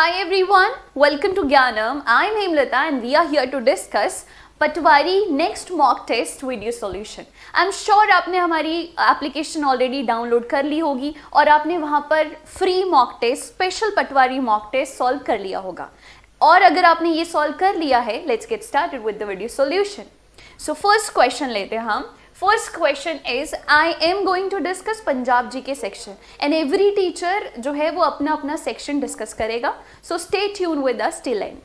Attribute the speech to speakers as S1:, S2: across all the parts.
S1: Hi everyone, welcome to Gyanam. I am Hemlata and we are here to discuss Patwari next mock test video solution. I am sure आपने हमारी application already download कर ली होगी और आपने वहाँ पर free mock test, special पटवारी mock test solve कर लिया होगा। और अगर आपने ये सॉल्व कर लिया है, let's get started with the video solution. So first question लेते हैं हम। First question is I am going to discuss Punjab G K section and every teacher जो है वो अपना अपना सेक्शन डिस्कस करेगा। So stay tune with us till end.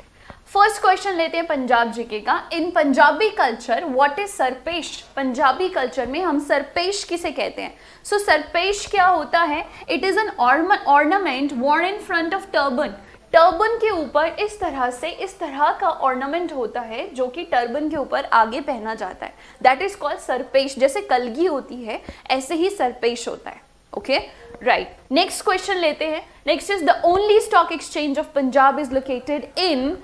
S1: First question लेते हैं पंजाब जीके का। In Punjabi culture what is sarpesh? Punjabi culture में हम सरपेश किसे कहते हैं? सो सरपेश क्या होता है? It is an ornament worn in front of turban. Turban के ऊपर इस तरह का ऑर्नामेंट होता है जो कि टर्बन के ऊपर आगे पहना जाता है। That is called sarpesh. जैसे कलगी होती है ऐसे ही सरपेश होता है। ओके राइट, नेक्स्ट क्वेश्चन लेते हैं। Next is the only stock exchange of Punjab is located in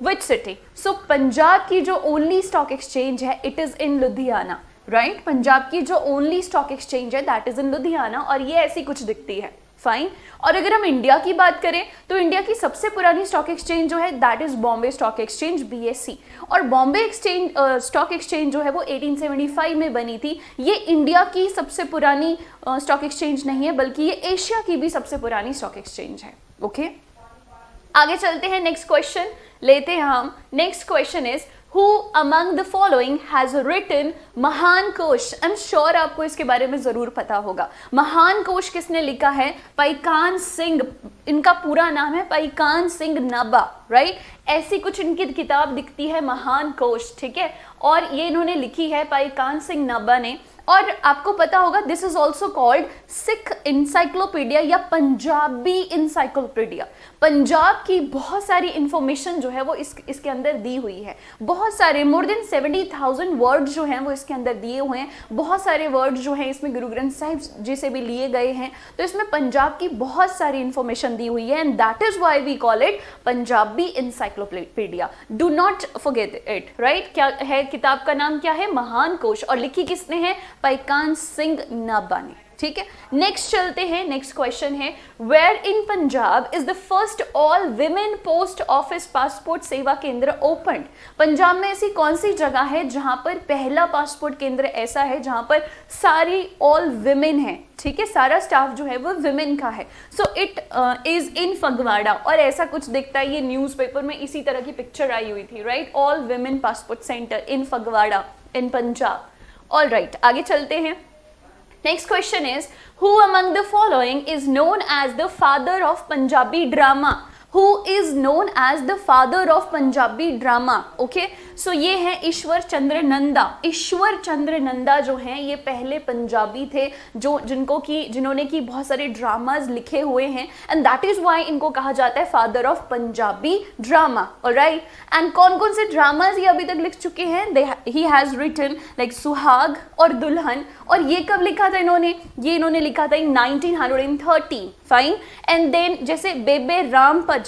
S1: Which city? So Punjab की जो ओनली स्टॉक एक्सचेंज है it is in Ludhiana, right? Punjab की जो ओनली स्टॉक एक्सचेंज है दैट इज इन लुधियाना और ये ऐसी कुछ दिखती है। फाइन। और अगर हम इंडिया की बात करें तो इंडिया की सबसे पुरानी स्टॉक एक्सचेंज जो है that is Bombay stock exchange BSE। और बॉम्बे स्टॉक एक्सचेंज जो है वो 1875 में बनी थी। ये इंडिया की सबसे पुरानी स्टॉक एक्सचेंज नहीं है बल्कि ये एशिया की भी सबसे पुरानी स्टॉक एक्सचेंज है। ओके आगे चलते हैं, नेक्स्ट क्वेश्चन लेते हैं हम। Next question is who among the following has written Mahan Kosh? I am sure आपको इसके बारे में जरूर पता होगा। महान कोश किसने लिखा है? पाइकान सिंह। इनका पूरा नाम है पाइकान सिंह नाभा, राइट? ऐसी कुछ इनकी किताब दिखती है महान कोश, ठीक है? और ये इन्होंने लिखी है पाइकान सिंह नाभा ने। और आपको पता होगा this is also called Sikh encyclopedia या पंजाबी इंसाइक्लोपीडिया। पंजाब की बहुत सारी इंफॉर्मेशन जो है वो इसके अंदर दी हुई है। बहुत सारे मोर देन 70,000 वर्ड जो हैं वो इसके अंदर दिए हुए हैं। बहुत सारे वर्ड जो हैं इसमें गुरु ग्रंथ साहिब जी से भी लिए गए हैं। तो इसमें पंजाब की बहुत सारी इंफॉर्मेशन दी हुई है and that is why we call it Punjabi encyclopedia. Do not forget it, right? क्या है किताब का नाम? क्या है? महान कोश। और लिखी किसने है? पाइकान सिंह नाभा ने, ठीक है? नेक्स्ट चलते हैं। नेक्स्ट क्वेश्चन है where in Punjab is the first all women post office passport Seva Kendra open? Punjab में ऐसी कौन सी जगह है जहां पर पहला पासपोर्ट केंद्र ऐसा है जहां पर सारी ऑल विमेन है, ठीक है? सारा स्टाफ जो है वो विमेन का है। So it is in Phagwara. और ऐसा कुछ दिखता है, ये न्यूज़पेपर में इसी तरह की पिक्चर आई हुई थी, right? All women passport centre in Phagwara in Punjab. All right, आगे चलते हैं। Next question is who among the following is known as the father of Punjabi drama? Who is known as the father of Punjabi drama? Okay, so ये है ईश्वर चंद्र नंदा। ईश्वर चंद्र नंदा जो हैं ये पहले पंजाबी थे जिन्होंने की बहुत सारे ड्रामाज लिखे हुए हैं एंड दैट इज वाई इनको कहा जाता है father of Punjabi drama. Alright, and कौन कौन से ड्रामाज ये अभी तक लिख चुके हैं? ही हैज रिटन लाइक सुहाग और दुल्हन। और ये कब लिखा था इन्होंने? ये इन्होंने लिखा था इन 1913। फाइन। एंड देन जैसे बेबे राम भजन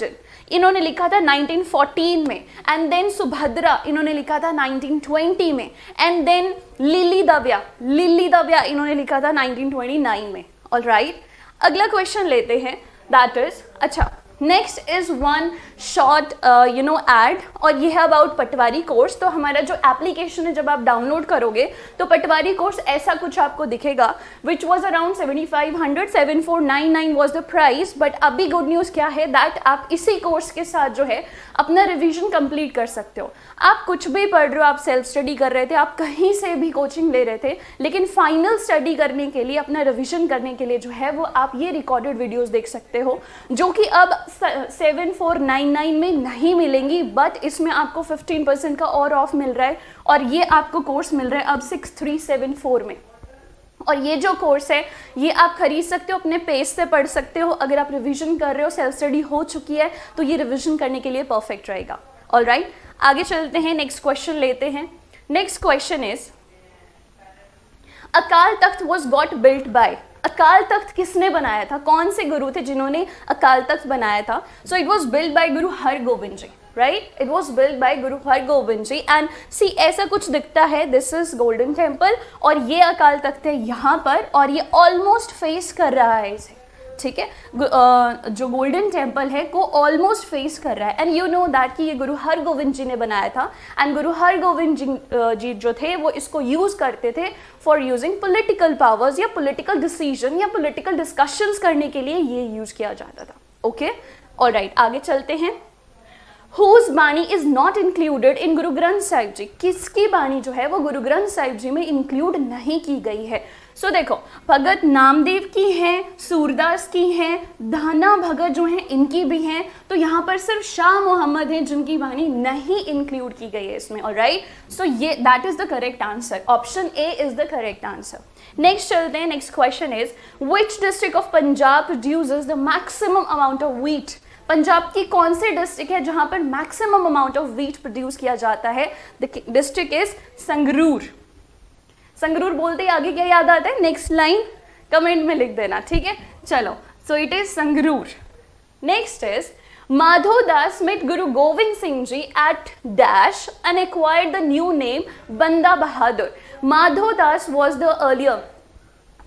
S1: इन्होंने लिखा था 1914 में। एंड देन सुभद्रा इन्होंने लिखा था 1920 में। एंड देन लिली दव्या इन्होंने लिखा था 1929 में। ऑलराइट, अगला क्वेश्चन लेते हैं दैट इज, अच्छा next is one short ad और ये है अबाउट पटवारी कोर्स। तो हमारा जो एप्लीकेशन है जब आप डाउनलोड करोगे तो पटवारी कोर्स ऐसा कुछ आपको दिखेगा which was around 7500, 7499 was the price. But अभी गुड न्यूज़ क्या है दैट आप इसी कोर्स के साथ जो है अपना रिविजन कंप्लीट कर सकते हो। आप कुछ भी पढ़ रहे हो, आप सेल्फ स्टडी कर रहे थे, आप कहीं से भी कोचिंग ले रहे थे, लेकिन फाइनल स्टडी करने के लिए, अपना रिविजन करने के लिए जो है वो आप ये रिकॉर्डेड वीडियोस देख सकते हो जो कि अब 7499 में नहीं मिलेंगी। बट इसमें आपको 15% का और ऑफ मिल रहा है और ये आपको कोर्स मिल रहा है अब 6374 में। और ये जो कोर्स है ये आप खरीद सकते हो, अपने पेज से पढ़ सकते हो। अगर आप रिवीजन कर रहे हो, सेल्फ स्टडी हो चुकी है तो ये रिवीजन करने के लिए परफेक्ट रहेगा। ऑलराइट, आगे चलते हैं, नेक्स्ट क्वेश्चन लेते हैं। Next question is Akal Takht was got built by? Akal Takht किसने बनाया था? कौन से गुरु थे जिन्होंने अकाल तख्त बनाया था? So it was built by Guru Hargobind ji, right? It was built by Guru Hargobind ji. And सी ऐसा कुछ दिखता है, दिस इज गोल्डन टेम्पल और ये अकाल तख्त है यहाँ पर और ये ऑलमोस्ट फेस कर रहा है इसे, ठीक है, जो गोल्डन टेम्पल है को ऑलमोस्ट फेस कर रहा है। एंड यू नो दैट कि ये गुरु हरगोविंद जी ने बनाया था। एंड गुरु हरगोविंद जी जो थे वो इसको यूज करते थे फॉर यूजिंग पॉलिटिकल पावर्स या पॉलिटिकल डिसीजन या पॉलिटिकल डिस्कशंस करने के लिए ये यूज किया जाता था। ओके, ऑलराइट, आगे चलते हैं। Whose बाणी is not included in Guru Granth Sahib जी, किसकी बाणी जो है वो गुरु ग्रंथ साहिब जी में इंक्लूड नहीं की गई है। सो देखो, भगत नामदेव की हैं, सूरदास की हैं, धाना भगत जो हैं इनकी भी हैं, तो यहाँ पर सिर्फ शाह मोहम्मद हैं जिनकी बाणी नहीं इंक्लूड की गई है इसमें। ऑलराइट, सो ये that is the correct answer, option A is the correct answer. Next चलते हैं, next question is which district of Punjab produces the maximum amount of wheat. Punjab की कौन सी डिस्ट्रिक्ट है जहां पर maximum amount of wheat produce किया जाता है? The district is Sangrur. Sangrur बोलते ही आगे क्या याद आता है? नेक्स्ट लाइन कमेंट में लिख देना, ठीक है। चलो, so it is Sangrur. Next is Madhodas met Guru Govind Singh ji at dash and acquired the new name बंदा बहादुर। माधोदास was the earlier,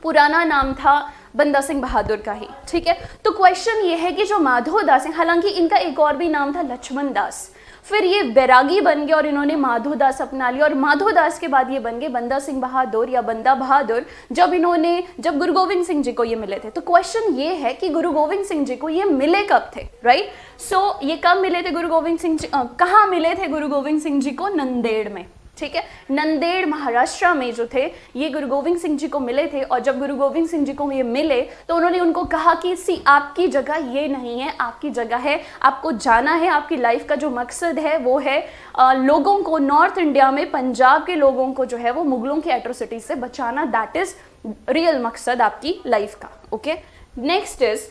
S1: पुराना नाम था बंदा सिंह बहादुर का ही, ठीक है। तो क्वेश्चन ये है कि जो माधोदास है, हालांकि इनका एक और भी नाम था लक्ष्मण दास, फिर ये बैरागी बन गए और इन्होंने माधोदास अपना लिया, और माधोदास के बाद ये बन गए बंदा सिंह बहादुर या बंदा बहादुर जब गुरु गोविंद सिंह जी को ये मिले थे। तो क्वेश्चन ये है कि गुरु गोविंद सिंह जी को ये मिले कब थे, राइट। सो ये कब मिले थे गुरु गोविंद सिंह जी, कहाँ मिले थे गुरु गोविंद सिंह जी को? नंदेड़ में, ठीक है। नंदेड़ महाराष्ट्र में जो थे ये गुरु गोविंद सिंह जी को मिले थे, और जब गुरु गोविंद सिंह जी को ये मिले तो उन्होंने उनको कहा कि सी आपकी जगह ये नहीं है, आपकी जगह है, आपको जाना है, आपकी लाइफ का जो मकसद है वो है लोगों को, नॉर्थ इंडिया में पंजाब के लोगों को जो है वो मुगलों की एट्रोसिटी से बचाना, दैट इज रियल मकसद आपकी लाइफ का। Okay, next is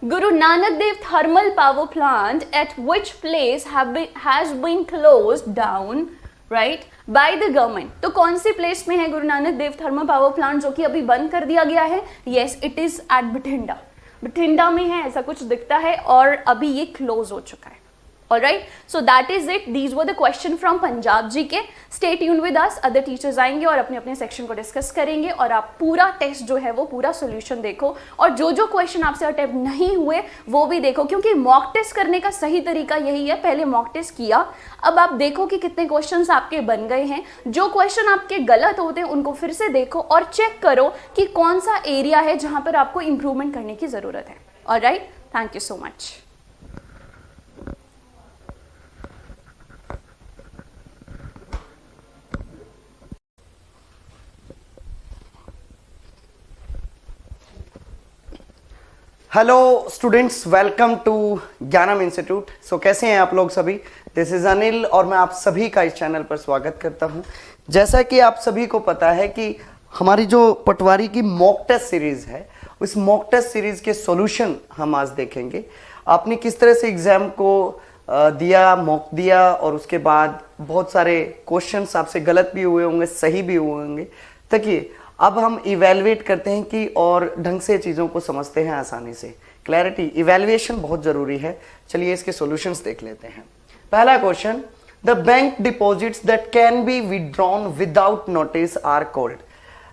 S1: Guru Nanak Dev thermal power plant at which place has been closed down, right, by the government। तो कौन सी प्लेस में है Guru Nanak Dev thermal power plant जो कि अभी बंद कर दिया गया है? Yes, it is at Bathinda. Bathinda में है, ऐसा कुछ दिखता है, और अभी ये क्लोज हो चुका है। Alright, so that is it. These were the question from Punjab G के। Stay tuned with us. Other teachers आएंगे और अपने अपने सेक्शन को डिस्कस करेंगे, और आप पूरा टेस्ट जो है वो पूरा सोल्यूशन देखो, और जो जो क्वेश्चन आपसे अटेम्प्ट नहीं हुए वो भी देखो, क्योंकि मॉक टेस्ट करने का सही तरीका यही है। पहले मॉक टेस्ट किया, अब आप देखो कि कितने क्वेश्चंस आपके बन गए हैं। जो क्वेश्चन आपके गलत होते हैं उनको फिर से देखो और चेक करो कि कौन सा एरिया है जहां पर आपको इंप्रूवमेंट करने की जरूरत है। Alright, thank you so much.
S2: Hello students, welcome to Gyanam institute. So कैसे हैं आप लोग सभी? दिस इज अनिल और मैं आप सभी का इस चैनल पर स्वागत करता हूं। जैसा कि आप सभी को पता है कि हमारी जो पटवारी की मॉक टेस्ट सीरीज है, उस मॉक टेस्ट सीरीज के सॉल्यूशन हम आज देखेंगे। आपने किस तरह से एग्जाम को दिया, मॉक दिया, और उसके बाद बहुत सारे क्वेश्चंस आपसे गलत भी हुए होंगे, सही भी हुए होंगे। देखिए, अब हम इवेलुएट करते हैं कि और ढंग से चीज़ों को समझते हैं आसानी से। क्लैरिटी, इवेल्युएशन बहुत ज़रूरी है। चलिए इसके सॉल्यूशंस देख लेते हैं। पहला question, the bank deposits that can be withdrawn without notice are called.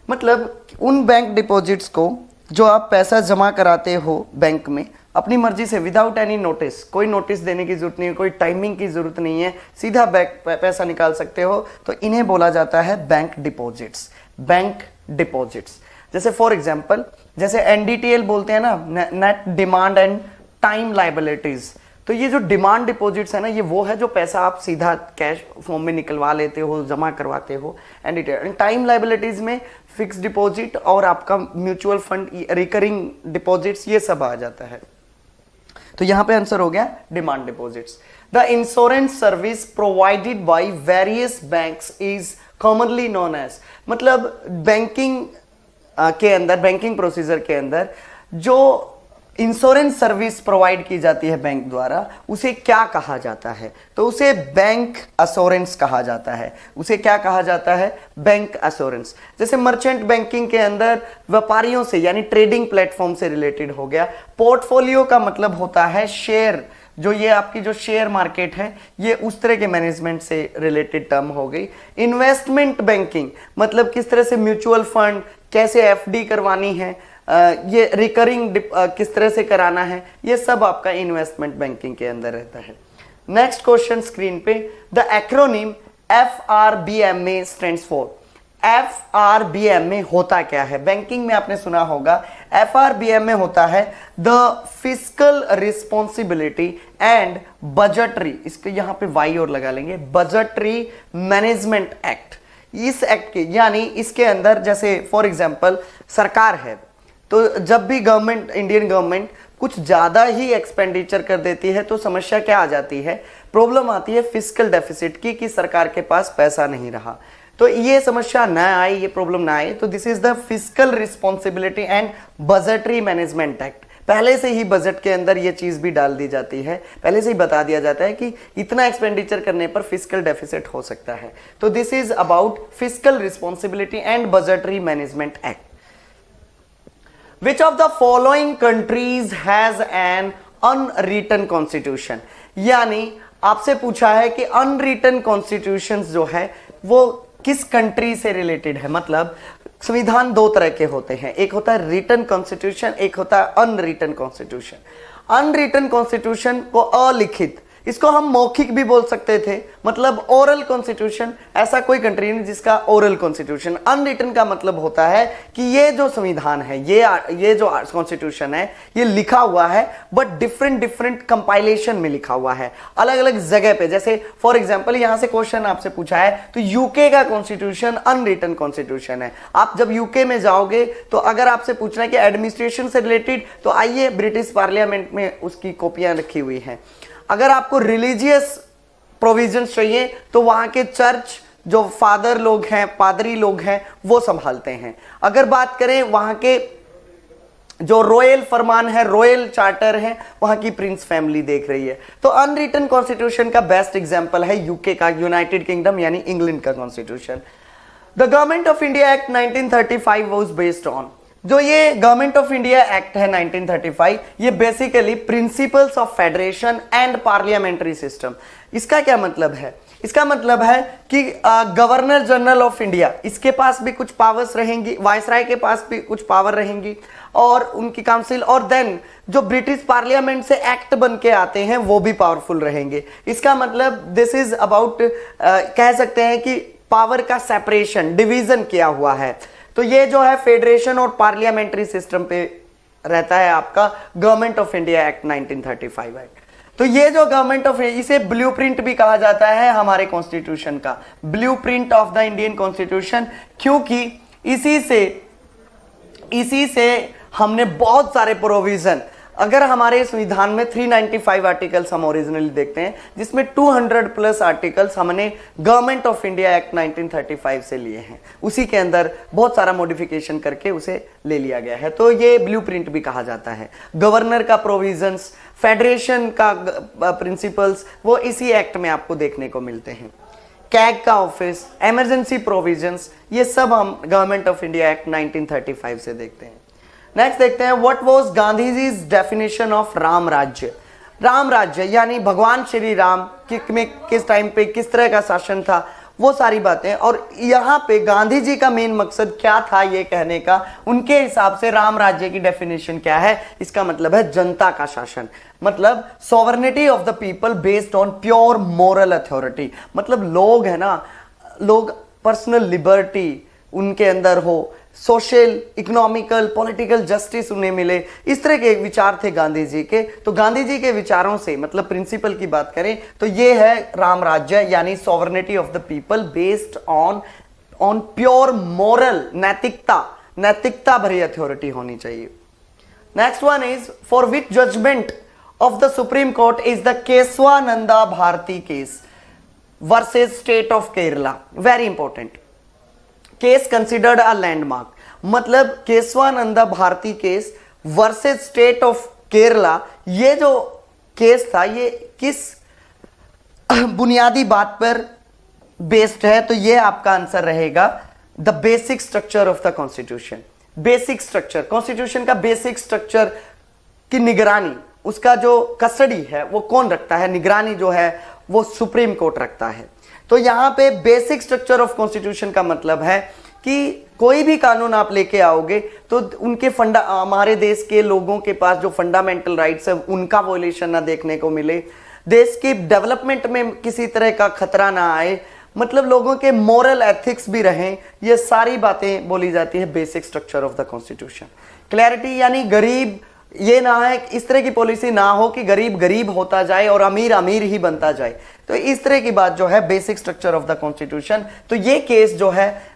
S2: मतलब उन बैंक डिपॉजिट्स को जो आप पैसा जमा कराते हो बैंक में अपनी मर्जी से, विदाउट एनी नोटिस, कोई नोटिस देने की जरूरत नहीं है, कोई टाइमिंग की जरूरत नहीं है, सीधा बैंक पैसा निकाल सकते हो, तो इन्हें बोला जाता है बैंक डिपॉजिट्स। बैंक डिपॉजिट्स, जैसे फॉर एग्जांपल, जैसे एनडीटीएल बोलते हैं ना, net demand and time liabilities. तो ये जो डिमांड डिपॉजिट्स है ना, ये वो है जो पैसा आप सीधा कैश फॉर्म में निकलवा लेते हो, जमा करवाते हो। एनडीटीएल। टाइम लायबिलिटीज में फिक्स डिपॉजिट और आपका म्यूचुअल फंड, रिकरिंग डिपॉजिट्स, ये सब आ जाता है। तो यहां पे आंसर हो गया demand deposits. The insurance service provided by various banks is commonly known as. मतलब बैंकिंग के अंदर, बैंकिंग प्रोसीजर के अंदर जो इंश्योरेंस सर्विस प्रोवाइड की जाती है बैंक द्वारा, उसे क्या कहा जाता है? तो उसे बैंक एश्योरेंस कहा जाता है। उसे क्या कहा जाता है? Bank assurance. जैसे मर्चेंट बैंकिंग के अंदर व्यापारियों से, यानी ट्रेडिंग प्लेटफॉर्म से रिलेटेड हो गया। पोर्टफोलियो का मतलब होता है शेयर, जो ये आपकी जो शेयर मार्केट है, ये उस तरह के मैनेजमेंट से रिलेटेड टर्म हो गई। इन्वेस्टमेंट बैंकिंग मतलब किस तरह से म्यूचुअल फंड, कैसे एफडी करवानी है, ये रिकरिंग किस तरह से कराना है, ये सब आपका इन्वेस्टमेंट बैंकिंग के अंदर रहता है। नेक्स्ट क्वेश्चन स्क्रीन पे, the acronym FRBMA stands for. FRBMA होता क्या है? बैंकिंग में आपने सुना होगा FRBMA होता है the fiscal responsibility and budgetary, इसको यहां पे वाई और लगा लेंगे, बजटरी मैनेजमेंट एक्ट। इस एक्ट के यानी इसके अंदर जैसे फॉर एग्जांपल सरकार है, तो जब भी गवर्नमेंट, इंडियन गवर्नमेंट कुछ ज्यादा ही एक्सपेंडिचर कर देती है तो समस्या क्या आ जाती है, प्रॉब्लम आती है फिस्कल डेफिसिट की, कि सरकार के पास पैसा नहीं रहा। तो ये समस्या ना आए, ये प्रॉब्लम ना आए, तो this is the fiscal responsibility and budgetary management act. पहले से ही बजट के अंदर ये चीज भी डाल दी जाती है, पहले से ही बता दिया जाता है कि इतना एक्सपेंडिचर करने पर फिस्कल डेफिसिट हो सकता है। तो this is about fiscal responsibility and budgetary management act. Which of the following countries has an unwritten constitution? यानी आपसे पूछा है कि अनरिटन कॉन्स्टिट्यूशन जो है वो किस कंट्री से रिलेटेड है। मतलब संविधान दो तरह के होते हैं, एक होता है रिटन कॉन्स्टिट्यूशन, एक होता है अनरिटन कॉन्स्टिट्यूशन। अनरिटन कॉन्स्टिट्यूशन को अलिखित, इसको हम मौखिक भी बोल सकते थे, मतलब ओरल कॉन्स्टिट्यूशन। ऐसा कोई कंट्री नहीं जिसका ओरल कॉन्स्टिट्यूशन। अनरिटन का मतलब होता है कि ये जो संविधान है, ये जो कॉन्स्टिट्यूशन है, ये लिखा हुआ है बट डिफरेंट कंपाइलेशन में लिखा हुआ है, अलग अलग जगह पे। जैसे फॉर एग्जांपल यहां से क्वेश्चन आपसे पूछा है तो यूके का कॉन्स्टिट्यूशन अनरिटन कॉन्स्टिट्यूशन है। आप जब यूके में जाओगे तो अगर आपसे पूछना है कि एडमिनिस्ट्रेशन से रिलेटेड, तो आइए ब्रिटिश पार्लियामेंट में उसकी कॉपियां रखी हुई हैं। अगर आपको रिलीजियस प्रोविजंस चाहिए तो वहां के चर्च जो फादर लोग हैं, पादरी लोग हैं, वो संभालते हैं। अगर बात करें वहां के जो रॉयल फरमान है, रॉयल चार्टर है, वहां की प्रिंस फैमिली देख रही है। तो अनरिटन कॉन्स्टिट्यूशन का बेस्ट एग्जांपल है यूके का, यूनाइटेड किंगडम यानी इंग्लैंड का constitution. The government of India act 1935 was based on, जो ये गवर्नमेंट ऑफ इंडिया एक्ट है 1935, ये basically principles of federation and parliamentary system. इसका क्या मतलब है? इसका मतलब है कि गवर्नर जनरल ऑफ इंडिया, इसके पास भी कुछ पावर्स रहेंगी, वायसराय के पास भी कुछ पावर रहेंगी और उनकी काउंसिल, और देन जो ब्रिटिश पार्लियामेंट से एक्ट बन के आते हैं वो भी पावरफुल रहेंगे। इसका मतलब दिस इज अबाउट, कह सकते हैं कि पावर का सेपरेशन, डिवीजन किया हुआ है। तो ये जो है फेडरेशन और पार्लियामेंट्री सिस्टम पे रहता है आपका government of India act 1935 act. तो ये जो गवर्नमेंट ऑफ, इसे ब्लूप्रिंट भी कहा जाता है हमारे कॉन्स्टिट्यूशन का, blueprint of the Indian constitution, क्योंकि इसी से हमने बहुत सारे प्रोविजन, अगर हमारे संविधान में 395 आर्टिकल्स हम ओरिजिनली देखते हैं, जिसमें 200 प्लस आर्टिकल्स हमने गवर्नमेंट ऑफ इंडिया एक्ट 1935 से लिए हैं। उसी के अंदर बहुत सारा मॉडिफिकेशन करके उसे ले लिया गया है। तो ये ब्लूप्रिंट भी कहा जाता है। गवर्नर का प्रोविजंस, फेडरेशन का प्रिंसिपल्स, वो इसी एक्ट में आपको देखने को मिलते हैं। कैग का ऑफिस, इमरजेंसी प्रोविजंस, ये सब हम गवर्नमेंट ऑफ इंडिया एक्ट 1935 से देखते हैं। नेक्स्ट देखते हैं, what was Gandhiji's definition of Ram Rajya. Ram Rajya यानी भगवान श्री राम में किस टाइम पे किस तरह का शासन था, वो सारी बातें। और यहाँ पे गांधी जी का मेन मकसद क्या था ये कहने का, उनके हिसाब से राम राज्य की डेफिनेशन क्या है, इसका मतलब है जनता का शासन, मतलब sovereignty of the people based on pure moral authority. मतलब लोग है ना, लोग पर्सनल लिबर्टी उनके अंदर हो, सोशल, इकोनॉमिकल, पॉलिटिकल जस्टिस उन्हें मिले, इस तरह के विचार थे गांधी जी के। तो गांधी जी के विचारों से, मतलब प्रिंसिपल की बात करें तो ये है राम राज्य, यानी sovereignty of the people based on pure moral, नैतिकता भरी अथॉरिटी होनी चाहिए। Next one is, for which judgment of the supreme court is the Kesavananda Bharati case versus state of Kerala. Very important case considered a landmark, मतलब Kesavananda Bharati case versus state of Kerala. ये जो case था ये किस बुनियादी बात पर बेस्ड है, तो ये आपका आंसर रहेगा the basic structure of the constitution. Basic structure, constitution का बेसिक स्ट्रक्चर की निगरानी, उसका जो कस्टडी है वो कौन रखता है, निगरानी जो है वो सुप्रीम कोर्ट रखता है। तो यहां पे बेसिक स्ट्रक्चर ऑफ कॉन्स्टिट्यूशन का मतलब है कि कोई भी कानून आप लेके आओगे तो उनके हमारे देश के लोगों के पास जो फंडामेंटल राइट्स है उनका वॉयलेशन ना देखने को मिले, देश के डेवलपमेंट में किसी तरह का खतरा ना आए, मतलब लोगों के मोरल एथिक्स भी रहें, ये सारी बातें बोली जाती है basic structure of the constitution. Clarity यानी गरीब ये ना है, इस तरह की पॉलिसी ना हो कि गरीब गरीब होता जाए और अमीर अमीर ही बनता जाए, तो इस तरह की बात जो है basic structure of the constitution. तो ये केस जो है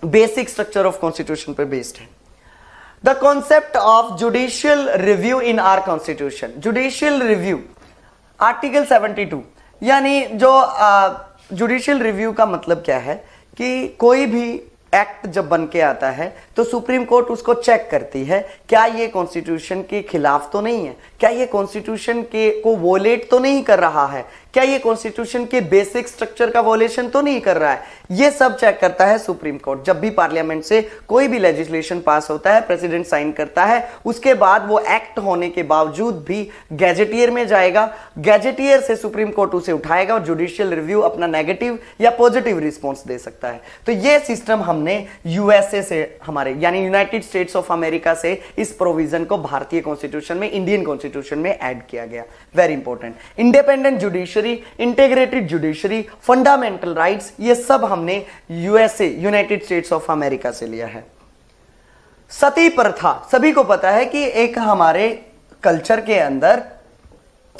S2: बेसिक स्ट्रक्चर ऑफ कॉन्स्टिट्यूशन पर बेस्ड है। The concept of judicial review in are constitution, judicial review article 72, यानी जो जुडिशियल रिव्यू का मतलब क्या है कि कोई भी एक्ट जब बन के आता है तो सुप्रीम कोर्ट उसको चेक करती है, क्या ये कॉन्स्टिट्यूशन के खिलाफ तो नहीं है, क्या ये कॉन्स्टिट्यूशन के को वोलेट तो नहीं कर रहा है, क्या ये कॉन्स्टिट्यूशन के बेसिक स्ट्रक्चर का वोलेशन तो नहीं कर रहा है। ये सब चेक करता है सुप्रीम कोर्ट। जब भी पार्लियामेंट से कोई भी लेजिस्लेशन पास होता है, प्रेसिडेंट साइन करता है, उसके बाद वो एक्ट होने के बावजूद भी गैजेटियर में जाएगा, गैजेटियर से सुप्रीम कोर्ट उसे उठाएगा और जुडिशियल रिव्यू अपना नेगेटिव या पॉजिटिव रिस्पॉन्स दे सकता है। तो ये सिस्टम हमने यूएसए से, हमारे यानी यूनाइटेड स्टेट्स ऑफ अमेरिका से इस प्रोविजन को भारतीय कॉन्स्टिट्यूशन में, इंडियन कॉन्स्टिट्यूशन में ऐड किया गया। Very important. Independent judiciary, integrated judiciary, fundamental rights, ये सब हमने USA, United states of America से लिया है। सती प्रथा, सभी को पता है कि एक हमारे कल्चर के अंदर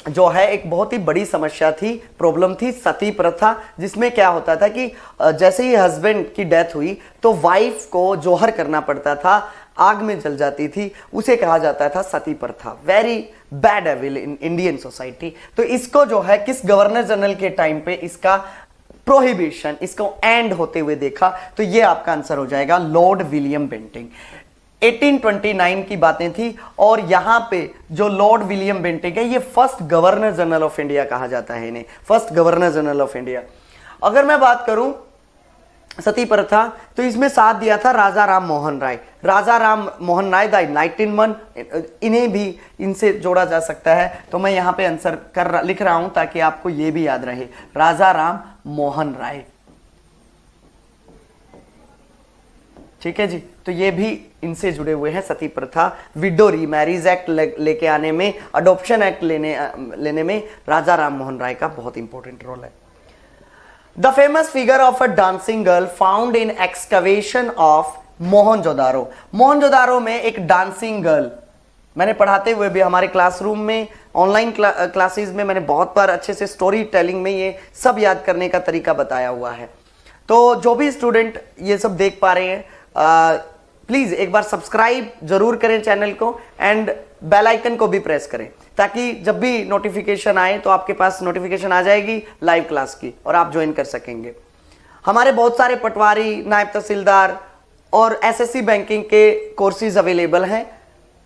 S2: जो है एक बहुत ही बड़ी समस्या थी, प्रॉब्लम थी, सती प्रथा, जिसमें क्या होता था कि जैसे ही हस्बैंड की डेथ हुई तो वाइफ को जोहर करना पड़ता था, आग में जल जाती थी, उसे कहा जाता था सती प्रथा। Very bad evil in Indian society. तो इसको जो है किस गवर्नर जनरल के टाइम पे इसका प्रोहिबिशन, इसको एंड होते हुए देखा, तो ये आपका आंसर हो जाएगा लॉर्ड विलियम बेंटिंग। 1829 की बातें थी और यहां पे जो लॉर्ड विलियम बेंटिंग है, ये first governor general of India कहा जाता है इन्हें, first governor general of India. अगर मैं बात करूं सती प्रथा, तो इसमें साथ दिया था राजा राम मोहन राय। राजा Ram Mohan Roy the enlightened one, इन्हें भी इनसे जोड़ा जा सकता है, तो मैं यहां पे आंसर लिख रहा हूं ताकि आपको यह भी याद रहे, राजा राम मोहन राय। ठीक है जी, तो ये भी इनसे जुड़े हुए हैं। सती प्रथा, विडो रीमैरिज एक्ट लेके आने में, अडॉप्शन एक्ट लेने में राजा राम मोहन राय का बहुत इंपॉर्टेंट रोल है। The famous figure of a dancing girl found in excavation of Mohenjodaro. Mohenjodaro में एक डांसिंग गर्ल, मैंने पढ़ाते हुए भी हमारे क्लासरूम में, ऑनलाइन क्लासेस में मैंने बहुत बार अच्छे से स्टोरी टेलिंग में ये सब याद करने का तरीका बताया हुआ है। तो जो भी स्टूडेंट ये सब देख पा रहे हैं, प्लीज एक बार सब्सक्राइब जरूर करें चैनल को एंड बेल आइकन को भी प्रेस करें, ताकि जब भी नोटिफिकेशन आए तो आपके पास नोटिफिकेशन आ जाएगी लाइव क्लास की और आप ज्वाइन कर सकेंगे। हमारे बहुत सारे पटवारी, नायब तहसीलदार और एसएससी बैंकिंग के कोर्सेज अवेलेबल हैं।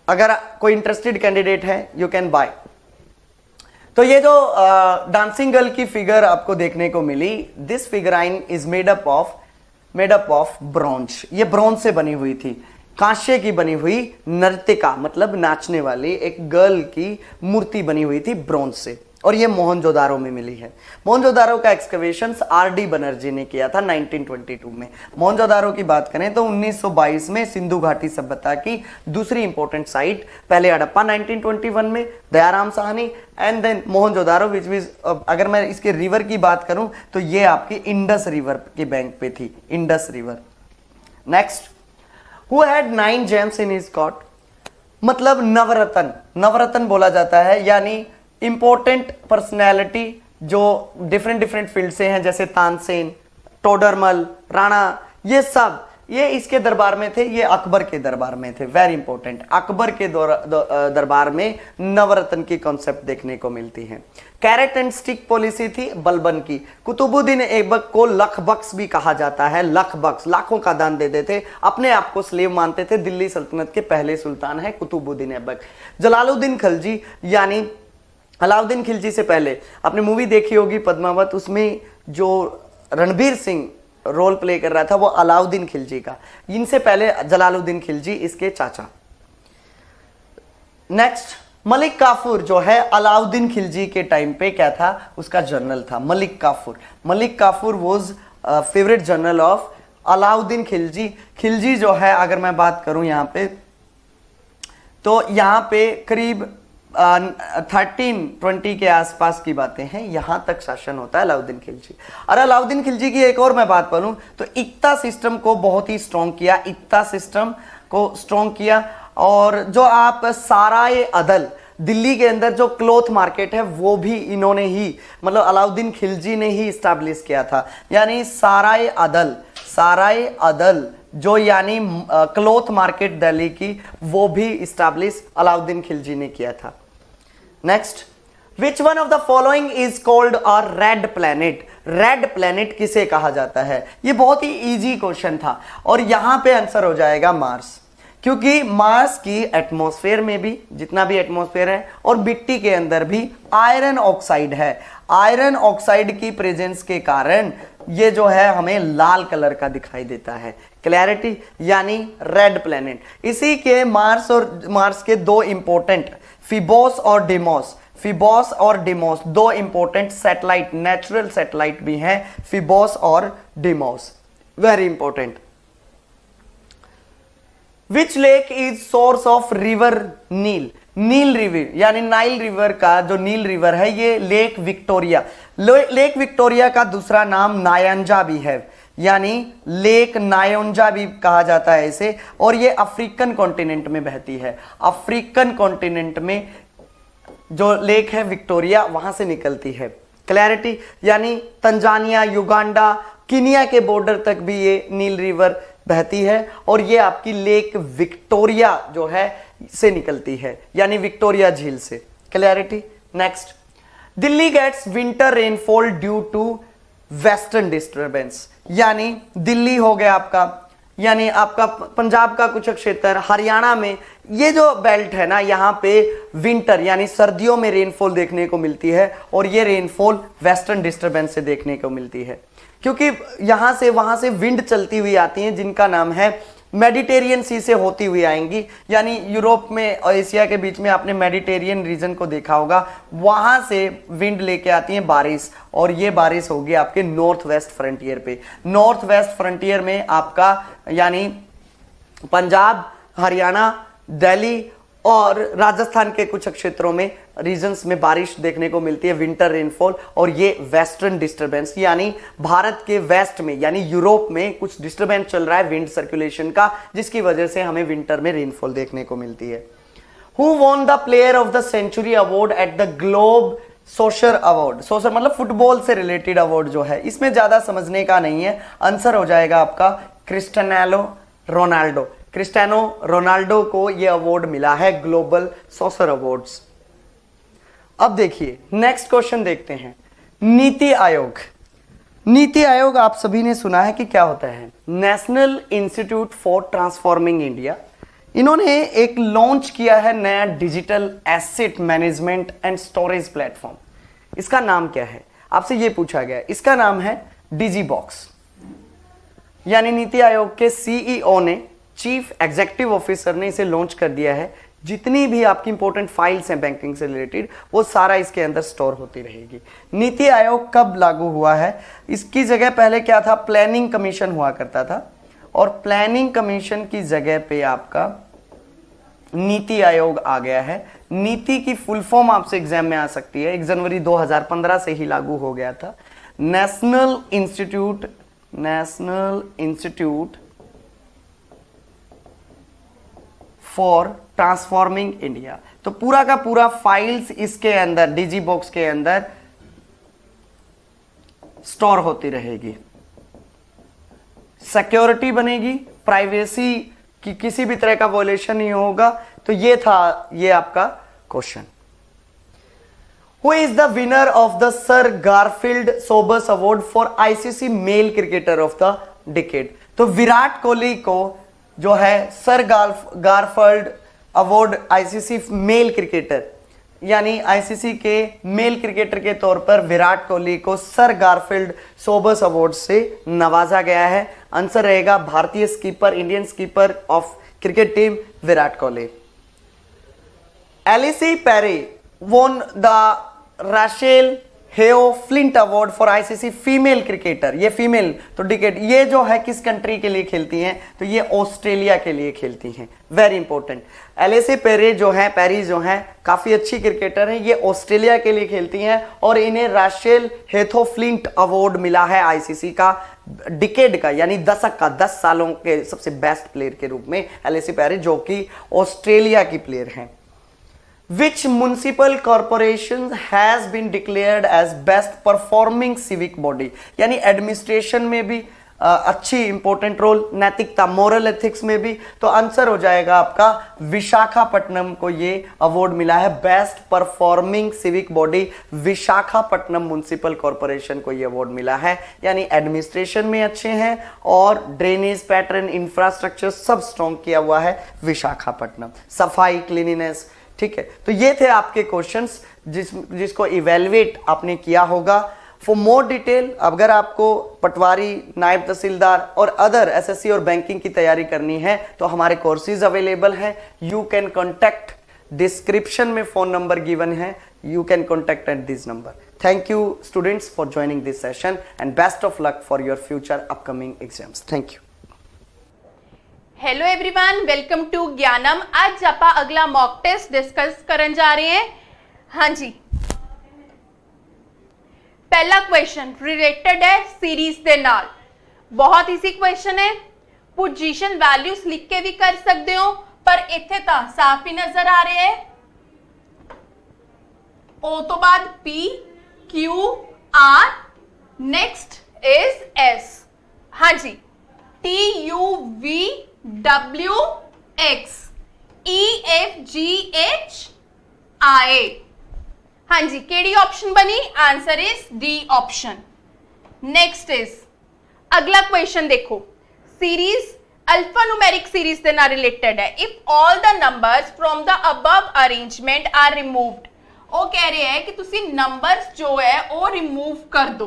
S2: अगर कोई इंटरेस्टेड कैंडिडेट है, यू कैन बाय। तो ये जो डांसिंग गर्ल की फिगर आपको देखने को मिली, this figurine is made up of bronze. ये ब्रॉन्ज से बनी हुई थी, कांस्य की बनी हुई नर्तिका, मतलब नाचने वाली एक गर्ल की मूर्ति बनी हुई थी ब्रॉन्ज से, और ये मोहनजोदारो में मिली है। मोहनजोदारो का एक्सकवेशन आरडी बनर्जी ने किया था 1922 में। मोहनजोदारो की बात करें तो 1922 में सिंधु घाटी सभ्यता की दूसरी इंपॉर्टेंट साइट, पहले हड़प्पा 1921 में, Dayaram Sahni, and then Mohenjodaro, which means अगर मैं इसके रिवर की बात करूं तो ये आपकी इंडस रिवर के बैंक पे थी, Indus river. Next, who had 9 gems in his court, मतलब नवरत्न, नवरत्न बोला जाता है, यानी इंपॉर्टेंट पर्सनैलिटी जो डिफरेंट फील्ड से हैं, जैसे तानसेन, टोडरमल, राणा, ये सब ये इसके दरबार में थे, ये अकबर के दरबार में थे। वेरी इंपॉर्टेंट, अकबर के दरबार में नवरत्न की कॉन्सेप्ट देखने को मिलती है। कैरेट एंड स्टिक पॉलिसी थी बलबन की। कुतुबुद्दीन ऐबक को लख बख्श भी कहा जाता है, लख बख्श, लाखों का दान देते थे, अपने आप को स्लेव मानते थे। दिल्ली सल्तनत के पहले सुल्तान है कुतुबुद्दीन ऐबक। जलालुद्दीन खिलजी, यानी अलाउद्दीन खिलजी से पहले, आपने मूवी देखी होगी पद्मावत, उसमें जो रणबीर सिंह रोल प्ले कर रहा था वो अलाउद्दीन खिलजी का, इनसे पहले जलालुद्दीन खिलजी इसके चाचा। नेक्स्ट, मलिक काफूर जो है अलाउद्दीन खिलजी के टाइम पे क्या था, उसका जनरल था Malik Kafur. Malik Kafur was favourite general of Alauddin Khilji. Khilji जो है अगर मैं बात करूं यहाँ पे, तो यहाँ पे करीब 1320 के आसपास की बातें हैं, यहां तक शासन होता है अलाउद्दीन खिलजी। और अलाउद्दीन खिलजी की एक और मैं बात करूं तो इक्ता सिस्टम को बहुत ही स्ट्रॉन्ग किया, इक्ता सिस्टम को स्ट्रॉन्ग किया। और जो आप साराय अदल, दिल्ली के अंदर जो क्लॉथ मार्केट है वो भी इन्होंने ही, मतलब अलाउद्दीन खिलजी ने ही स्टैब्लिश किया था। यानी साराय अदल जो यानी क्लॉथ मार्केट दिल्ली की, वो भी स्टैब्लिश अलाउद्दीन खिलजी ने किया था। Next, which one of the following is called a red planet? Red planet किसे कहा जाता है? ये बहुत ही इजी क्वेश्चन था और यहां पे आंसर हो जाएगा मार्स, क्योंकि मार्स की एटमॉस्फेयर में भी, जितना भी एटमॉस्फेयर है और मिट्टी के अंदर भी आयरन ऑक्साइड है। आयरन ऑक्साइड की प्रेजेंस के कारण ये जो है हमें लाल कलर का दिखाई देता है। क्लैरिटी, यानी रेड प्लैनेट। इसी के मार्स के दो इंपॉर्टेंट फिबोस और डिमोस दो इंपॉर्टेंट सैटेलाइट, नेचुरल सैटेलाइट भी हैं, फिबोस और Deimos, very important. Which lake is source of river नील? नील रिवर यानी नाइल रिवर का जो नील रिवर है ये लेक विक्टोरिया। लेक विक्टोरिया का दूसरा नाम नायंजा भी है, यानी लेक नायंजा भी कहा जाता है इसे। और ये अफ्रीकन कॉन्टिनेंट में बहती है। अफ्रीकन कॉन्टिनेंट में जो लेक है विक्टोरिया वहां से निकलती है। क्लैरिटी, यानी तंजानिया, युगांडा, किनिया के बॉर्डर तक भी ये नील रिवर बहती है और ये आपकी लेक विक्टोरिया जो है से निकलती है, यानी विक्टोरिया झील से। Clarity. Next, Delhi gets winter rainfall due to western disturbance. यानी दिल्ली हो गया आपका, यानी आपका पंजाब का कुछ क्षेत्र, हरियाणा में ये जो बेल्ट है ना, यहाँ पे विंटर यानी सर्दियों में रेनफॉल देखने को मिलती है और ये रेनफॉल वेस्टर्न डिस्टर्बेंस से देखने को मिलती है, क्योंकि यहां से वहां से विंड चलती हुई आती है जिनका नाम है मेडिटेरियन सी से होती हुई आएंगी। यानी यूरोप में और एशिया के बीच में आपने मेडिटेरियन रीजन को देखा होगा, वहां से विंड लेके आती है बारिश, और ये बारिश होगी आपके नॉर्थ वेस्ट फ्रंटियर पे। नॉर्थ वेस्ट फ्रंटियर में आपका यानी पंजाब, हरियाणा, दिल्ली और राजस्थान के कुछ क्षेत्रों में रीजन्स में बारिश देखने को मिलती है, विंटर रेनफॉल। और ये वेस्टर्न डिस्टर्बेंस यानी भारत के वेस्ट में यानी यूरोप में कुछ डिस्टर्बेंस चल रहा है विंड सर्कुलेशन का, जिसकी वजह से हमें विंटर में रेनफॉल देखने को मिलती है। Who won the player of the century award at the globe soccer award? Soccer मतलब फुटबॉल से रिलेटेड अवार्ड जो है, इसमें ज्यादा समझने का नहीं है, आंसर हो जाएगा आपका क्रिस्टियानो रोनाल्डो। क्रिस्टियानो रोनाल्डो को यह अवार्ड मिला है ग्लोबल सोशर अवार्ड्स। अब देखिए नेक्स्ट क्वेश्चन देखते हैं, नीति आयोग। नीति आयोग आप सभी ने सुना है कि क्या होता है? National institute for transforming India. इन्होंने एक लॉन्च किया है नया digital asset management and storage platform. इसका नाम क्या है? आपसे यह पूछा गया। इसका नाम है डिजीबॉक्स। यानी नीति आयोग के सीईओ ने, चीफ एग्जीक्यूटिव ऑफिसर ने इसे लॉन्च कर दिया है। जितनी भी आपकी इंपॉर्टेंट फाइल्स हैं बैंकिंग से रिलेटेड, वो सारा इसके अंदर स्टोर होती रहेगी। नीति आयोग कब लागू हुआ है? इसकी जगह पहले क्या था? प्लानिंग कमीशन हुआ करता था, और प्लानिंग कमीशन की जगह पे आपका नीति आयोग आ गया है। नीति की फुल फॉर्म आपसे एग्जाम में आ सकती है, 1 जनवरी 2015 से ही लागू हो गया था। National institute for transforming India. तो पूरा का पूरा फाइल्स इसके अंदर डिजीबॉक्स के अंदर स्टोर होती रहेगी, सिक्योरिटी बनेगी, प्राइवेसी की किसी भी तरह का वॉयलेशन नहीं होगा। तो ये था ये आपका question. Who is the winner of the sir Garfield Sobers award for ICC male cricketer of the decade? तो विराट कोहली को जो है sir Garfield award ICC male cricketer यानी आईसीसी के मेल क्रिकेटर के तौर पर विराट कोहली को सर गारफील्ड सोबर्स अवार्ड से नवाजा गया है। आंसर रहेगा भारतीय skipper, Indian skipper of cricket team Virat Kohli. Ellyse Perry won the Rachel Heyhoe Flint award for ICC female cricketer, ये फीमेल तो डिकेट, ये जो है किस कंट्री के लिए खेलती हैं, तो ये ऑस्ट्रेलिया के लिए खेलती हैं, वेरी इंपॉर्टेंट। एलिसी पेरेज जो है, पेरिस जो है, काफी अच्छी क्रिकेटर हैं, ये ऑस्ट्रेलिया के लिए खेलती हैं और इन्हें राशेल हेथो फ्लिंट अवार्ड मिला है आईसीसी का डिकेड का, यानी दशक का, 10 सालों के सबसे बेस्ट प्लेयर के रूप में एलिसी पेरेज, जो कि ऑस्ट्रेलिया की प्लेयर हैं। Which municipal corporation has been declared as best performing civic body, यानी एडमिनिस्ट्रेशन में भी अच्छी इंपॉर्टेंट रोल, नैतिकता, मोरल एथिक्स में भी, तो आंसर हो जाएगा आपका विशाखापट्टनम को ये अवार्ड मिला है, best performing civic body, Visakhapatnam municipal corporation को ये अवार्ड मिला है, यानी एडमिनिस्ट्रेशन में अच्छे हैं और ड्रेनेज पैटर्न, इंफ्रास्ट्रक्चर सब स्ट्रॉन्ग किया हुआ है विशाखापट्टनम, सफाई, क्लीनिनेस, ठीक है। तो ये थे आपके क्वेश्चंस जिसको इवेलुएट आपने किया होगा। फॉर मोर डिटेल, अगर आपको पटवारी, नायब तहसीलदार और अदर एसएससी और बैंकिंग की तैयारी करनी है तो हमारे कोर्सेज अवेलेबल हैं। यू कैन कॉन्टैक्ट, डिस्क्रिप्शन में फोन नंबर गिवन है, you can contact at this number. Thank you students for joining this session and best of luck for your future upcoming exams. Thank you.
S3: Hello everyone, welcome to Gyanam. आज ਆਪਾਂ अगला mock test discuss ਕਰਨ ਜਾ ਰਹੇ हैं। हाँ जी, पहला question related है सीरीज ਦੇ ਨਾਲ, बहुत ईजी क्वेश्चन है। पोजीशन वैल्यूज लिख के भी कर सकते हो, पर ਇੱਥੇ ਤਾਂ साफ ही नजर आ रहे हैं। O ਤੋਂ बाद P, Q, R, next is S। हाँ जी, T, U, V, W, X, E, F, G, H, I। हाँ जी, केड़ी ऑप्शन बनी? Answer is D option. Next is अगला क्वेश्चन देखो, सीरीज अल्फा न्यूमेरिक सीरीज के नाल रिलेटेड है। If all the numbers from the above arrangement are removed, वो कह रहे हैं कि तुसी नंबर्स जो है वो रिमूव कर दो,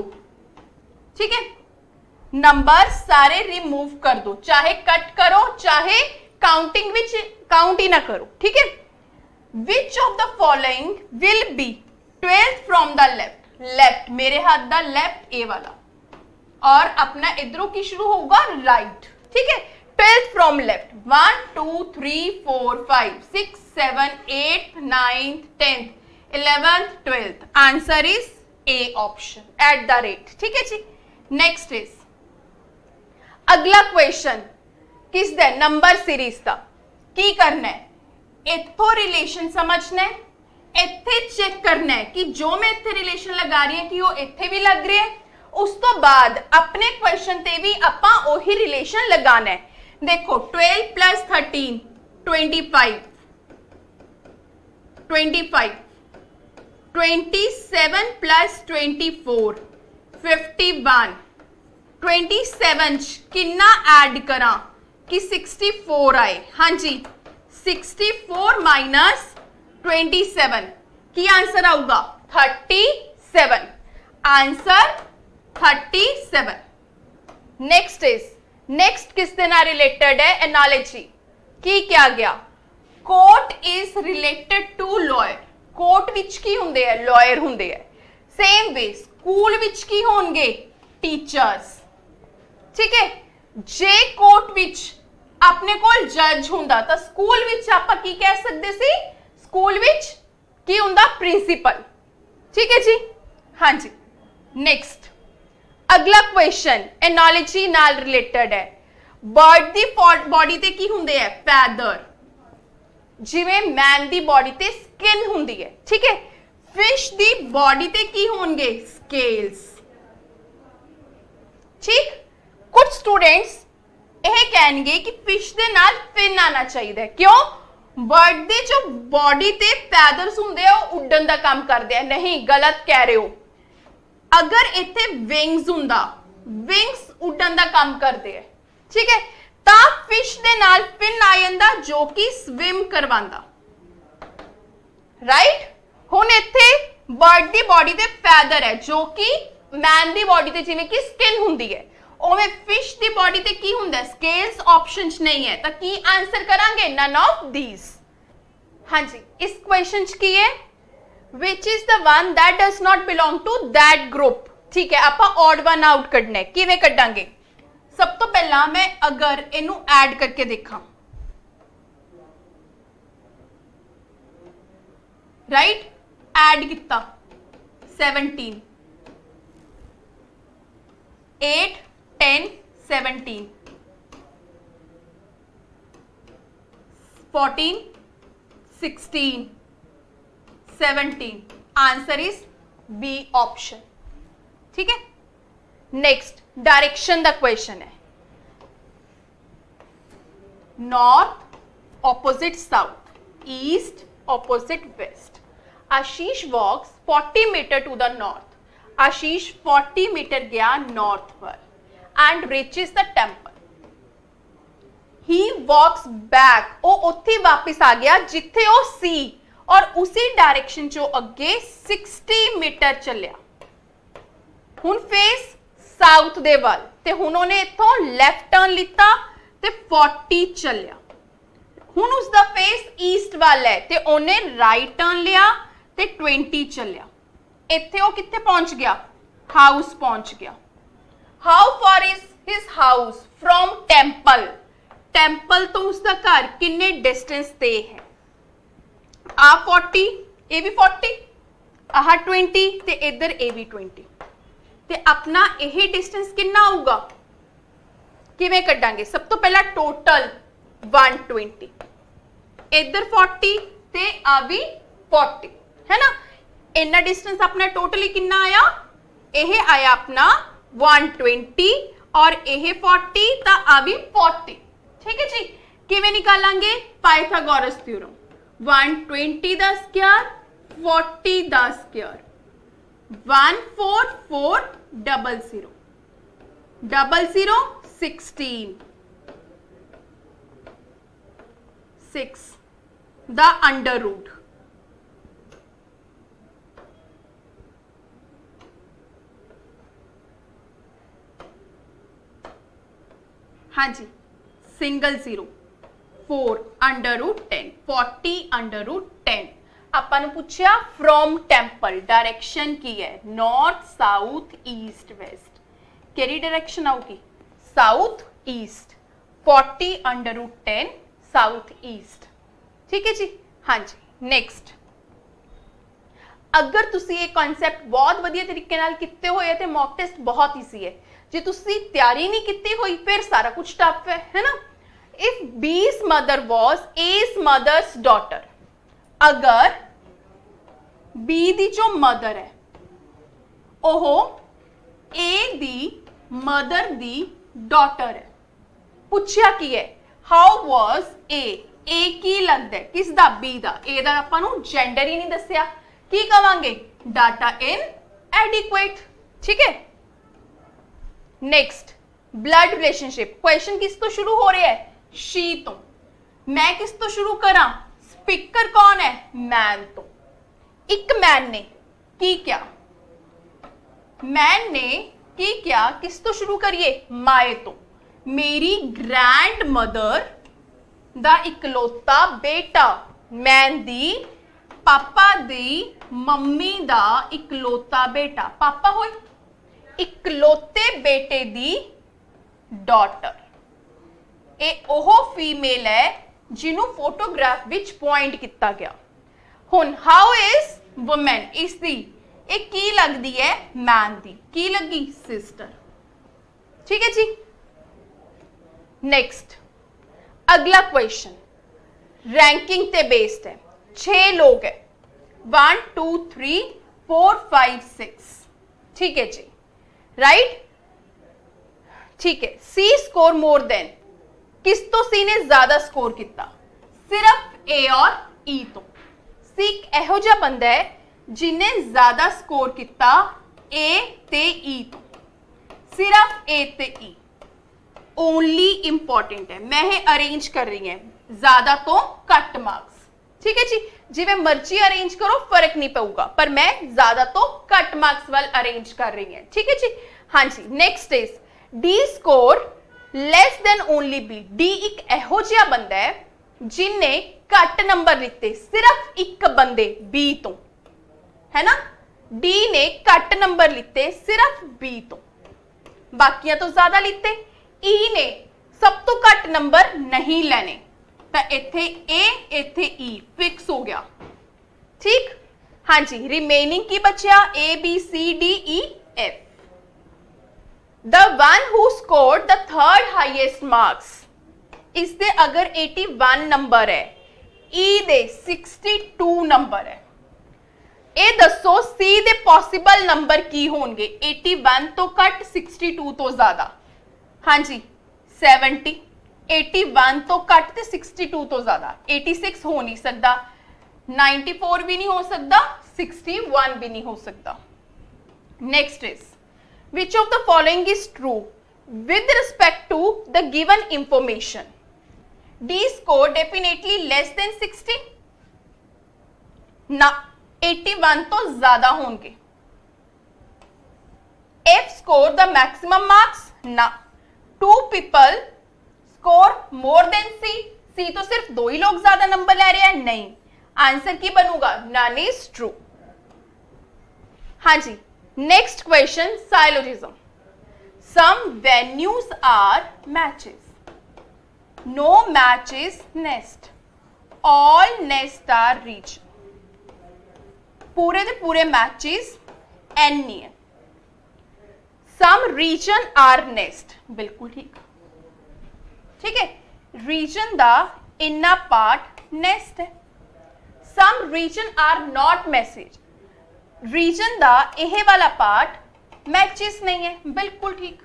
S3: ठीक है, नंबर सारे रिमूव कर दो, चाहे कट करो चाहे काउंटिंग विच काउंट ही ना करो, ठीक है। Which of the following will be 12th from the left, left मेरे हाथ दा लेफ्ट ए वाला, और अपना इधरों की शुरू होगा राइट, ठीक है। 12th from left, 1 2 3 4 5 6 7 8 9 10th 11th 12th, answer is A option at the rate, ठीक है जी। नेक्स्ट इज अगला क्वेश्चन किस दे नंबर सीरीज का, की करना है, इथों रिलेशन समझना है, इत्थे चेक करना है कि जो मैं इत्थे रिलेशन लगा रही है कि वो इत्थे भी लग रही है, उस तो बाद अपने क्वेश्चन ते भी आपां ओही रिलेशन लगाना है। देखो 12 + 13 25, 25, 27 + 24 51, 27 किन्ना ऐड करा कि 64 आए। हाँ जी, 64 - 27 की आंसर आऊगा 37, आंसर 37। नेक्स्ट इज, नेक्स्ट किस दे नाल रिलेटेड है, एनालॉजी की क्या गया, court is related to lawyer, court विच की हुंदे है, लॉयर हुंदे है। सेम वे स्कूल विच की होंगे, टीचर्स, ठीक है। जे कोर्ट विच अपने कोल जज हुंदा तो स्कूल विच आपां की कह सकदे सी, स्कूल विच की हुंदा प्रिंसीपल, ठीक है जी। हाँ जी, नेक्स्ट अगला क्वेश्चन एनालॉजी नाल रिलेटेड है। बर्ड दी बॉडी ते की हुंदे है, फैदर, जिवें मैन दी बॉडी ते स्किन हुंदी है, ठीक है। फिश दी बॉडी ते की होंगे, स्केल्स, ठीक। कुछ स्टूडेंट्स यह कहेंगे कि फिश दे नाल फिन आना चाहिए, क्यों, बर्ड दे जो बॉडी ते फैदर्स हुंदे आ वो उड़न दा काम करदे आ, नहीं गलत कह रहे हो। अगर इत्थे विंग्स हुंदा, विंग्स उड़न दा काम करदे आ, ठीक है, ता फिश दे नाल फिन आ जांदा जो कि स्विम करवांदा, राइट। हुण इत्थे बर्ड दी बॉडी ते फैदर है जो कि मैन दी बॉडी ते जिवें कि स्किन हुंदी है, ओवे फिश दी बॉडी ते की हुंदा, स्केल्स ऑप्शन च नहीं है, तो की आंसर करांगे, नन ऑफ दीज। हाँ जी, इस क्वेश्चन च की है, which is the one that does not belong to that group. ठीक है, आपां ऑड वन आउट कढना है, किवें कढांगे? सब तो पहला मैं अगर इनू ऐड करके देखा, राइट, ऐड किता 17, 8 10 17 14 16 17, आंसर इज बी ऑप्शन। ठीक है, नेक्स्ट डायरेक्शन द क्वेश्चन है, north opposite south, east opposite west. Ashish walks 40 metre to the north, Ashish 40 metre गया नॉर्थ पर and reaches the temple. He walks back, वो उत्थे वापस आ गया जिथे वो सी, और उसी डायरेक्शन चो अगे 60 मीटर चलिया। हुण फेस साउथ दे वल, ते हुण उहने इथों लेफ्ट टर्न लिता ते 40 चलिया। हुण उसदा फेस ईस्ट वल है ते उहने राइट टर्न लिया ते 20 चलिया। इत्थे वो कित्थे पहुंच गया? हाउस पहुंच गया। How far is his house from temple? Temple तो उसका घर किन्ने डिस्टेंस ते है? आ 40, ए भी 40, आह 20 ते इधर ए भी 20, ते अपना यही डिस्टेंस कितना आऊगा? किवें कढांगे? सब तो पहला टोटल 120, इधर 40 ते आ भी 40 है ना। इन्ना डिस्टेंस अपना टोटली कितना आया? यह आया अपना 120 और यह 40 ता आ भी 40। ठीक है जी, किवें निकालांगे? पाइथागोरस थ्योरम, 120 दा स्क्वायर 40 दा स्क्वायर, 14400 00 16 6 द अंडर रूट। हाँ जी, single 0 4 under root 10 40 under root 10। ਆਪਾਂ ਨੂੰ ਪੁੱਛਿਆ फ्रॉम टेम्पल, डायरेक्शन की है नॉर्थ साउथ ईस्ट वेस्ट, केड़ी डायरेक्शन आऊगी? South east, 40 under root 10 south east. ठीक है जी, हाँ जी। नेक्स्ट, अगर तुसी ये कॉन्सैप्ट बहुत वधिया तरीके नाल कीते होए ते मॉक टेस्ट बहुत ईजी है। जे तुसी तैयारी नहीं कीती होई फिर सारा कुछ टफ है ना। If B's mother was A's mother's daughter, अगर बी दी जो मदर है ओहो ए दी मदर दी डॉटर है, पूछया की है हाउ वॉज ए की लगता है किस दा? बी दा। ए दा आपां नूं जेंडर ही नहीं दस्या, की कवांगे? Data in adequate. ठीक है, नेक्स्ट ब्लड रिलेशनशिप। क्वेश्चन किस तो शुरू हो रहा है? शी तो। मैं किस तो शुरू करा? स्पीकर कौन है? मैन तो। एक मैन ने की क्या? मैन ने की क्या? किस तो शुरू करिए? माए तो। मेरी ग्रैंड मदर दा इकलौता बेटा, मैन दी पापा दी मम्मी दा इकलौता बेटा, पापा होए इकलौते बेटे दी डॉटर। ए ओहो फीमेल है जिन्हों फोटोग्राफ विच पॉइंट किया गया। हुन हाउ इज वुमेन, इसदी एक की लगती है? मैन दी। की लगी? सिस्टर। ठीक है जी। नेक्स्ट अगला क्वेश्चन रैंकिंग ते बेस्ड है। 6 लोग है, 1 2 3 4 5 6। ठीक है जी, राइट। ठीक है, सी स्कोर मोर देन, किस तो सी ने ज्यादा स्कोर किया? सिर्फ ए और ई तो। सी एक एहो जिहा बंदा है जिन्हें ज्यादा स्कोर किया ए ते ई तो, सिर्फ ए ते ई। ओनली इंपॉर्टेंट है, मैं ये अरेंज कर रही है ज्यादा तो घट मार्क्स। ठीक है जी, जिवें मर्जी अरेंज करो फर्क नहीं पऊगा, पर मैं ज्यादा तो घट मार्क्स वाल अरेंज कर रही है। ठीक है जी, हाँ जी। Next is D score less than only B. D एक एहो जिहा बंदा है जिन्हें घट नंबर लिते सिर्फ एक बंदे बी तो। है ना। डी ने घट नंबर लिते सिर्फ बी तो, बाकियां तो ज्यादा लिते। ई ने सब तो घट नंबर नहीं लेने, तो इथे ए इथे ई फिक्स हो गया, ठीक। हाँ जी, रिमेनिंग की बचा A B C D E F. The one who scored the third highest marks, इससे अगर 81 नंबर है, ई दे 62 नंबर है, ਇਹ ਦੱਸੋ C ਦੇ ਪੋਸੀਬਲ ਨੰਬਰ ਕੀ ਹੋਣਗੇ? 81 ਤੋਂ ਘੱਟ, 62 ਤੋਂ ਜ਼ਿਆਦਾ। ਹਾਂਜੀ 70, 81 ਤੋਂ ਘੱਟ ਤੇ 62 ਤੋਂ ਜ਼ਿਆਦਾ। 86 ਹੋ ਨਹੀਂ ਸਕਦਾ, 94 ਵੀ ਨਹੀਂ ਹੋ ਸਕਦਾ, 61 ਵੀ ਨਹੀਂ ਹੋ ਸਕਦਾ। Next is, which of the following is true with respect to the given information? D score definitely less than 60? ना, 81 तो ज्यादा होंगे। F score the maximum marks? ना। 2 people score more than C? C तो सिर्फ 2 ही लोग ज्यादा नंबर ले रहे हैं, नहीं। आंसर की बनूंगा none is true। हाँ जी, next question, syllogism. Some venues are matches, no match is nest, all nest are region। पूरे दे पूरे मैचेस एन नहीं है। सम रीजन आर नेस्ट, बिल्कुल ठीक, ठीक है। रीजन दा इन्ना पार्ट नेस्ट है। Some reason are not message, reason दा यह वाला पार्ट मैचेस नहीं है, बिल्कुल ठीक।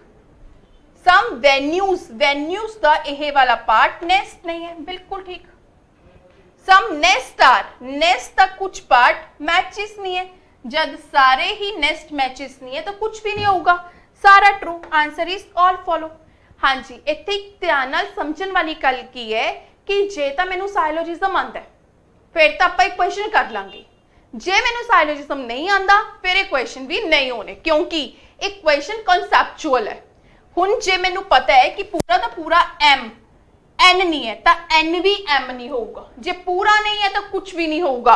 S3: सम वेन्यूज, वेन्यूज दा यह वाला पार्ट नेस्ट नहीं है, बिल्कुल ठीक। सम नेस्ट आर, नेस्ट का कुछ पार्ट मैचेस नहीं है, जब सारे ही नेस्ट मैचेस नहीं है तो कुछ भी नहीं होगा, सारा true. Answer is all follow. हाँ जी, इत्थे ध्यान नाल समझण वाली गल की है कि जे तां मैनूं साइलोजिज्म आंदा है फिर तां आपां क्वेश्चन कर लांगे, जे मैनूं साइलोजिज्म नहीं आंदा फिर ये क्वेश्चन भी नहीं होने, क्योंकि एक क्वेश्चन कॉन्सेप्चुअल है। हुण जे मैनूं पता है कि पूरा दा पूरा एम एन नहीं है तो एन भी एम नहीं होगा, जे पूरा नहीं है तो कुछ भी नहीं होगा,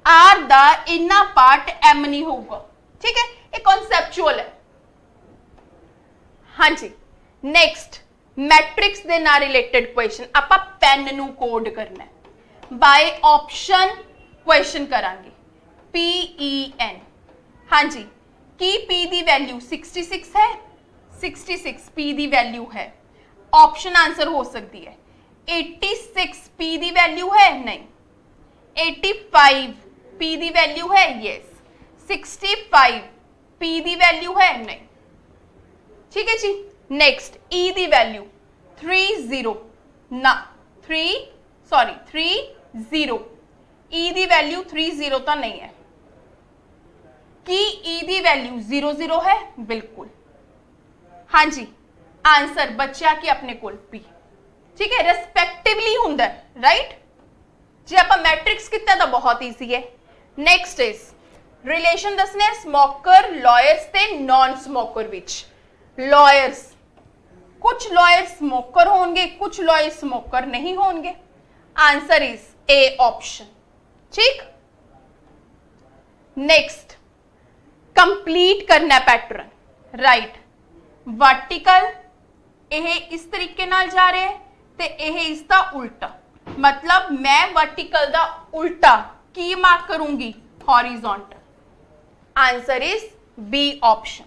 S3: आर दा इन्ना पार्ट एम नहीं होगा, ठीक है। ये कॉन्सेप्चुअल है। हाँ जी, नेक्स्ट मैट्रिक्स दे नाल रिलेटेड क्वेश्चन, आपां पेन नूं कोड करना है, बाय ऑप्शन क्वेश्चन करांगे। PEN, हाँ जी, की P दी वैल्यू 66 है, 66 P दी वैल्यू है, ऑप्शन आंसर हो सकती है। 86 P दी वैल्यू है, नहीं। 85 P दी वैल्यू है, यस। 65 P दी वैल्यू है, नहीं, ठीक है जी। नेक्स्ट E दी वैल्यू 30 ना, 30 E दी वैल्यू 30 तो नहीं है। की E दी वैल्यू 00 है, बिल्कुल। हाँ जी, आंसर बच्चा कि अपने कोल पी, ठीक है, रिस्पेक्टिवली हुंदा है, राइट। जे आप मैट्रिक्स कितना तो बहुत ईजी है। नेक्स्ट इज रिलेशन दसने स्मोकर लॉयर्स ते नॉन स्मोकर विच। लॉयर्स, कुछ लॉयर स्मोकर होंगे, कुछ लॉयर स्मोकर नहीं होंगे। आंसर इज ए ऑप्शन, ठीक। नेक्स्ट, कंप्लीट करना पैटर्न, राइट। वर्टिकल यह इस तरीके नाल जा रहे हैं ते यह इसका उल्टा, मतलब मैं वर्टिकल दा उल्टा की मार्क करूंगी, horizontal. Answer is B option.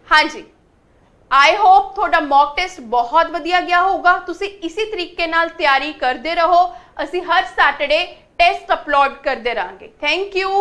S3: हाँ जी, आई होप थोड़ा मॉक टेस्ट बहुत वधिया गया होगा। तुसी इसी तरीके नाल तैयारी करते रहो, असी हर सैटरडे टेस्ट अपलोड करते रहेंगे। Thank you.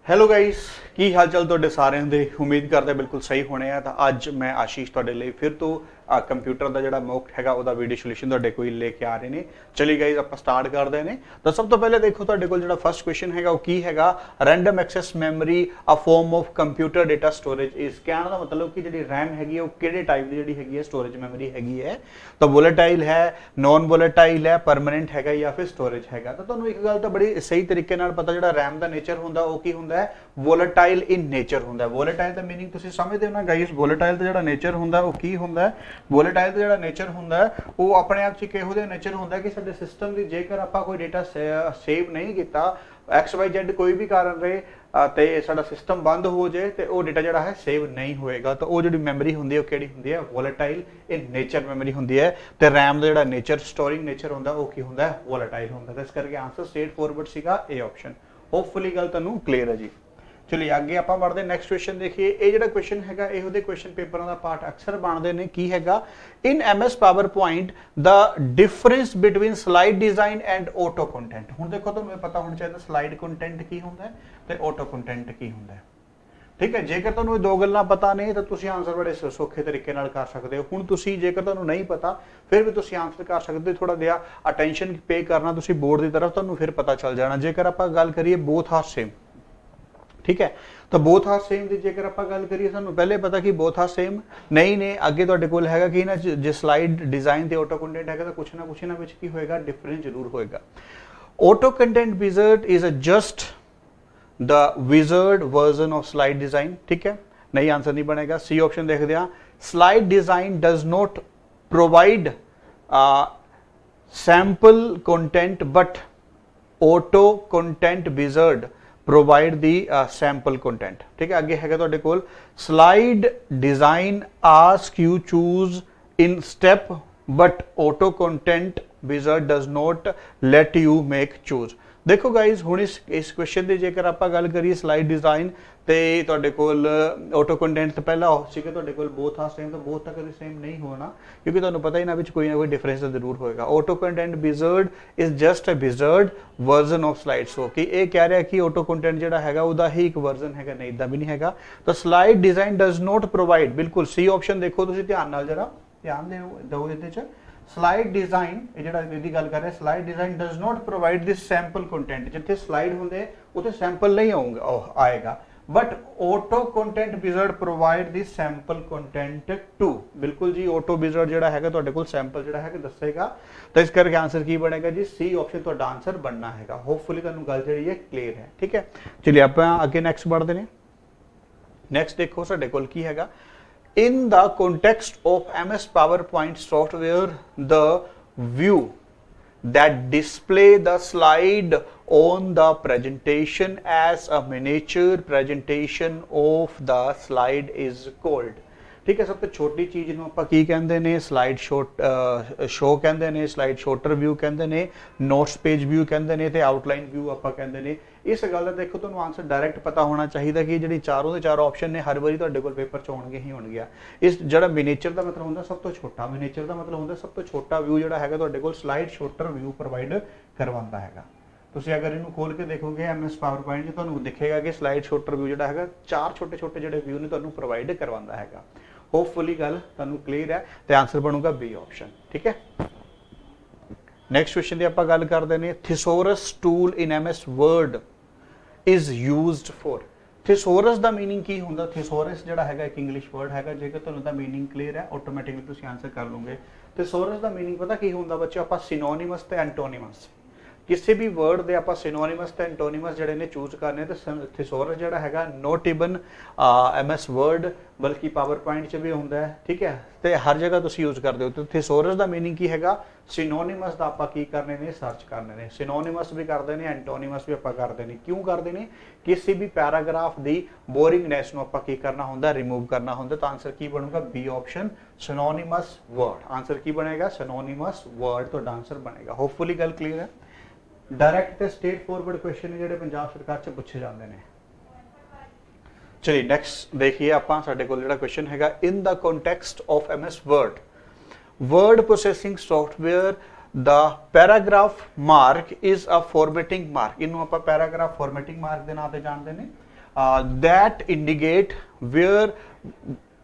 S4: ਹੈਲੋ ਗਾਇਸ, ਕੀ ਹਾਲ ਚਾਲ ਤੁਹਾਡੇ ਸਾਰਿਆਂ ਦੇ? ਉਮੀਦ ਕਰਦਾ ਬਿਲਕੁਲ ਸਹੀ ਹੋਣੇ ਆ। ਤਾਂ ਅੱਜ ਮੈਂ ਆਸ਼ੀਸ਼ ਤੁਹਾਡੇ ਲਈ ਫਿਰ ਤੋਂ ਕੰਪਿਊਟਰ ਦਾ ਜਿਹੜਾ ਮੌਕ ਹੈਗਾ ਉਹਦਾ ਵੀਡੀਓ ਸੋਲੂਸ਼ਨ ਤੁਹਾਡੇ ਕੋਈ ਲੈ ਕੇ ਆ ਰਹੇ ਨੇ। ਚਲੀ ਗਾਇਸ, ਆਪਾਂ ਸਟਾਰਟ ਕਰਦੇ ਨੇ। ਤਾਂ ਸਭ ਤੋਂ ਪਹਿਲੇ ਦੇਖੋ ਤੁਹਾਡੇ ਕੋਲ ਜਿਹੜਾ ਫਸਟ ਕੁਐਸਚਨ ਹੈਗਾ ਉਹ ਕੀ ਹੈਗਾ? Random access memory a form of computer data storage is. ਕਹਿਣ ਦਾ ਮਤਲਬ ਕਿ ਜਿਹੜੀ ਰੈਮ ਹੈਗੀ ਉਹ ਕਿਹੜੇ ਟਾਈਪ ਦੀ ਜਿਹੜੀ ਹੈਗੀ ਹੈ ਸਟੋਰੇਜ ਮੈਮਰੀ ਹੈਗੀ ਹੈ? ਤਾਂ ਵੋਲੇਟਾਈਲ ਹੈ, ਨॉन ਵੋਲੇਟਾਈਲ ਹੈ, ਪਰਮਾਨੈਂਟ ਹੈਗਾ ਜਾਂ ਫਿਰ ਸਟੋਰੇਜ ਹੈਗਾ? ਤਾਂ ਤੁਹਾਨੂੰ ਇੱਕ ਗੱਲ ਤਾਂ ਬੜੀ ਸਹੀ ਤਰੀਕੇ ਨਾਲ ਪਤਾ, ਜਿਹੜਾ ਰੈਮ ਦਾ ਨੇਚਰ ਹੁੰਦਾ ਉਹ ਕੀ ਹੁੰਦਾ ਹੈ? ਵੋਲੇਟਾਈਲ ਇਨ ਨੇਚਰ ਹੁੰਦਾ ਹੈ। ਵੋਲੇਟਾਈਲ ਦਾ ਮੀਨਿੰਗ ਤੁਸੀਂ ਸਮਝਦੇ ਹੋ ਨਾ ਗਾਇਸ? ਵੋਲੇਟਾਈਲ ਦਾ ਜਿਹੜਾ ਨੇਚਰ ਹੁੰਦਾ ਉਹ ਕੀ ਹੁੰਦਾ ਹੈ? ਵੋਲੇਟਾਈਲ ਦਾ ਜਿਹੜਾ ਨੇਚਰ ਹੁੰਦਾ ਹੈ ਉਹ ਆਪਣੇ ਆਪ 'ਚ ਇੱਕ ਇਹੋ ਜਿਹਾ ਨੇਚਰ ਹੁੰਦਾ ਕਿ ਸਾਡੇ ਸਿਸਟਮ ਦੀ ਜੇਕਰ ਆਪਾਂ ਕੋਈ ਡੇਟਾ ਸੇਵ ਨਹੀਂ ਕੀਤਾ XYZ ਕੋਈ ਵੀ ਕਾਰਨ ਰਹੇ ਤੇ ਸਾਡਾ ਸਿਸਟਮ ਬੰਦ ਹੋ ਜਾਏ ਤੇ ਉਹ ਡੇਟਾ ਜਿਹੜਾ ਹੈ ਸੇਵ ਨਹੀਂ ਹੋਏਗਾ ਤਾਂ ਉਹ ਜਿਹੜੀ ਮੈਮਰੀ ਹੁੰਦੀ ਹੈ ਉਹ ਕਿਹੜੀ ਹੁੰਦੀ ਹੈ ਵੋਲੇਟਾਈਲ ਇਨ ਨੇਚਰ ਮੈਮਰੀ ਹੁੰਦੀ ਹੈ ਤੇ RAM ਦਾ ਜਿਹੜਾ ਨੇਚਰ ਸਟੋਰਿੰਗ ਨੇਚਰ ਹੁੰਦਾ ਉਹ ਕੀ ਹੁੰਦਾ ਹੈ ਵੋਲੇਟਾਈਲ ਹੁੰਦਾ ਤਾਂ ਇਸ ਕਰਕੇ ਆਨਸਰ ਸਟ੍ਰੇਟ ਫੋਰਵਰਡ ਸੀਗਾ A ਆਪਸ਼ਨ ਹੋਪਫੁਲੀ ਗੱਲ ਤੁਹਾਨੂੰ ਕਲੀਅਰ ਹੈ ਜੀ ਚਲਿਏ ਅੱਗੇ ਆਪਾਂ बढ़ते ਨੈਕਸਟ ਕੁਐਸਚਨ ਦੇਖੀਏ ਇਹ ਜਿਹੜਾ ਕੁਐਸਚਨ ਹੈਗਾ ਇਹੋ ਦੇ ਕੁਐਸਚਨ ਪੇਪਰਾਂ ਦਾ ਪਾਰਟ ਅਕਸਰ ਬਣਦੇ ਨੇ ਕੀ ਹੈਗਾ ਇਨ MS PowerPoint the difference between slide design and auto content ਹੁਣ ਦੇਖੋ ਤੁਹਾਨੂੰ ਪਤਾ ਹੋਣਾ ਚਾਹੀਦਾ ਸਲਾਈਡ ਕੰਟੈਂਟ ਕੀ ਹੁੰਦਾ ਹੈ ਤੇ ਆਟੋ ਕੰਟੈਂਟ ਕੀ ਹੁੰਦਾ ਹੈ ਠੀਕ ਹੈ ਜੇਕਰ ਤੁਹਾਨੂੰ ਇਹ ਦੋ ਗੱਲਾਂ ਪਤਾ ਨਹੀਂ ਤਾਂ ਤੁਸੀਂ ਆਨਸਰ ਬੜੇ ਸੌਖੇ ਤਰੀਕੇ ਨਾਲ ਕਰ ਸਕਦੇ ਹੋ ਹੁਣ ਤੁਸੀਂ ਜੇਕਰ ਤੁਹਾਨੂੰ ਨਹੀਂ ਪਤਾ ਫਿਰ ਵੀ ਤੁਸੀਂ ਆਨਸਰ ਕਰ ਸਕਦੇ ਹੋ ਥੋੜਾ ਜਿਹਾ ਅਟੈਂਸ਼ਨ ਪੇ ਕਰਨਾ ਤੁਸੀਂ ਬੋਰਡ ਦੀ ਤਰਫ ਤੁਹਾਨੂੰ ਫਿਰ ਪਤਾ ਚੱਲ ਜਾਣਾ ਜੇਕਰ ਆਪਾਂ ਗੱਲ ਕਰੀਏ ਬੋਥ ਆਰ ਸੇਮ ठीक है तो बोथ आर सेम ਦੀ ਜੇਕਰ ਆਪਾਂ ਗੱਲ ਕਰੀਏ ਸਾਨੂੰ ਪਹਿਲੇ ਪਤਾ ਕਿ both are same ਨਹੀਂ ਨੇ ਅੱਗੇ ਤੁਹਾਡੇ ਕੋਲ ਹੈਗਾ ਕਿ ਨਾ ਜੇ ਸਲਾਈਡ ਡਿਜ਼ਾਈਨ ਤੇ ਆਟੋ ਕੰਟੈਂਟ ਹੈਗਾ ਤਾਂ ਕੁਛ ਨਾ ਵਿੱਚ ਕੀ ਹੋਏਗਾ ਡਿਫਰੈਂਸ ਜ਼ਰੂਰ ਹੋਏਗਾ auto content wizard is a just the wizard version of slide design ठीक है नहीं आंसर नहीं बनेगा सी ऑप्शन देखते हैं slide design does not provide sample content but auto content wizard provide the sample content ठीक है आगे है ਤੁਹਾਡੇ ਕੋਲ slide design ask you choose in step but auto content wizard does not let you make choose देखो guys ਹੁਣ ਇਸ question ਦੀ ਜੇਕਰ ਆਪਾਂ ਗੱਲ ਕਰੀਏ ਸਲਾਈਡ ਡਿਜ਼ਾਈਨ ਤੇ ਤੁਹਾਡੇ ਕੋਲ ਆਟੋ ਕੰਟੈਂਟ ਤੋਂ ਪਹਿਲਾਂ ਉਹ ਸੀਗਾ ਤੁਹਾਡੇ ਕੋਲ ਬੋਥ ਆ ਸੇਮ ਤਾਂ ਬੋਥ ਤਾਂ ਕਦੇ ਸੇਮ ਨਹੀਂ ਹੋਣਾ ਕਿਉਂਕਿ ਤੁਹਾਨੂੰ ਪਤਾ ਹੀ ਨਾ ਵਿੱਚ ਕੋਈ ਨਾ ਕੋਈ ਡਿਫਰੈਂਸ ਜ਼ਰੂਰ ਹੋਏਗਾ auto content wizard is just a wizard version of slide so ਕਿ ਇਹ ਕਹਿ ਰਿਹਾ ਕਿ ਆਟੋ ਕੰਟੈਂਟ ਜਿਹੜਾ ਹੈਗਾ ਉਹਦਾ ਹੀ ਇੱਕ ਵਰਜ਼ਨ ਹੈਗਾ ਨਹੀਂ ਇਦਾਂ ਵੀ ਨਹੀਂ ਹੈਗਾ ਤਾਂ slide design does not provide ਬਿਲਕੁਲ ਸੀ ਆਪਸ਼ਨ ਦੇਖੋ ਤੁਸੀਂ ਧਿਆਨ ਨਾਲ ਜਰਾ ਧਿਆਨ ਦਿਓ ਇਹਦੇ ਚ slide design ਇਹ ਜਿਹੜਾ ਇਹਦੀ ਗੱਲ ਕਰ ਰਿਹਾ slide design does not provide this sample content ਜਿੱਥੇ slide ਹੁੰਦੇ ਉੱਥੇ sample ਨਹੀਂ ਆਏਗਾ but auto content wizard provide this sample content too ਬਿਲਕੁਲ ਜੀ auto wizard ਜਿਹੜਾ ਹੈਗਾ ਤੁਹਾਡੇ ਕੋਲ sample ਜਿਹੜਾ ਹੈਗਾ ਦੱਸੇਗਾ ਤਾਂ ਇਸ ਕਰਕੇ ਆਨਸਰ ਕੀ ਬਣੇਗਾ ਜੀ C ਆਪਸ਼ਨ ਤੁਹਾਡਾ ਆਨਸਰ ਬਣਨਾ ਹੈਗਾ ਹੋਪਫੁਲੀ ਤੁਹਾਨੂੰ ਗੱਲ ਜਿਹੜੀ ਹੈ ਕਲੀਅਰ ਹੈ ਠੀਕ ਹੈ ਚਲਿਏ ਆਪਾਂ ਅੱਗੇ ਨੈਕਸਟ बढ़ते ਨੇ ਨੈਕਸਟ ਦੇਖੋ ਸਾਡੇ ਕੋਲ ਕੀ ਹੈਗਾ in the context of MS PowerPoint software the view that display the slide on the presentation as a miniature presentation of the slide is called ठीक है सब तो छोटी चीज ਨੂੰ ਆਪਾਂ ਕੀ ਕਹਿੰਦੇ ਨੇ ਸਲਾਈਡ ਸ਼ੋ ਕਹਿੰਦੇ ਨੇ ਸਲਾਈਡ ਸ਼ੋਟਰ ਵਿਊ ਕਹਿੰਦੇ ਨੇ ਨੋਟਸ ਪੇਜ ਵਿਊ ਕਹਿੰਦੇ ਨੇ ਤੇ ਆਊਟਲਾਈਨ ਵਿਊ ਆਪਾਂ ਕਹਿੰਦੇ ਨੇ ਇਸ ਗੱਲ ਦਾ ਦੇਖੋ ਤੁਹਾਨੂੰ ਆਨਸਰ ਡਾਇਰੈਕਟ ਪਤਾ ਹੋਣਾ ਚਾਹੀਦਾ ਕਿ ਜਿਹੜੀ ਚਾਰੋਂ ਦੇ ਚਾਰੋਂ ਆਪਸ਼ਨ ਨੇ ਹਰ ਵਾਰੀ ਤੁਹਾਡੇ ਕੋਲ ਪੇਪਰ ਚ ਹੋਣਗੇ ਹੀ ਹੋਣਗੇ ਇਸ ਜਿਹੜਾ ਮਿਨੀਏਚਰ ਦਾ ਮਤਲਬ ਹੁੰਦਾ ਸਭ ਤੋਂ ਛੋਟਾ ਮਿਨੀਏਚਰ ਦਾ ਮਤਲਬ ਹੁੰਦਾ ਸਭ ਤੋਂ ਛੋਟਾ ਵਿਊ ਜਿਹੜਾ ਹੈਗਾ ਤੁਹਾਡੇ ਕੋਲ ਸਲਾਈਡ ਸ਼ੋਟਰ ਵਿਊ ਪ੍ਰੋਵਾਈਡ ਕਰਵਾਉਂਦਾ ਹੈਗਾ ਤੁਸੀਂ ਅਗਰ ਇਹਨੂੰ ਖੋਲ ਕੇ ਦੇਖੋਗੇ MS PowerPoint 'ਚ ਤੁਹਾਨੂੰ ਦਿਖੇਗਾ ਕਿ ਸਲਾਈਡ ਸ਼ੋਟਰ ਵਿਊ ਜਿਹੜਾ ਹੈਗਾ ਚਾਰ ਛੋਟੇ ਜਿਹੜੇ ਵਿਊ ਨੇ ਤੁਹਾਨੂੰ ਪ੍ਰੋਵਾਈਡ ਕਰਵਾਉਂਦਾ ਹੈਗਾ ਹੋਪਫੁਲੀ ਗੱਲ ਤੁਹਾਨੂੰ ਕਲੀਅਰ ਹੈ ਤੇ ਆਨਸਰ ਬਣੂਗਾ B ਆਪਸ਼ਨ ਠੀਕ ਹੈ ਨੈਕਸਟ ਕੁਐਸਚਨ ਦੀ ਆਪਾਂ ਗੱਲ ਕਰਦੇ ਨੇ thesaurus tool in MS Word is used for thesaurus ਦਾ ਮੀਨਿੰਗ ਕੀ ਹੁੰਦਾ ਥਿਸੋਰਸ ਜਿਹੜਾ ਹੈਗਾ ਇੱਕ ਇੰਗਲਿਸ਼ ਵਰਡ ਹੈਗਾ ਜੇਕਰ ਤੁਹਾਨੂੰ ਦਾ ਮੀਨਿੰਗ ਕਲੀਅਰ ਹੈ ਆਟੋਮੈਟਿਕਲੀ ਤੁਸੀਂ ਆਨਸਰ ਕਰ ਲਓਗੇ ਥਿਸੋਰਸ ਦਾ ਮੀਨਿੰਗ ਪਤਾ ਕੀ ਹੁੰਦਾ ਬੱਚੇ ਆਪਾਂ ਸਿਨੋਨਿਮਸ ਤੇ ਐਂਟੋਨਿਮਸ ਕਿਸੇ ਵੀ ਵਰਡ ਦੇ ਆਪਾਂ ਸਿਨੋਨਿਮਸ ਤੇ ਐਂਟੋਨਿਮਸ ਜਿਹੜੇ ਨੇ ਚੂਜ਼ ਕਰਨੇ ਤੇ ਥਿਸੋਰਸ ਜਿਹੜਾ ਹੈਗਾ ਨੋਟ ਇਵਨ MS Word ਬਲਕਿ ਪਾਵਰਪੁਆਇੰਟ 'ਚ ਵੀ ਹੁੰਦਾ ਹੈ ਠੀਕ ਹੈ ਤੇ ਹਰ ਜਗ੍ਹਾ ਤੁਸੀਂ ਯੂਜ਼ ਕਰਦੇ ਹੋ ਤੇ ਥਿਸੋਰਸ ਦਾ ਮੀਨਿੰਗ ਕੀ ਹੈਗਾ ਸਿਨੋਨਿਮਸ ਦਾ ਆਪਾਂ ਕੀ ਕਰਨੇ ਨੇ ਸਰਚ ਕਰਨੇ ਨੇ ਸਿਨੋਨਿਮਸ ਵੀ ਕਰਦੇ ਨੇ ਐਂਟੋਨਿਮਸ ਵੀ ਆਪਾਂ ਕਰਦੇ ਨੇ ਕਿਉਂ ਕਰਦੇ ਨੇ ਕਿਸੇ ਵੀ ਪੈਰਾਗ੍ਰਾਫ ਦੀ ਬੋਰਿੰਗਨੈਸ ਨੂੰ ਆਪਾਂ ਕੀ ਕਰਨਾ ਹੁੰਦਾ ਰਿਮੂਵ ਕਰਨਾ ਹੁੰਦਾ ਤਾਂ ਆਨਸਰ ਕੀ ਬਣੂਗਾ B option synonyms word answer ਕੀ ਬਣੇਗਾ ਸਿਨੋਨਿਮਸ ਵਰਡ ਤੁਹਾਡਾ ਆਨਸਰ ਬਣੇਗਾ ਹੋਪਫੁਲੀ ਗੱਲ ਕਲੀਅਰ ਹੈ डायरेक्ट ਤੇ ਸਟੇਟ ਫੋਰਵਰਡ ਕੁਐਸਚਨ ਜਿਹੜੇ ਪੰਜਾਬ ਸਰਕਾਰ ਚ ਪੁੱਛੇ ਜਾਂਦੇ ਨੇ ਚਲਿਏ ਨੈਕਸਟ ਦੇਖੀਏ ਆਪਾਂ ਸਾਡੇ ਕੋਲ ਜਿਹੜਾ ਕੁਐਸਚਨ ਹੈਗਾ in the context of MS Word processing software ਦਾ paragraph mark is a formatting mark ਇਹਨੂੰ ਆਪਾਂ ਪੈਰਾਗ੍ਰਾਫ ਫਾਰਮੈਟਿੰਗ ਮਾਰਕ ਦੇ ਨਾਂ ਤੇ ਜਾਣਦੇ ਨੇ that indicate where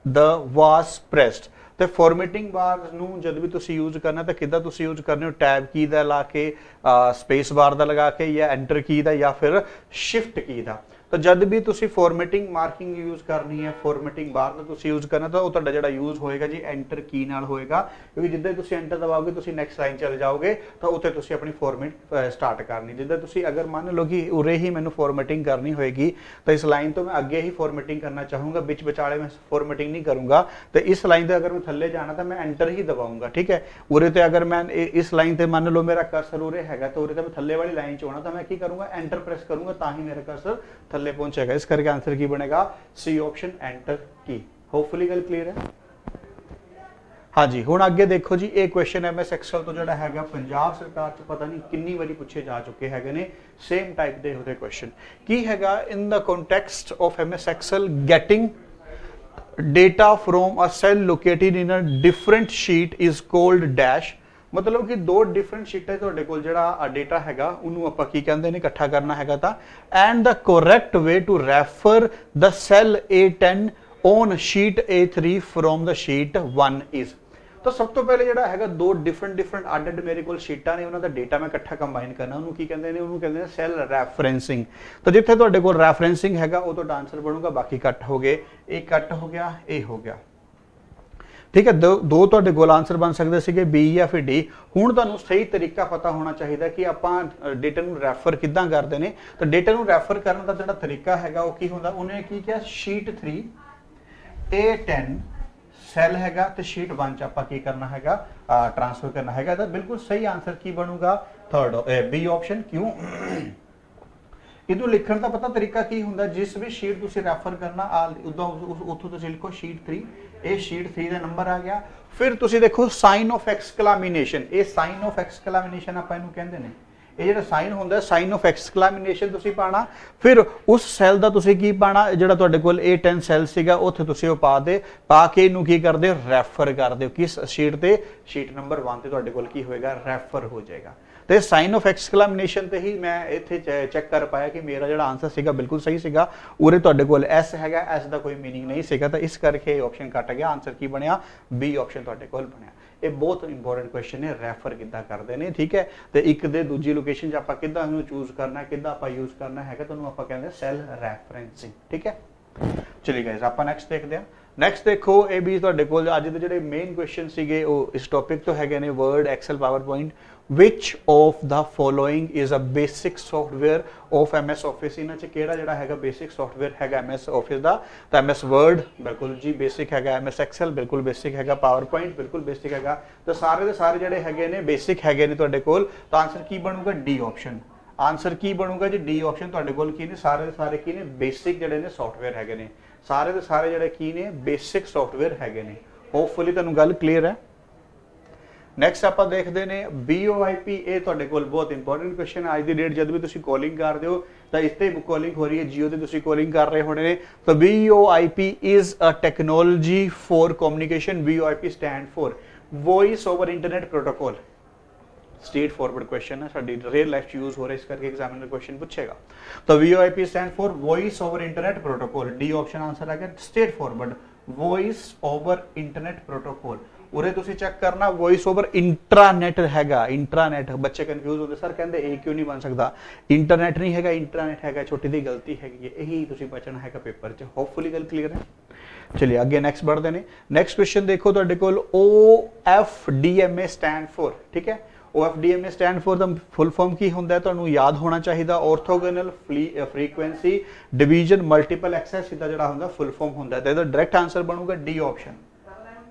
S4: the was pressed ਤੇ ਫਾਰਮੈਟਿੰਗ ਬਾਰ ਨੂੰ ਜਦ ਵੀ ਤੁਸੀਂ ਯੂਜ਼ ਕਰਨਾ ਤਾਂ ਕਿੱਦਾਂ ਤੁਸੀਂ ਯੂਜ਼ ਕਰਨੇ ਹੋ ਟੈਬ ਕੀ ਦਾ ਲਾ ਕੇ ਸਪੇਸ ਬਾਰ ਦਾ ਲਗਾ ਕੇ ਜਾਂ ਐਂਟਰ ਕੀ ਦਾ ਜਾਂ ਫਿਰ ਸ਼ਿਫਟ ਕੀ ਦਾ ਤਾਂ ਜਦ ਵੀ ਤੁਸੀਂ ਫਾਰਮੈਟਿੰਗ ਮਾਰਕਿੰਗ ਯੂਜ਼ ਕਰਨੀ ਹੈ, ਫਾਰਮੈਟਿੰਗ ਬਾਰ ਦਾ ਤੁਸੀਂ ਯੂਜ਼ ਕਰਨਾ, ਤਾਂ ਉਹ ਤੁਹਾਡਾ ਜਿਹੜਾ ਯੂਜ਼ ਹੋਏਗਾ ਜੀ ਐਂਟਰ ਕੀ ਨਾਲ ਹੋਏਗਾ, ਕਿਉਂਕਿ ਜਿੱਦਾਂ ਤੁਸੀਂ ਐਂਟਰ ਦਬਾਓਗੇ ਤੁਸੀਂ ਨੈਕਸਟ ਲਾਈਨ ਚਲੇ ਜਾਓਗੇ ਤਾਂ ਉੱਥੇ ਤੁਸੀਂ ਆਪਣੀ ਫਾਰਮੈਟ ਸਟਾਰਟ ਕਰਨੀ। ਜਿੱਦਾਂ ਤੁਸੀਂ ਅਗਰ ਮੰਨ ਲਓ ਕਿ ਉਰੇ ਹੀ ਮੈਨੂੰ ਫਾਰਮੈਟਿੰਗ ਕਰਨੀ ਹੋਏਗੀ ਤਾਂ ਇਸ ਲਾਈਨ ਤੋਂ ਮੈਂ ਅੱਗੇ ਹੀ ਫਾਰਮੈਟਿੰਗ ਕਰਨਾ ਚਾਹੂੰਗਾ, ਵਿੱਚ ਵਿਚਾਲੇ ਮੈਂ ਫਾਰਮੈਟਿੰਗ ਨਹੀਂ ਕਰੂੰਗਾ। ਤੇ ਇਸ ਲਾਈਨ ਤੇ ਅਗਰ ਮੈਂ ਥੱਲੇ ਜਾਣਾ ਤਾਂ ਮੈਂ ਐਂਟਰ ਹੀ ਦਬਾਉਂਗਾ, ਠੀਕ ਹੈ। ਉਰੇ ਤੇ ਅਗਰ ਮੈਂ ਇਸ ਲਾਈਨ ਤੇ ਮੰਨ ਲਓ ਮੇਰਾ ਕਰਸਰ ਉਰੇ ਹੈਗਾ ਤਾਂ ਉਰੇ ਤੇ ਮੈਂ ਥੱਲੇ ਵਾਲੀ ਲਾਈਨ ਚ ਹੋਣਾ, ਤਾਂ ਮੈਂ ਕੀ ਕਰੂੰਗਾ ਐਂਟਰ ਪ੍ਰੈਸ ਕਰੂੰਗਾ, ਤਾਂ ਹੀ ਮੇਰਾ ਕਰਸਰ ਥੱਲੇ ਪਹੁੰਚੇਗਾ। ਇਸ ਕਰਕੇ ਆंसर ਕੀ ਬਣੇਗਾ ਸੀ ਆਪਸ਼ਨ ਐਂਟਰ ਕੀ। ਹੋਪਫੁਲੀ ਗੱਲ ਕਲੀਅਰ ਹੈ। ਹਾਂਜੀ ਹੁਣ ਅੱਗੇ ਦੇਖੋ ਜੀ, ਇਹ ਕੁਐਸਚਨ ਐਮਐਸ ਐਕਸਲ ਤੋਂ ਜਿਹੜਾ ਹੈਗਾ ਪੰਜਾਬ ਸਰਕਾਰ ਚ ਪਤਾ ਨਹੀਂ ਕਿੰਨੀ ਵਾਰੀ ਪੁੱਛੇ ਜਾ ਚੁੱਕੇ ਹੈਗੇ ਨੇ, ਸੇਮ ਟਾਈਪ ਦੇ ਉਹਦੇ ਕੁਐਸਚਨ। ਕੀ ਹੈਗਾ in the context of MS Excel getting data from a cell located in a different sheet is called dash। ਮਤਲਬ ਕਿ ਦੋ ਡਿਫਰੈਂਟ ਸ਼ੀਟਾਂ ਤੁਹਾਡੇ ਕੋਲ ਜਿਹੜਾ ਡੇਟਾ ਹੈਗਾ ਉਹਨੂੰ ਆਪਾਂ ਕੀ ਕਹਿੰਦੇ ਨੇ ਇਕੱਠਾ ਕਰਨਾ ਹੈਗਾ ਤਾਂ and the correct way to refer the cell A10 on sheet A3 from the sheet 1 is. ਤਾਂ ਸਭ ਤੋਂ ਪਹਿਲੇ ਜਿਹੜਾ ਹੈਗਾ ਦੋ ਡਿਫਰੈਂਟ ਅੱਡ ਮੇਰੇ ਕੋਲ ਸ਼ੀਟਾਂ ਨੇ, ਉਹਨਾਂ ਦਾ ਡੇਟਾ ਮੈਂ ਇਕੱਠਾ ਕੰਬਾਈਨ ਕਰਨਾ, ਉਹਨੂੰ ਕੀ ਕਹਿੰਦੇ ਨੇ, ਉਹਨੂੰ ਕਹਿੰਦੇ ਨੇ ਸੈੱਲ ਰੈਫਰੈਂਸਿੰਗ। ਤਾਂ ਜਿੱਥੇ ਤੁਹਾਡੇ ਕੋਲ ਰੈਫਰੈਂਸਿੰਗ ਹੈਗਾ ਉਹ ਤੁਹਾਡਾ ਆਨਸਰ ਬਣੂਗਾ, ਬਾਕੀ ਕੱਟ ਹੋ ਗਏ, ਇਹ ਕੱਟ ਹੋ ਗਿਆ, ਇਹ ਹੋ ਗਿਆ, ਠੀਕ ਹੈ। ਦੋ ਤੁਹਾਡੇ ਕੋਲ ਆਨਸਰ ਬਣ ਸਕਦੇ ਸੀਗੇ B ਜਾਂ ਫਿਰ D। ਹੁਣ ਤੁਹਾਨੂੰ ਸਹੀ ਤਰੀਕਾ ਪਤਾ ਹੋਣਾ ਚਾਹੀਦਾ ਕਿ ਆਪਾਂ ਡੇਟਾ ਨੂੰ ਰੈਫਰ ਕਿੱਦਾਂ ਕਰਦੇ ਨੇ। ਤਾਂ ਡੇਟਾ ਨੂੰ ਰੈਫਰ ਕਰਨ ਦਾ ਜਿਹੜਾ ਤਰੀਕਾ ਹੈਗਾ ਉਹ ਕੀ ਹੁੰਦਾ, ਉਹਨੇ ਕੀ ਕਿਹਾ ਸ਼ੀਟ 3 A10 ਸੈੱਲ ਹੈਗਾ ਤੇ ਸ਼ੀਟ 1 ਚ ਆਪਾਂ ਕੀ ਕਰਨਾ ਹੈਗਾ ਟ੍ਰਾਂਸਫਰ ਕਰਨਾ ਹੈਗਾ। ਤਾਂ ਬਿਲਕੁਲ ਸਹੀ ਆਨਸਰ ਕੀ ਬਣੂਗਾ ਥਰਡ B ਆਪਸ਼ਨ। ਕਿਉਂ ਇਹਨੂੰ ਲਿਖਣ ਦਾ ਪਤਾ ਤਰੀਕਾ ਕੀ ਹੁੰਦਾ, ਜਿਸ ਵੀ ਸ਼ੀਟ ਤੁਸੀਂ ਰੈਫਰ ਕਰਨਾ ਉਦੋਂ ਉੱਥੋਂ ਤੁਸੀਂ ਲਿਖੋ ਸ਼ੀਟ 3, ਇਹ ਸ਼ੀਟ 3 ਦਾ ਨੰਬਰ ਆ ਗਿਆ। ਫਿਰ ਤੁਸੀਂ ਦੇਖੋ ਸਾਈਨ ਆਫ ਐਕਸਕਲਾਮੀਨੇਸ਼ਨ, ਇਹ ਸਾਈਨ ਆਫ ਐਕਸਕਲਾਮੀਨੇਸ਼ਨ ਆਪਾਂ ਇਹਨੂੰ ਕਹਿੰਦੇ ਨੇ। ਇਹ ਜਿਹੜਾ ਸਾਈਨ ਹੁੰਦਾ ਸਾਈਨ ਆਫ ਐਕਸਕਲਾਮੀਨੇਸ਼ਨ ਤੁਸੀਂ ਪਾਣਾ, ਫਿਰ ਉਸ ਸੈੱਲ ਦਾ ਤੁਸੀਂ ਕੀ ਪਾਣਾ, ਜਿਹੜਾ ਤੁਹਾਡੇ ਕੋਲ A10 ਸੈੱਲ ਸੀਗਾ ਉੱਥੇ ਤੁਸੀਂ ਉਹ ਪਾ ਕੇ ਇਹਨੂੰ ਕੀ ਕਰਦੇ ਹੋ ਰੈਫਰ ਕਰਦੇ ਹੋ ਕਿਸ ਸ਼ੀਟ ਤੇ, ਸ਼ੀਟ ਨੰਬਰ 1 ਤੇ ਤੁਹਾਡੇ ਕੋਲ ਕੀ ਹੋਏਗਾ ਰੈਫਰ ਹੋ ਜਾਏਗਾ। ਤੇ ਸਾਈਨ ਆਫ ਐਕਸਕਲਾਮੀਨੇਸ਼ਨ ਤੇ ਹੀ ਮੈਂ ਇੱਥੇ ਚੈੱਕ ਕਰ ਪਾਇਆ ਕਿ ਮੇਰਾ ਜਿਹੜਾ ਆਨਸਰ ਸੀਗਾ ਬਿਲਕੁਲ ਸਹੀ ਸੀਗਾ। ਉਰੇ ਤੁਹਾਡੇ ਕੋਲ S ਹੈਗਾ, S ਦਾ ਕੋਈ ਮੀਨਿੰਗ ਨਹੀਂ ਸੀਗਾ, ਤਾਂ ਇਸ ਕਰਕੇ ਇਹ ਆਪਸ਼ਨ ਕੱਟ ਗਿਆ। ਆਨਸਰ ਕੀ ਬਣਿਆ B ਆਪਸ਼ਨ ਤੁਹਾਡੇ ਕੋਲ ਬਣਿਆ। ਇਹ ਬਹੁਤ ਇੰਪੋਰਟੈਂਟ ਕੁਐਸਚਨ ਹੈ, ਰੈਫਰ ਕਿੱਦਾਂ ਕਰਦੇ ਨੇ, ਠੀਕ ਹੈ। ਤੇ ਇੱਕ ਦੇ ਦੂਜੀ ਲੋਕੇਸ਼ਨ 'ਚ ਆਪਾਂ ਕਿੱਦਾਂ ਇਹਨੂੰ ਚੂਜ਼ ਕਰਨਾ, ਕਿੱਦਾਂ ਆਪਾਂ ਯੂਜ਼ ਕਰਨਾ ਹੈਗਾ, ਤੁਹਾਨੂੰ ਆਪਾਂ ਕਹਿੰਦੇ ਸੈੱਲ ਰੈਫਰੈਂਸਿੰਗ, ਠੀਕ ਹੈ। ਚਲਿਏ ਗਾਇਜ਼ ਆਪਾਂ ਨੈਕਸਟ ਦੇਖਦੇ ਹਾਂ। ਨੈਕਸਟ ਦੇਖੋ, ਇਹ ਵੀ ਤੁਹਾਡੇ ਕੋਲ ਅੱਜ ਦੇ ਜਿਹੜੇ ਮੇਨ ਕੁਐਸਚਨ ਸੀਗੇ ਉਹ ਇਸ ਟੌਪਿਕ ਤੋਂ ਹੈਗੇ ਨੇ, Word, Excel, PowerPoint. Which of the following is a basic software of MS Office? ਇਹਨਾਂ 'ਚ ਕਿਹੜਾ ਜਿਹੜਾ ਹੈਗਾ ਬੇਸਿਕ ਸੌਫਟਵੇਅਰ ਹੈਗਾ MS Office ਦਾ? ਤਾਂ MS Word ਬਿਲਕੁਲ ਜੀ ਬੇਸਿਕ ਹੈਗਾ, MS Excel ਬਿਲਕੁਲ ਬੇਸਿਕ ਹੈਗਾ, PowerPoint ਬਿਲਕੁਲ ਬੇਸਿਕ ਹੈਗਾ। ਤਾਂ ਸਾਰੇ ਦੇ ਸਾਰੇ ਜਿਹੜੇ ਹੈਗੇ ਨੇ ਬੇਸਿਕ ਹੈਗੇ ਨੇ ਤੁਹਾਡੇ ਕੋਲ। ਤਾਂ ਆਨਸਰ ਕੀ ਬਣੂਗਾ D ਆਪਸ਼ਨ। ਆਨਸਰ ਕੀ ਬਣੂਗਾ ਜੀ D ਆਪਸ਼ਨ। ਤੁਹਾਡੇ ਕੋਲ ਕੀ ਨੇ ਸਾਰੇ ਦੇ ਸਾਰੇ ਕੀ ਨੇ ਬੇਸਿਕ ਜਿਹੜੇ ਨੇ ਸੌਫਟਵੇਅਰ ਹੈਗੇ ਨੇ, ਸਾਰੇ ਦੇ ਸਾਰੇ ਜਿਹੜੇ ਕੀ ਨੇ ਬੇਸਿਕ ਸੌਫਟਵੇਅਰ ਹੈਗੇ ਨੇ। ਹੋਪਫੁਲੀ ਤੁਹਾਨੂੰ ਗੱਲ ਕਲੀਅਰ ਹੈ। ਨੈਕਸਟ ਆਪਾਂ ਦੇਖਦੇ ਨੇ BOIP। ਇਹ ਤੁਹਾਡੇ ਕੋਲ ਬਹੁਤ ਇੰਪੋਰਟੈਂਟ ਕੁਐਸਚਨ ਹੈ। ਅੱਜ ਦੀ ਡੇਟ ਜਦ ਵੀ ਤੁਸੀਂ ਕਾਲਿੰਗ ਕਰਦੇ ਹੋ ਤਾਂ ਇਸ ਤੇ ਕਾਲਿੰਗ ਹੋ ਰਹੀ ਹੈ, ਜੀਓ ਤੇ ਤੁਸੀਂ ਕਾਲਿੰਗ ਕਰ ਰਹੇ ਹੋਣੇ ਨੇ। ਤਾਂ BOIP is a technology for communication. BOIP stand for voice over internet protocol. Straight forward question है, साडी रियल लाइफ यूज हो रहा है, इस करके एग्जामिनर क्वेश्चन पूछेगा। तो VoIP stand for voice over internet protocol. D option answer आ गया straight forward voice over internet protocol. उरे तुसी चेक करना वॉइस ओवर इंट्रानेट हैगा, इंट्रानेट। बच्चे कंफ्यूज होते सर कहते ए क्यों नहीं बन सकता, इंटरनेट नहीं हैगा इंट्रानेट हैगा, छोटी दी गलती हैगी है, यही तुसी बचना हैगा पेपर च। होपफुली गल क्लियर है। चलिए आगे नेक्स्ट बढ़ते हैं। नेक्स्ट क्वेश्चन देखो तुहाडे कोल OFDMA स्टैंड फॉर, ठीक है। OFDMA stand for the full form की होंदा है, तुहानू याद होना चाहिए। Orthogonal frequency division multiple access इहदा जिहड़ा होंदा फुल फॉर्म होंदा है। तो इहदा डायरेक्ट आंसर बनूगा D option.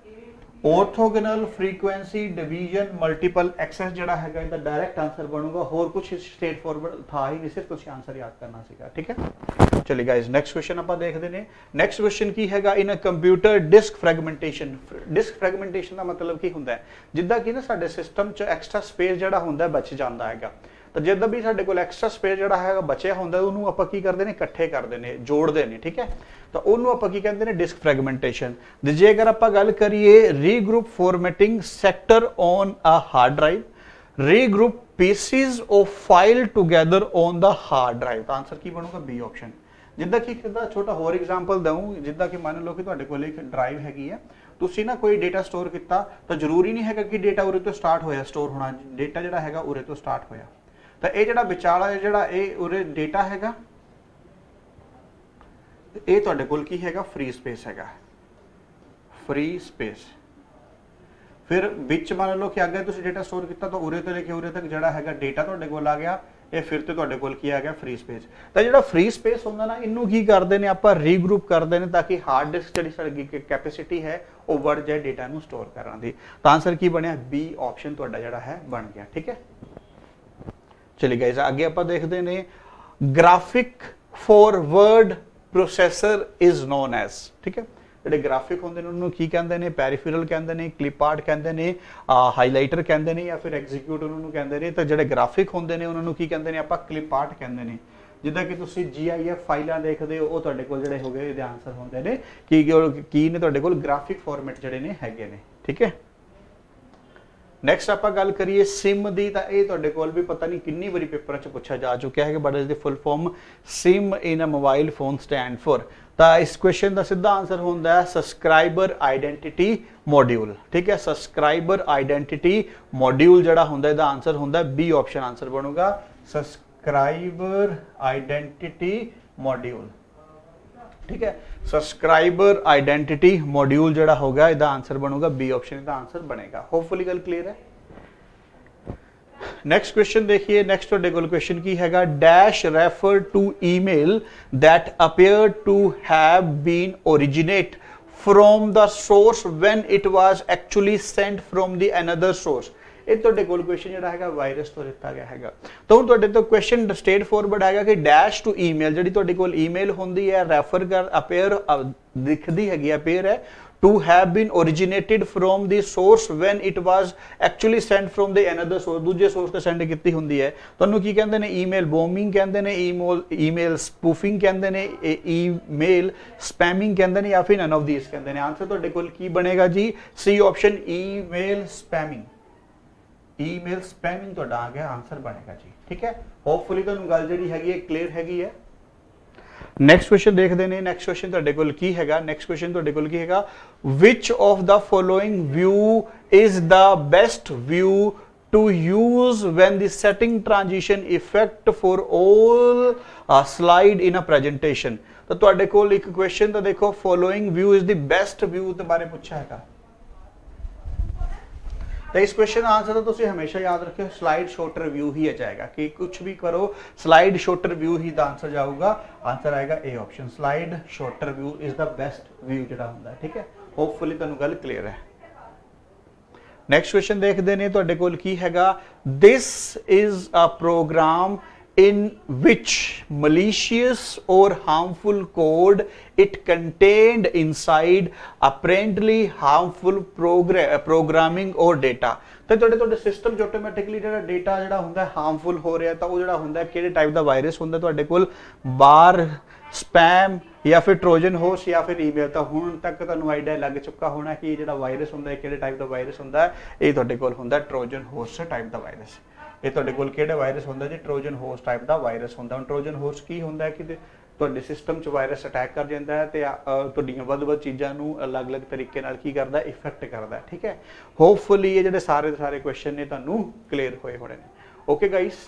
S4: Orthogonal frequency division multiple access जिहड़ा हैगा इहदा डायरेक्ट आंसर बनूगा। और कुछ स्ट्रेट फॉरवर्ड था ही नहीं, सिर्फ तुसीं आंसर याद करना सीगा, ठीक है। चलिए गाइस नेक्स्ट क्वेश्चन आपां देखदे ने। नेक्स्ट क्वेश्चन की हैगा in a computer disk fragmentation. Disk fragmentation का मतलब की हुंदा है, जिद्दां कि ना साडे सिस्टम च एक्स्ट्रा स्पेस जिहड़ा हुंदा है बच जांदा हैगा। तो जद भी साडे कोल एक्स्ट्रा स्पेस जिहड़ा हैगा बचिया हुंदा उहनूं आपां की करदे ने इकट्ठे करदे ने, जोड़दे ने, ठीक है। तो उहनूं आपां की कहंदे ने डिस्क फ्रैगमेंटेशन। ते जे अगर आपां गल करिए regroup formatting sector on a hard drive, regroup PCs of file together on the hard drive. तो आंसर की बनूगा बी ऑप्शन। जिद्दां कि छोटा होर एग्जाम्पल दूं, जिद्दां कि मान लो कि तुहाडे कोल एक ड्राइव हैगी है, तुसीं ना कोई डेटा स्टोर किया तो जरूरी नहीं है कि डेटा उरे तो स्टार्ट होया स्टोर होना, डेटा जिहड़ा हैगा उरे तो स्टार्ट होया। तो ये जिहड़ा विचाला जिहड़ा ये उरे डेटा हैगा ਇਹ ਤੁਹਾਡੇ ਕੋਲ ਕੀ ਹੈਗਾ, ਫ੍ਰੀ ਸਪੇਸ ਹੈਗਾ, ਫ੍ਰੀ ਸਪੇਸ। ਫਿਰ ਵਿੱਚ ਮੰਨ ਲਓ ਕਿ ਅੱਗੇ ਤੁਸੀਂ ਡੇਟਾ ਸਟੋਰ ਕੀਤਾ ਤਾਂ ਉਰੇ ਤੋਂ ਲੈ ਕੇ ਉਰੇ ਤੱਕ ਜਿਹੜਾ ਹੈਗਾ ਡੇਟਾ ਤੁਹਾਡੇ ਕੋਲ ਆ ਗਿਆ, ਇਹ ਫਿਰ ਤੇ ਤੁਹਾਡੇ ਕੋਲ ਕੀ ਆ ਗਿਆ, ਫ੍ਰੀ ਸਪੇਸ। ਤਾਂ ਜਿਹੜਾ ਫ੍ਰੀ ਸਪੇਸ ਹੁੰਦਾ ਨਾ, ਇਹਨੂੰ ਕੀ ਕਰਦੇ ਨੇ ਆਪਾਂ, ਰੀਗਰੁਪ ਕਰਦੇ ਨੇ ਤਾਂ ਕਿ ਹਾਰਡ ਡਿਸਕ ਜਿਹੜੀ ਸਾਡੀ ਕੈਪੈਸਿਟੀ ਹੈ ਉਹ ਵੱਧ ਜਾਏ ਡੇਟਾ ਨੂੰ ਸਟੋਰ ਕਰਨ ਦੀ। ਤਾਂ ਆਨਸਰ ਕੀ ਬਣਿਆ, ਬੀ ਆਪਸ਼ਨ ਤੁਹਾਡਾ ਜਿਹੜਾ ਹੈ ਬਣ ਗਿਆ। ਠੀਕ ਹੈ, ਚਲਿਏ ਗਾਇਸ ਅੱਗੇ ਆਪਾਂ ਦੇਖਦੇ ਨੇ graphic for word processor is known as. ਠੀਕ ਹੈ, ਜਿਹੜੇ ਗ੍ਰਾਫਿਕ ਹੁੰਦੇ ਨੇ ਉਹਨੂੰ ਕੀ ਕਹਿੰਦੇ ਨੇ, ਪੈਰੀਫਿਰਲ ਕਹਿੰਦੇ ਨੇ, ਕਲਿਪ ਆਰਟ ਕਹਿੰਦੇ ਨੇ, ਹਾਈਲਾਈਟਰ ਕਹਿੰਦੇ ਨੇ, ਜਾਂ ਫਿਰ ਐਗਜ਼ੀਕਿਊਟ ਉਹਨਾਂ ਨੂੰ ਕਹਿੰਦੇ ਨੇ। ਤਾਂ ਜਿਹੜੇ ਗ੍ਰਾਫਿਕ ਹੁੰਦੇ ਨੇ ਉਹਨਾਂ ਨੂੰ ਕੀ ਕਹਿੰਦੇ ਨੇ ਆਪਾਂ, ਕਲਿਪ ਆਰਟ ਕਹਿੰਦੇ ਨੇ। ਜਿੱਦਾਂ ਕਿ ਤੁਸੀਂ GIF ਫਾਈਲਾਂ ਦੇਖਦੇ ਹੋ, ਉਹ ਤੁਹਾਡੇ ਕੋਲ ਜਿਹੜੇ ਹੋ ਗਏ ਇਹਦੇ ਆਨਸਰ ਹੁੰਦੇ ਨੇ ਕੀ ਨੇ ਤੁਹਾਡੇ ਕੋਲ, ਗ੍ਰਾਫਿਕ ਫਾਰਮੈਟ ਜਿਹੜੇ ਨੇ ਹੈਗੇ ਨੇ। ਠੀਕ ਹੈ, ਨੈਕਸਟ ਆਪਾਂ ਗੱਲ ਕਰੀਏ ਸਿਮ ਦੀ। ਤਾਂ ਇਹ ਤੁਹਾਡੇ ਕੋਲ ਵੀ ਪਤਾ ਨਹੀਂ ਕਿੰਨੀ ਵਾਰੀ ਪੇਪਰਾਂ 'ਚ ਪੁੱਛਿਆ ਜਾ ਚੁੱਕਿਆ ਹੈ ਕਿ ਬਟ ਇਸ ਦੀ full form SIM in a mobile phone stand for. ਤਾਂ ਇਸ ਕੁਐਸਚਨ ਦਾ ਸਿੱਧਾ ਆਨਸਰ ਹੁੰਦਾ ਹੈ ਸਬਸਕ੍ਰਾਈਬਰ ਆਈਡੈਂਟੀਟੀ ਮੋਡਿਊਲ। ਠੀਕ ਹੈ, ਸਬਸਕ੍ਰਾਈਬਰ ਆਈਡੈਂਟੀਟੀ ਮੋਡਿਊਲ ਜਿਹੜਾ ਹੁੰਦਾ ਇਹਦਾ ਆਨਸਰ ਹੁੰਦਾ ਬੀ ਆਪਸ਼ਨ ਆਨਸਰ ਬਣੂਗਾ, ਸਬਸਕ੍ਰਾਈਬਰ ਆਈਡੈਂਟੀਟੀ ਮੋਡਿਊਲ। ਠੀਕ ਹੈ, ਸਬਸਕ੍ਰਾਈਬਰ ਆਈਡੈਂਟੀਟੀ ਮੋਡਿਊਲ ਜਿਹੜਾ ਹੋਗਾ ਇਹਦਾ ਆਨਸਰ ਬਣੂਗਾ ਬੀ ਆਪਸ਼ਨ, ਇਹਦਾ ਆਨਸਰ ਬਣੇਗਾ। ਹੋਪਫੁਲੀ ਗੱਲ ਕਲੀਅਰ ਹੈ। ਨੈਕਸਟ ਕੁਐਸਚਨ ਦੇਖिए, ਨੈਕਸਟ ਤੁਹਾਡੇ ਕੋਲ ਕੁਐਸਚਨ ਕੀ ਹੈਗਾ, dash refer to email that appeared to have been originate from the source when it was actually sent from the another source। ਇਹ ਤੁਹਾਡੇ ਕੋਲ ਕੁਐਸਚਨ ਜਿਹੜਾ ਹੈਗਾ ਵਾਇਰਸ ਤੋਂ ਦਿੱਤਾ ਗਿਆ ਹੈਗਾ। ਤਾਂ ਹੁਣ ਤੁਹਾਡੇ ਤੋਂ ਕੁਐਸਚਨ ਸਟੇਟ ਫੋਰਵਰਡ ਹੈਗਾ ਕਿ ਡੈਸ਼ ਟੂ ਈਮੇਲ, ਜਿਹੜੀ ਤੁਹਾਡੇ ਕੋਲ ਈਮੇਲ ਹੁੰਦੀ ਹੈ, ਰੈਫਰ ਕਰ ਅਪੀਅਰ ਦਿਖਦੀ ਹੈਗੀ, ਅਪੀਅਰ ਹੈ to have been originated from the source when it was actually sent from the another source, ਦੂਜੇ source ਤੋਂ send ਕੀਤੀ ਹੁੰਦੀ ਹੈ। ਤੁਹਾਨੂੰ ਕੀ ਕਹਿੰਦੇ ਨੇ, ਈਮੇਲ ਬੋਮਿੰਗ ਕਹਿੰਦੇ ਨੇ, ਈਮੇਲ ਸਪੂਫਿੰਗ ਕਹਿੰਦੇ ਨੇ, ਈਮੇਲ ਸਪੈਮਿੰਗ ਕਹਿੰਦੇ ਨੇ, ਜਾਂ ਫਿਰ none of these ਕਹਿੰਦੇ ਨੇ। ਆਨਸਰ ਤੁਹਾਡੇ ਕੋਲ ਕੀ ਬਣੇਗਾ ਜੀ, ਸੀ ਆਪਸ਼ਨ, ਈਮੇਲ ਸਪੈਮਿੰਗ। ਈਮੇਲ ਸਪੈਮਿੰਗ ਤੁਹਾਡਾ ਆ ਗਿਆ, ਆਨਸਰ ਬਣੇਗਾ ਜੀ। ਠੀਕ ਹੈ, ਹੋਪਫੁਲੀ ਤੁਹਾਨੂੰ ਗੱਲ ਜਿਹੜੀ ਹੈਗੀ ਹੈ ਕਲੀਅਰ ਹੈਗੀ ਹੈ। ਨੈਕਸਟ ਕੁਐਸਚਨ ਦੇਖਦੇ ਨੇ। ਨੈਕਸਟ ਕੁਐਸਚਨ ਤੁਹਾਡੇ ਕੋਲ ਕੀ ਹੈਗਾ, ਨੈਕਸਟ ਕੁਐਸਚਨ ਤੁਹਾਡੇ ਕੋਲ ਕੀ ਹੈਗਾ, which of the following view is the best view to use when the setting transition effect for all slide in a presentation। ਤਾਂ ਤੁਹਾਡੇ ਕੋਲ ਇੱਕ ਕੁਐਸਚਨ ਤਾਂ ਦੇਖੋ, following view is the best view ਦੇ ਬਾਰੇ ਪੁੱਛਿਆ ਹੈਗਾ। तो इस क्वेश्चन आंसर तो तुम हमेशा याद रखियो, स्लाइड शॉर्टर व्यू ही आ जाएगा कि कुछ भी करो स्लाइड शॉर्टर व्यू ही दा आंसर जाऊगा, आंसर आएगा A option, slide shorter view is the best view ਜਿਹੜਾ ਹੁੰਦਾ है। ठीक है, होपफुली ਤੁਹਾਨੂੰ ਗੱਲ क्लियर है। नेक्स्ट क्वेश्चन देखते हैं ਤੁਹਾਡੇ ਕੋਲ ਕੀ ਹੈਗਾ, this is a program in which malicious or harmful code it contained inside apparently harmful programming or data। ਤੇ ਤੁਹਾਡੇ ਸਿਸਟਮ ਚ ਆਟੋਮੈਟਿਕਲੀ ਜਿਹੜਾ ਡੇਟਾ ਜਿਹੜਾ ਹੁੰਦਾ ਹਾਰਮਫੁਲ ਹੋ ਰਿਹਾ, ਤਾਂ ਉਹ ਜਿਹੜਾ ਹੁੰਦਾ ਕਿਹੜੇ ਟਾਈਪ ਦਾ ਵਾਇਰਸ ਹੁੰਦਾ ਤੁਹਾਡੇ ਕੋਲ, ਬਾਰ, ਸਪੈਮ ਜਾਂ ਫਿਰ ਟਰੋਜਨ ਹੋਰਸ ਜਾਂ ਫਿਰ ਈਮੇਲ। ਤਾਂ ਹੁਣ ਤੱਕ ਤੁਹਾਨੂੰ ਆਈਡੀਆ ਲੱਗ ਚੁੱਕਾ ਹੋਣਾ ਕਿ ਜਿਹੜਾ ਵਾਇਰਸ ਹੁੰਦਾ ਕਿਹੜੇ ਟਾਈਪ ਦਾ ਵਾਇਰਸ ਹੁੰਦਾ, ਇਹ ਤੁਹਾਡੇ ਕੋਲ ਹੁੰਦਾ ਟਰੋਜਨ ਹੋਰਸ ਟਾਈਪ ਦਾ ਵਾਇਰਸ। ਇਹ ਤੁਹਾਡੇ ਕੋਲ ਕਿਹੜਾ ਵਾਇਰਸ ਹੁੰਦਾ ਜੀ, ਟਰੋਜਨ ਹੋਰਸ ਟਾਈਪ ਦਾ ਵਾਇਰਸ ਹੁੰਦਾ। ਹੁਣ ਟਰੋਜਨ ਹੋਰਸ ਕੀ ਹੁੰਦਾ ਕਿ ਤੁਹਾਡੇ ਸਿਸਟਮ 'ਚ ਵਾਇਰਸ ਅਟੈਕ ਕਰ ਜਾਂਦਾ ਹੈ ਤੇ ਤੁਹਾਡੀਆਂ ਵੱਧ-ਵੱਧ ਚੀਜ਼ਾਂ ਨੂੰ ਅਲੱਗ-ਅਲੱਗ ਤਰੀਕੇ ਨਾਲ ਕੀ ਕਰਦਾ, ਇਫੈਕਟ ਕਰਦਾ। ਠੀਕ ਹੈ, ਹੋਪਫੁਲੀ ਇਹ ਜਿਹੜੇ ਸਾਰੇ ਕੁਐਸਚਨ ਨੇ ਤੁਹਾਨੂੰ ਕਲੀਅਰ ਹੋਏ ਹੋਣੇ ਨੇ। ਓਕੇ ਗਾਇਸ,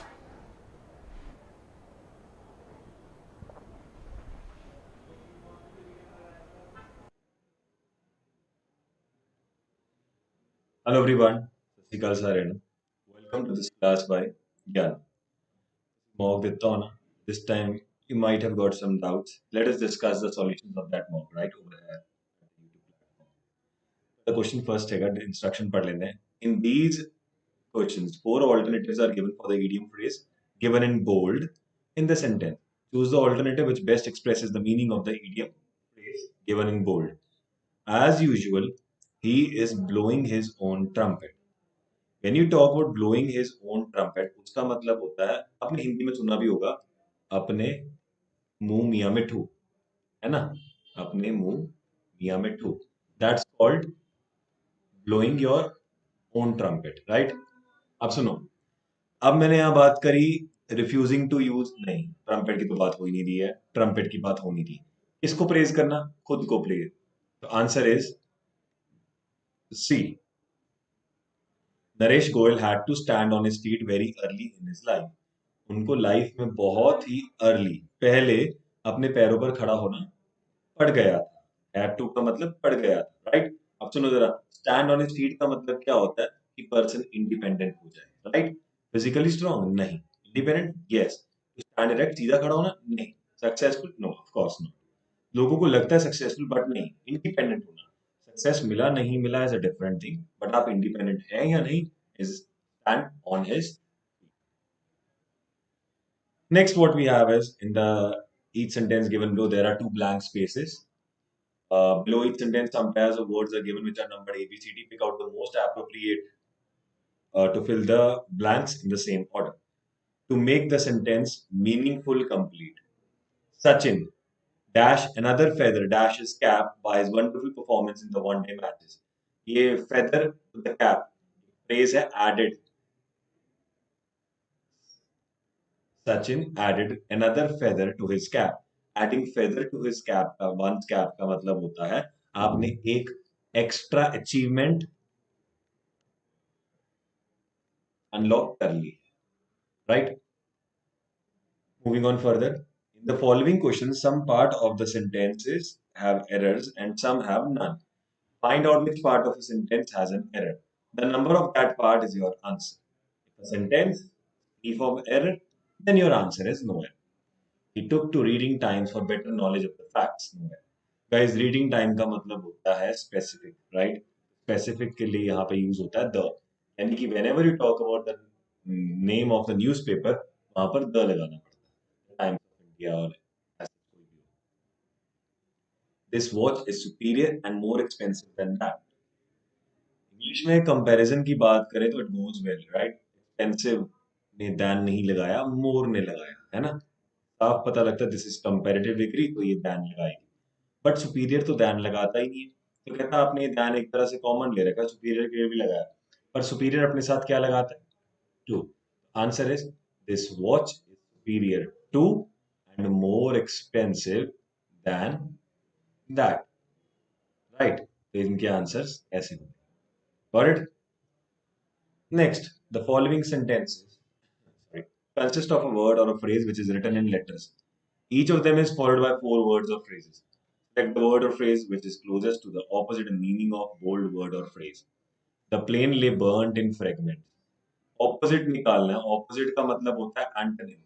S5: Hello everyone, ਸਤਿ ਸ਼੍ਰੀ ਅਕਾਲ ਸਾਰਿਆਂ ਨੂੰ। Welcome to this class by Gyan. Mock ਦਿੱਤਾ ਹੋਣਾ, this time you might have got some doubts. Let us discuss the solutions of that mock right over here. The question first हैगा, instruction पढ़ लेते हैं। In these questions, 4 alternatives are given for the idiom phrase given in bold in the sentence. Choose the alternative which best expresses the meaning of the idiom phrase given in bold. As usual, he is blowing his own trumpet. When you talk about blowing his own trumpet, उसका मतलब होता है, आपने हिंदी में सुना भी होगा, अपने मुंह मियाँ मिठू, है ना, अपने मुंह मियाँ मिठू। That's called blowing your own trumpet, right? अब सुनो, अब मैंने यहाँ बात करी refusing to use, नहीं, trumpet की तो बात हो ही नहीं रही है, trumpet की बात हो नहीं रही। इसको प्रेज करना, खुद को प्रेज। तो answer is C. Naresh Goyal had to stand on his feet very early in his life. उनको लाइफ में बहुत ही अर्ली, पहले अपने पैरों पर खड़ा होना पड़ गया था, हैड टू का मतलब पड़ गया था, राइट। अब सुनो जरा, स्टैंड ऑन हिज फीट का मतलब क्या होता है कि पर्सन इंडिपेंडेंट हो जाए, राइट। फिजिकली स्ट्रांग नहीं, इंडिपेंडेंट यस। स्टैंड इरेक्ट सीधा खड़ा होना नहीं, successful no, of course no. लोगों को लगता है सक्सेसफुल बट नहीं, इंडिपेंडेंट होना। सक्सेस मिला नहीं मिला is a different thing, but आप इंडिपेंडेंट हैं या नहीं is stand on his. Next, what we have is in the each sentence given below, there are two blank spaces. Below each sentence, some pairs of words are given which are numbered A, B, C, D. Pick out the most appropriate to fill the blanks in the same order. To make the sentence meaningful, complete. Sachin dash another feather dash his cap by his wonderful performance in the one-day matches. ये feather to the cap phrase है added. Sachin added another feather to his cap. Adding feather to his cap का one's cap का मतलब होता है आपने एक extra achievement unlock कर ली, right. Moving on further, in the following questions, some part of the sentences have errors and some have none. Find out which part of a sentence has an error. The number of that part is your answer. If a sentence is free from error, then your answer is no error. He took to reading times for better knowledge of the facts. No error. Guys, reading time का मतलब होता है specific, right? Specific के लिए यहाँ पे use होता है the. यानी कि whenever you talk about the name of the newspaper, वहाँ पर the लगाना पड़ता है. Times of India और ऐसे कोई भी हो. This watch is superior and more expensive than that. English में कंपैरिजन की बात करें तो it goes well, right. Expensive ने दैन नहीं लगाया, मोर ने लगाया, है ना। साफ पता लगता है दिस इज कंपैरेटिव डिग्री, तो ये दैन लगाएगी। बट सुपीरियर तो दैन लगाता ही नहीं है, तो कहता है आपने दैन एक तरह से कॉमन ले रखा है, सुपीरियर के लिए भी लगाया, पर सुपीरियर अपने साथ क्या लगाता है, to. Answer is this watch is superior to and more expensive than that, right. तो इनके आंसर्स ऐसे होंगे। Got it? Next, the following sentences consist of a word or a phrase which is written in letters. Each of them is followed by 4 words or phrases. Select the word or phrase which is closest to the opposite meaning of bold word or phrase. The plane lay burnt in fragments. Opposite निकालना है, opposite का मतलब होता है antonym,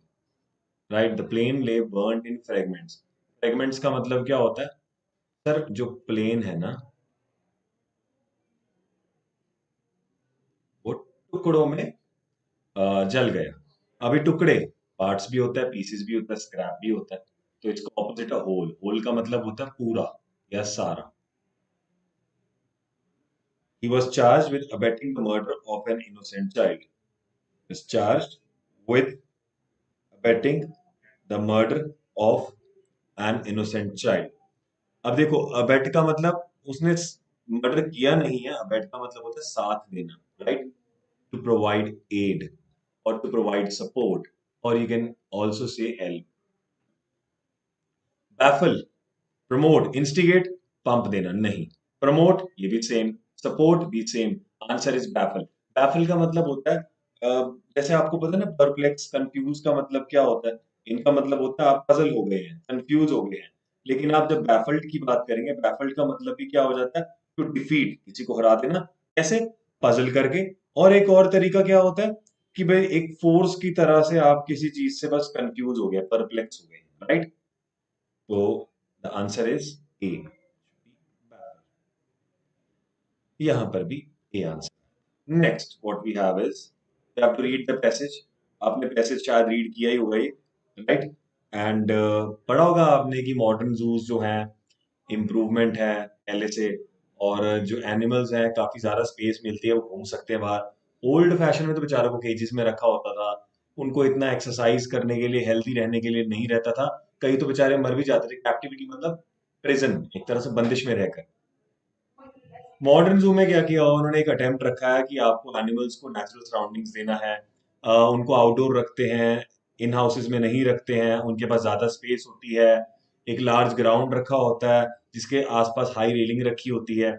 S5: right? The plane lay burnt in fragments. Fragments का मतलब क्या होता है? सर जो plane है ना, वो टुकड़ों में जल गया। अभी टुकड़े पार्ट्स भी होता है, पीसेस भी होता है, स्क्रैप भी होता है, तो इसका ऑपोजिट है होल। होल का मतलब होता है पूरा या सारा। He was charged with abetting the murder of an innocent child. He was charged with abetting the murder of an innocent child. अब देखो abet का मतलब उसने मर्डर किया नहीं है, abet का मतलब होता है साथ देना, right. To provide aid or to provide support, or you can also say help. Baffle, promote, instigate, pump देना नहीं, promote ये भी same, support भी same. Answer is baffle. Baffle का मतलब होता है जैसे आपको पता है ना, perplex, confuse का मतलब क्या होता है, इनका मतलब होता है आप puzzle हो गए हैं, confuse हो गए हैं। लेकिन आप जब baffled की बात करेंगे, baffled का मतलब भी क्या हो जाता है, to defeat, किसी को हरा देना, कैसे, puzzle करके। और एक और तरीका क्या होता है कि भाई एक फोर्स की तरह से आप किसी चीज से बस कंफ्यूज हो गए, परप्लेक्स हो गए, राइट। तो द आंसर इज ए, यहां पर भी A answer. Next what we have is you have to read the passage. आपने पैसेज शायद रीड किया ही होगा ये, राइट। एंड पढ़ा होगा आपने कि मॉडर्न जूस जो है इम्प्रूवमेंट है पहले से, और जो एनिमल्स हैं काफी ज्यादा स्पेस मिलती है, वो घूम सकते हैं बाहर। ओल्ड फैशन में तो बेचारों को केजेस में रखा होता था, उनको इतना एक्सरसाइज करने के लिए, हेल्थी रहने के लिए नहीं रहता था, कई तो बेचारे मर भी जाते थे। कैप्टिविटी मतलब प्रिजन, एक तरह से बंदिश में रहकर। मॉडर्न जू में क्या किया उन्होंने, एक अटेम्प्ट रखा है कि आपको एनिमल्स को नेचुरल सराउंडिंग्स देना है, उनको आउटडोर रखते हैं, इन हाउसेज में नहीं रखते हैं, उनके पास ज्यादा स्पेस होती है, एक लार्ज ग्राउंड रखा होता है जिसके आसपास हाई रेलिंग रखी होती है,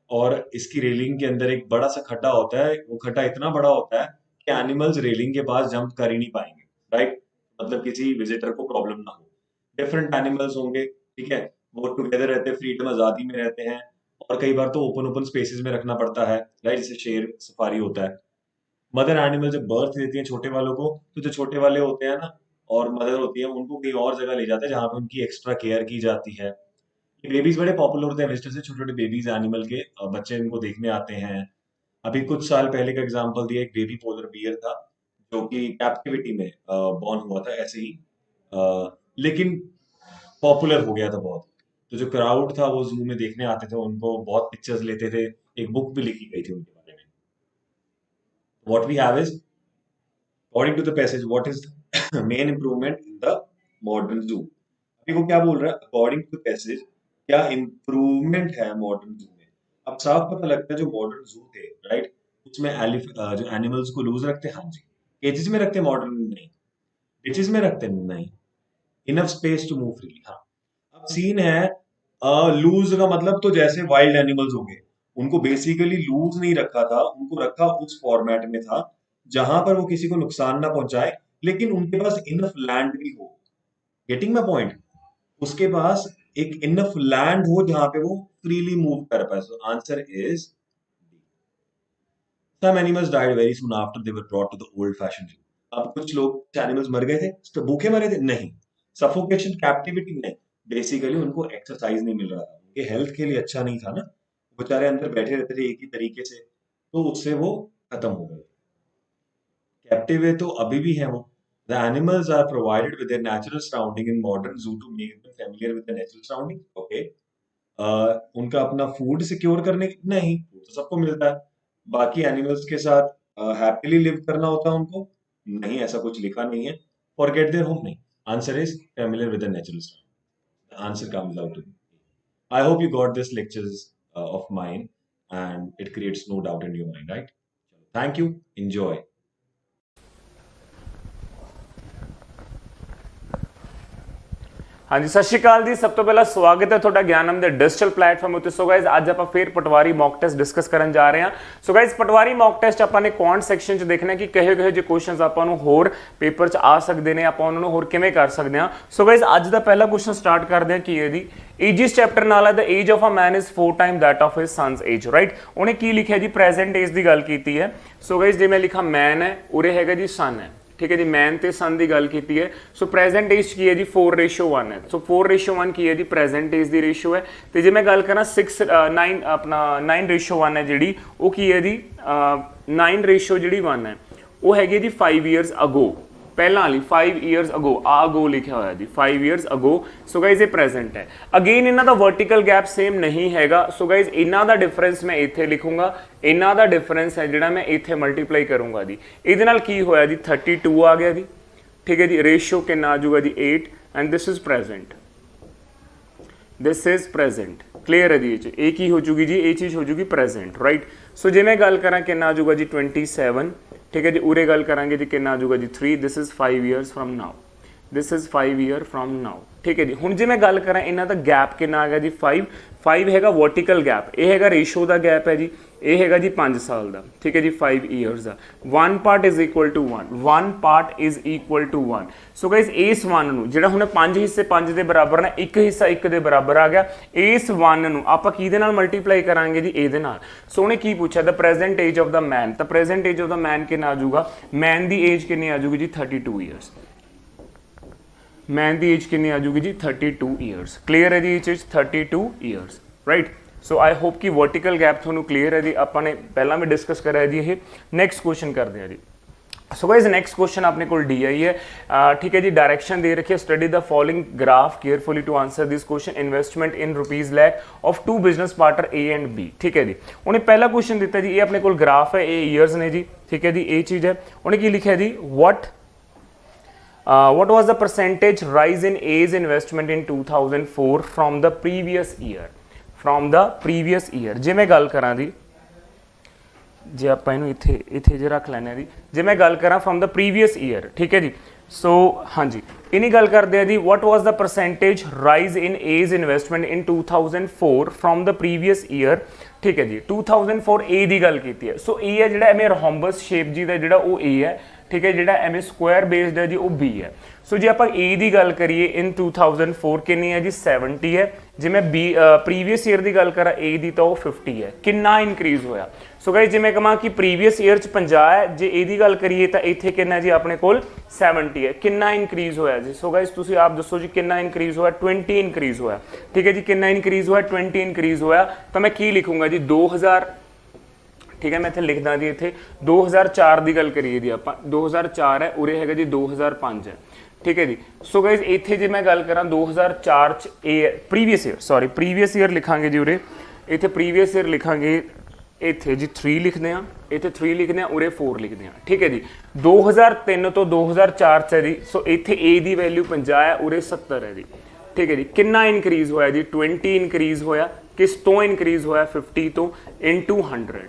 S5: और इसकी रेलिंग के अंदर एक बड़ा सा खड्डा होता है। वो खड्डा इतना बड़ा होता है कि एनिमल्स रेलिंग के पास जंप कर ही नहीं पाएंगे, राइट। मतलब किसी विजिटर को प्रॉब्लम ना हो। डिफरेंट एनिमल्स होंगे, ठीक है, वो टुगेदर रहते हैं, फ्रीडम आज़ादी में रहते हैं, और कई बार तो ओपन स्पेसेस में रखना पड़ता है, राइट, जैसे शेर सफारी होता है। मदर एनिमल जब बर्थ देती है छोटे वालों को, तो जो छोटे वाले होते हैं ना, और मदर होती है, उनको कहीं और जगह ले जाते हैं जहाँ पे उनकी एक्स्ट्रा केयर की जाती है। ये बेबीज बड़े पॉपुलर होते हैं, विजिटर से छोटे छोटे बेबीज एनिमल के बच्चे इनको देखने आते हैं। अभी कुछ साल पहले का एग्जांपल दिया, एक बेबी पोलर बियर था जो कि कैप्टिविटी में बॉर्न हुआ था ऐसे ही, लेकिन पॉपुलर हो गया था बहुत। तो जो क्राउड था वो जू में देखने आते थे, उनको बहुत पिक्चर्स लेते थे, एक बुक भी लिखी गई थी उनके बारे में। What we have is, according to the passage, what is the main improvement in the modern zoo? अभी वो क्या बोल रहा है, अकॉर्डिंग टू पैसेज क्या इम्प्रूवमेंट है मॉडर्न जू में। अब साफ पता लगता है जो मॉडर्न जू थे, राइट, उसमें जो एनिमल्स को लूज रखते हैं, हाँ जी, केजेस में रखते, मॉडर्न नहीं, केजेस में रखते नहीं, enough space to move freely. हाँ, अब सीन है लूज का मतलब तो जैसे वाइल्ड एनिमल्स हो गए, उनको बेसिकली लूज नहीं रखा था, उनको रखा उस फॉर्मेट में था जहां पर वो किसी को नुकसान ना पहुंचाए, लेकिन उनके पास इनफ लैंड भी हो। गेटिंग माय पॉइंट, उसके पास एक इनफ लैंड हो जहां पे वो फ्रीली मूव कर पाए। So answer is some animals died very soon after they were brought to the old fashion zoo. अब कुछ लोग एनिमल्स मर गए थे तो भूखे मरे थे नहीं, सफोकेशन, कैप्टिविटी नहीं, बेसिकली उनको एक्सरसाइज नहीं मिल रहा था, उनके हेल्थ के लिए अच्छा नहीं था ना, बेचारे अंदर बैठे रहते थे एक ही तरीके से, तो उससे वो खत्म हो गए। कैप्टिव है तो अभी भी है वो। The animals are provided with their natural surrounding in modern zoo to make them familiar with the natural surrounding. Okay. उनका अपना फूड सिक्योर करने नहीं, food तो सबको मिलता है। बाकी एनिमल्स के साथ हैप्पीली लिव करना होता है उनको नहीं, ऐसा कुछ लिखा नहीं है। Forget their home नहीं। Answer is familiar with the natural surrounding. The answer comes out to me. I hope you got this lectures of mine and it creates no doubt in your mind, right? Thank you. Enjoy.
S6: हाँ जी, सत श्री अकाल जी। सब तो पहला स्वागत है ਤੁਹਾਡਾ ਗਿਆਨਮ ਦੇ ਡਿਜੀਟਲ ਪਲੇਟਫਾਰਮ ਉੱਤੇ। ਸੋ ਗਾਇਜ਼ ਅੱਜ ਆਪਾਂ ਫੇਰ ਪਟਵਾਰੀ ਮੌਕ ਟੈਸਟ ਡਿਸਕਸ ਕਰਨ ਜਾ ਰਹੇ ਹਾਂ। ਸੋ ਗਾਇਜ਼ ਪਟਵਾਰੀ ਮੌਕ ਟੈਸਟ ਆਪਾਂ ਨੇ ਕੌਂਟ ਸੈਕਸ਼ਨ 'ਚ ਦੇਖਣਾ ਕਿ ਕਿਹੋ ਜਿਹੇ ਕੁਐਸਚਨਸ ਆਪਾਂ ਨੂੰ ਹੋਰ ਪੇਪਰ 'ਚ ਆ ਸਕਦੇ ਨੇ, ਆਪਾਂ ਉਹਨਾਂ ਨੂੰ ਹੋਰ ਕਿਵੇਂ ਕਰ ਸਕਦੇ ਹਾਂ। ਸੋ ਗਾਇਜ਼ ਅੱਜ ਦਾ ਪਹਿਲਾ ਕੁਐਸਚਨ ਸਟਾਰਟ ਕਰਦੇ ਹਾਂ ਕੀ ਹੈ ਜੀ, ਏਜਿਸ ਚੈਪਟਰ ਨਾਲ ਹੈ the age of a man is 4 time that of his sons age, right. ਉਹਨੇ ਕੀ ਲਿਖਿਆ ਜੀ, ਪ੍ਰੈਜ਼ੈਂਟ ਏਜ ਦੀ ਗੱਲ ਕੀਤੀ ਹੈ। ਸੋ ਗਾਇਜ਼ ਜੇ ਮੈਂ ਲਿਖਾ ਮੈਨ ਹੈ, ਉਰੇ ਹੈਗਾ ਜੀ ਸਨ ਹੈ, ठीक है जी, मैन ते सन की गल की है। सो प्रेजेंट एज की है जी 4:1 है। सो 4:1 की है जी प्रेजेंट एज की रेशो है। तो जे मैं गल करा 6:9 अपना 9:1 है जी, वो की है जी 9:1 है, वो हैगी जी 5 ईयर्स अगो, पहला वाली 5 ईयर्स अगो, अगो लिखा हुआ जी 5 ईयर्स अगो। सो गाइज ये प्रेजेंट है। अगेन इन्हों का वर्टिकल गैप सेम नहीं हैगा। सो गाइज इन्हों का डिफरेंस मैं इत्थे लिखूंगा, इन्हों का डिफरेंस है जिहड़ा मैं इत्थे मल्टीप्लाई करूंगा जी। इहदे नाल की होया जी 32 आ गया जी, ठीक है जी। रेशो कितना आ जाऊगा जी 8 and this is present, this is present. Clear है जी, ये की हो जूगी जी, ये चीज़ हो जूगी प्रेजेंट, राइट। सो जे मैं गल करा कितना आ जाऊगा जी 27, ठीक है जी। उरे गल करांगे जी कितना आ जाऊगा जी 3, this is 5 years from now, this is 5 year from now, ठीक है जी। हुण जे मैं गल करा इन्हां दा गैप कितना आ गया जी 5 हैगा वर्टिकल गैप, ये हैगा रेशो का गैप है जी, ये हैगा जी 5 साल का, ठीक है जी, 5 ईयर्स का। 1 part is equal to 1, 1 part is equal to 1। So guys इस 1 नूं जिहड़ा हुण 5 हिस्से 5 दे बराबर ना, एक हिस्सा 1 दे बराबर आ गया, इस 1 नूं आपां किहदे नाल मल्टीप्लाई करांगे जी, इहदे नाल। सो उहने की पूछा the present age of the man, the present age of the man कितना आ जाऊगा, मैन दी एज कितनी आ जाऊगी जी 32 ईयर्स, मैन दी एज कितनी आ जाऊगी जी 32 ईयर्स। क्लीयर है जी, ये चीज़ 32 years, right. So I hope कि वर्टिकल गैप थोनू क्लीयर है जी, आपने पहला भी डिस्कस करा जी। ये नेक्स्ट क्वेश्चन करते हैं जी। सो गाइज नेक्स्ट क्वेश्चन अपने को डी आई है, ठीक है जी। डायरेक्शन दे रखी है, study the following graph carefully to answer this question, investment in rupees lakh of 2 business partner A and B, ठीक है जी। उन्हें पहला क्वेश्चन दिता जी, ये अपने को ग्राफ है, ये ईयर्स ने जी, ठीक है जी, ये चीज़ है। उन्हें की लिखा जी, what was the percentage rise in age investment in 2004 from the previous year, from the previous year। जे मैं गल करा जी, जे आप इत्थे जे रख लैने जी, जे मैं गल करा फ्रॉम द प्रीवियस ईयर, ठीक है जी। सो हाँ जी, इन्हीं गल करते हैं जी, what was the percentage rise in age investment in 2004 from the previous year, ठीक है जी। 2004 ए की गल की है। सो ए है जिहड़ा एवें रोम्बस शेप जी का जिहड़ा वो ए है, ठीक है, जिहड़ा एवं स्क्वायर बेस्ड है जी वो B है। सो जे आपां A की गल करिए इन 2004 कितनी है जी 70 है। जे मैं B प्रीवियस ईयर की गल करा A की तो 50 है। कितना इंक्रीज होया? सो गाइस जे मैं कहां कि प्रीवियस ईयर च 50 है, जे A की गल करिए तो इत्थे कितना जी अपने कोल 70 है। कितना इंक्रीज होया जी? सो गाइस तुसीं आप दसो जी कितना इंक्रीज होया? 20 इंक्रीज होया। ठीक है जी, कितना इंक्रीज होया? 20 इंक्रीज होया। तो मैं की लिखूंगा जी 2000, ठीक है, मैं इत्थे लिखदा जी इत्थे 2004 की गल करिए जी आपां 2004 है, उरे हैगा जी 2005 है। ठीक है जी। सो गाइज इत्थे जे मैं गल करा 2004 च ए previous year, sorry previous year लिखांगे जी, उरे इत्थे प्रीवियस ईयर लिखांगे, इत्थे जी 3 लिखदे आ, इत्थे 3 लिखदे आ, उरे 4 लिखदे आ। ठीक है जी। 2003 तो 2004 च है जी। सो इत्थे ए दी वैल्यू 50 है, उरे 70 है जी। ठीक है जी। कितना इंक्रीज होया जी? 20 इंक्रीज होया। किस तो इंक्रीज होया? 50 तो इनटू 100।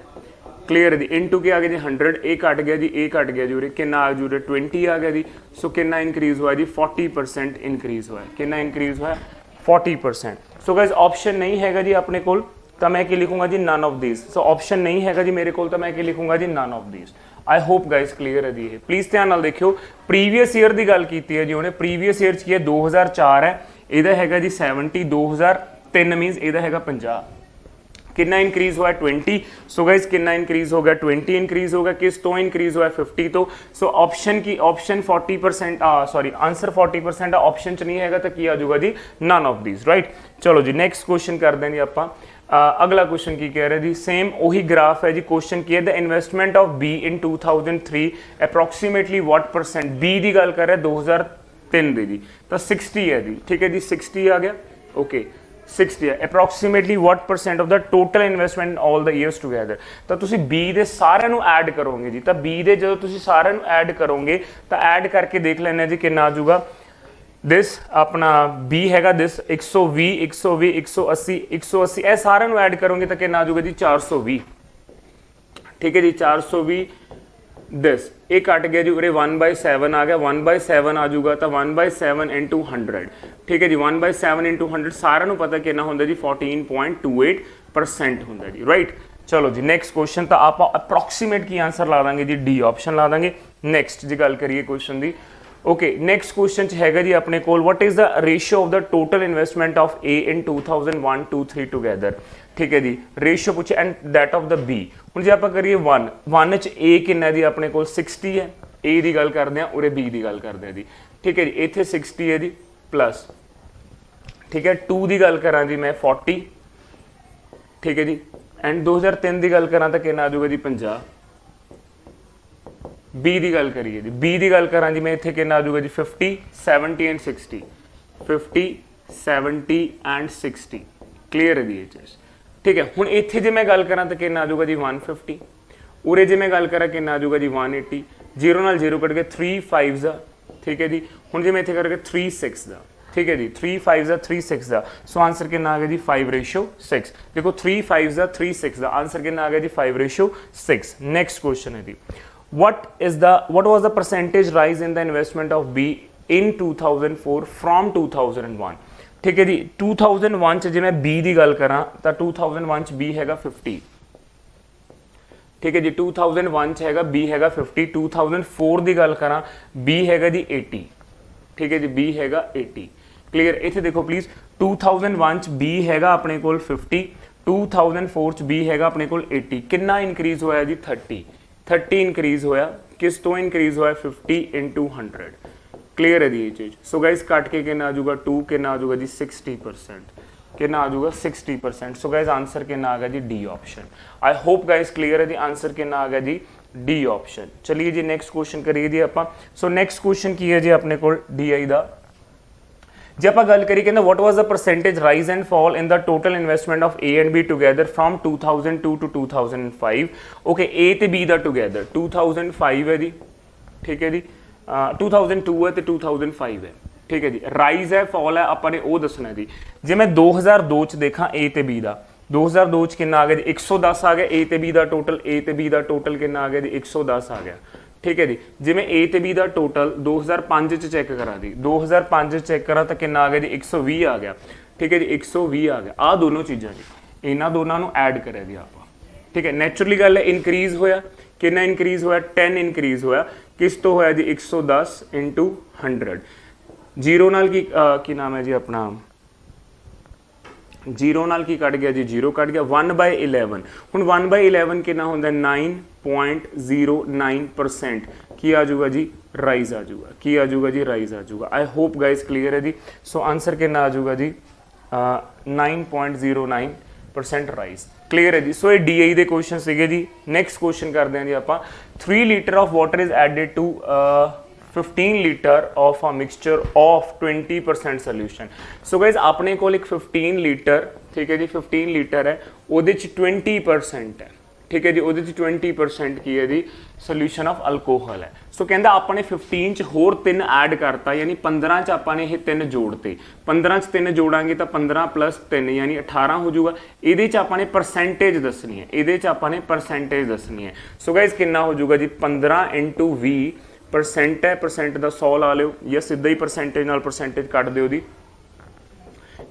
S6: क्लियर है जी। इनटू क्या आ गया जी 100, ए कट गया जी, ए कट गया जी, उरे कितना आ गया? 20 आ गया जी। सो कितना इंक्रीज हुआ जी? 40% इंक्रीज हुआ। कितना इंक्रीज हुआ? 40%। सो गाइस ऑप्शन नहीं हैगा जी अपने कोल, तो मैं क्या लिखूंगा जी none of these. So option नहीं हैगा जी मेरे कोल, तो मैं क्या लिखूंगा जी none of these. I hope guys clear है जी। ये प्लीज ध्यान नाल देखियो, प्रीवियस ईयर की गल कीती है जी उन्हें। प्रीवियस ईयर च 2004 है, इहदा हैगा जी 70, 2003 मीनस इहदा हैगा 50। कितना इंक्रीज हुआ? 20। सो गाइस कितना इंक्रीज हो गया? 20 इंक्रीज हो गया। किस तो इंक्रीज हुआ? 50 तो। सो ऑप्शन की ऑप्शन 40%, सॉरी आंसर 40% ऑप्शन च नहीं हैगा, तो की आ जाऊगा जी नन ऑफ दीज। राइट, चलो जी नेक्स्ट क्वेश्चन कर दें जी आपां। अगला क्वेश्चन की कह रहे जी, सेम वही ग्राफ है जी। क्वेश्चन की है the investment of B in 2003 approximately what percent? B की गल कर रहे 2003 दी जी, तो 60 है जी। ठीक है जी, 60 आ गया। ओके 60 है। Approximately what percent of the total investment all the years together? तो तुसी बी दे सारे नु ऐड करोगे जी, तो बी दे जो तुसी सारे नु ऐड करोगे तो ऐड करके देख लेना जी कितना आ जाऊगा। दिस अपना बी हैगा दिस 120 120 180 180, ए सारे नु ऐड करोगे तो कितना आ जाऊगा जी 420। ठीक है जी, 420 दिस एक कट गया जी, उरे 1/7 आ गया, 1/7 आ जाऊगा, तो 1/7 इंटू 100। ठीक है जी, 1/7 इंटू 100 सारा नू पता कितना होंगे जी 14.28% होंगे जी। राइट, चलो जी नेक्स्ट क्वेश्चन, तो आप अप्रोक्सीमेट की आंसर ला देंगे जी डी ऑप्शन ला देंगे। नेक्स्ट जी गल करिए क्वेश्चन की। ओके नेक्स्ट क्वेश्चन हैगा जी अपने कोल, what is the ratio of the total investment of A in 2001 2 3 together? ठीक है जी, रेशियो पूछे and that of the B. हुण जे आपां करिए 1 च ए कितना जी अपने कोल 60 है, ए की गल करते हैं, उरे बी की गल करते हैं जी। ठीक है जी, इत्थे 60 है जी प्लस, ठीक है 2 की गल करा जी मैं 40। ठीक है जी, एंड 2003 की गल करा तो कितना आ जाऊगा जी 50। बी की गल करिए जी, बी की गल करा जी मैं इत्थे कितना आ जाऊगा जी 50 70 एंड 60, 50 70 एंड 60। क्लीयर है जी ये चीज। ठीक है, हुण इत्थे जे मैं गल करा तो कितना आ जाऊगा जी 150, उरे जे मैं गल करा कितना आ जाऊगा जी 180, 0 नाल 0 कट गया 3 5 दा। ठीक है जी, हुण जे मैं इत्थे करके 3 6 दा। ठीक है जी, 3 5 दा 3 6 दा। सो आंसर कितना आ गया जी 5/6। देखो 3 5 दा 3 6 दा, आंसर कितना आ गया जी 5/6। नेक्स्ट क्वेश्चन है जी, what was the percentage rise in the investment of B in 2004 from 2001? ठीक है जी, 2001 च जे मैं B की गल करा तो 2001 च B हैगा 50। ठीक है जी, 2001 च हैगा B हैगा 50। 2004 की गल करा B हैगा जी 80। ठीक है जी, B हैगा 80। क्लियर, इत्थे देखो प्लीज 2001 च B हैगा अपने कोल 50, 2004 च B हैगा अपने कोल 80। कितना इंक्रीज होया जी 30 इंक्रीज होया। किस तो इंक्रीज होया 50 इंटू 100। क्लियर है जी ये चीज। सो गाइस कट के कितना आ जाऊगा 2, कितना आ जाऊगा जी 60%, कितना आ जाऊगा 60%। सो गाइस आंसर कितना आ गया जी डी ऑप्शन। आई होप गाइस क्लियर है जी, आंसर कितना आ गया जी डी ऑप्शन। चलिए जी नेक्स्ट क्वेश्चन करिए जी आपां। सो नेक्स्ट क्वेश्चन की है जी अपने को डी आई दा। जे आप गल करिए कहना what was the percentage rise and fall in the total investment of A and B together from 2002 to 2005। Okay A ते बी दा टुगेदर 2005 है जी। ठीक है जी, 2002 है तो 2005 है। ठीक है जी, राइज है फॉल है अपने वो दसना जी। जे मैं 2002 च देखा ए ते बी दा, 2002 च कितना आ गया जी 110 आ गया ए ते बी दा टोटल। ए ते बी दा टोटल कितना आ गया जी 110 आ गया। ठीक है जी, जिमें ए ते बी दा टोटल 2005 च चेक करा दी, 2005 चेक करा तो कितना आ गया जी 120 आ गया। ठीक है जी, 120 आ गया। आ दोनों चीज़ां जी इन्हों दोनों को ऐड करा दी आप। ठीक है, नैचुरली गल है इंक्रीज होया, कितना इंक्रीज होया 10 इंक्रीज होया। किस तो होया जी 110 इंटू 100 जीरो नाल की नाम है जी अपना जीरो नाल की कट गया जी जीरो कट गया 1/11 हुण 1/11 कितना होंदा 9.09% की आ जाऊगा जी राइज आ जाऊगा की आ जाऊगा जी राइज आ जाऊगा आई होप गाइस क्लियर है जी सो आंसर कितना आ जाऊगा जी 9.09% राइज क्लियर है जी सो ये DI ਦੇ क्वेश्चन ਸੀਗੇ ਜੀ ਨੈਕਸਟ क्वेश्चन ਕਰਦੇ ਹਾਂ ਜੀ ਆਪਾਂ 3 litre of water is added to 15 litre of a mixture of 20% solution so guys ਆਪਣੇ ਕੋਲ ਇੱਕ 15 ਲੀਟਰ ਠੀਕ ਹੈ ਜੀ 15 ਲੀਟਰ ਹੈ ਉਹਦੇ ਚ 20% ਹੈ ਠੀਕ ਹੈ ਜੀ ਉਹਦੇ ਚ 20% ਕੀ ਹੈ ਜੀ ਸੋਲੂਸ਼ਨ ਆਫ ਅਲਕੋਹਲ ਹੈ ਸੋ ਕਹਿੰਦਾ ਆਪਾਂ ਨੇ 15 ਚ ਹੋਰ 3 ਐਡ ਕਰਤਾ ਯਾਨੀ 15 ਚ ਆਪਾਂ ਨੇ ਇਹ 3 ਜੋੜਤੇ 15 ਚ 3 ਜੋੜਾਂਗੇ ਤਾਂ 15 + 3 ਯਾਨੀ 18 ਹੋ ਜਾਊਗਾ ਇਹਦੇ ਚ ਆਪਾਂ ਨੇ ਪਰਸੈਂਟੇਜ ਦੱਸਣੀ ਹੈ ਇਹਦੇ ਚ ਆਪਾਂ ਨੇ ਪਰਸੈਂਟੇਜ ਦੱਸਣੀ ਹੈ ਸੋ ਗਾਇਸ ਕਿੰਨਾ ਹੋ ਜਾਊਗਾ ਜੀ 15 × 20 परसेंट है परसेंट का 100 ला लो या सीधा ही परसेंटेज नाल परसेंटेज कट दो दी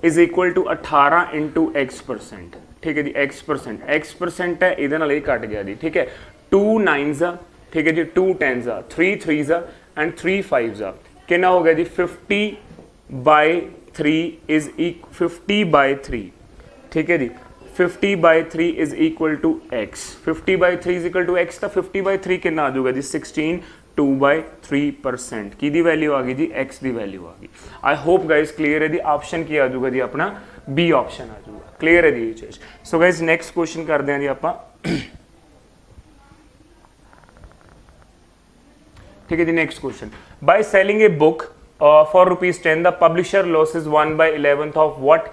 S6: इज इक्वल टू 18 × X%। ठीक है जी X% है इहदे नाल ये कट गया जी ठीक है 2 9s ठीक है जी 2 10s 3 3s एंड 3 5s कितना हो गया जी 50/3 इज 50/3 ठीक है जी 50/3 is equal to X 50/3 is equal to X तो 50/3 कितना आ जाऊगा जी 16 2/3% की दी वैल्यू आ गई जी X की वैल्यू आ गई आई होप गाइज क्लियर है जी ऑप्शन की आ जाऊगा जी अपना B ऑप्शन आ जाऊगा क्लियर है जी ये चीज सो गाइज नेक्स्ट क्वेश्चन करते हैं जी आप ठीक है जी next question by selling a book for ₹10 the publisher loses 1/11 of what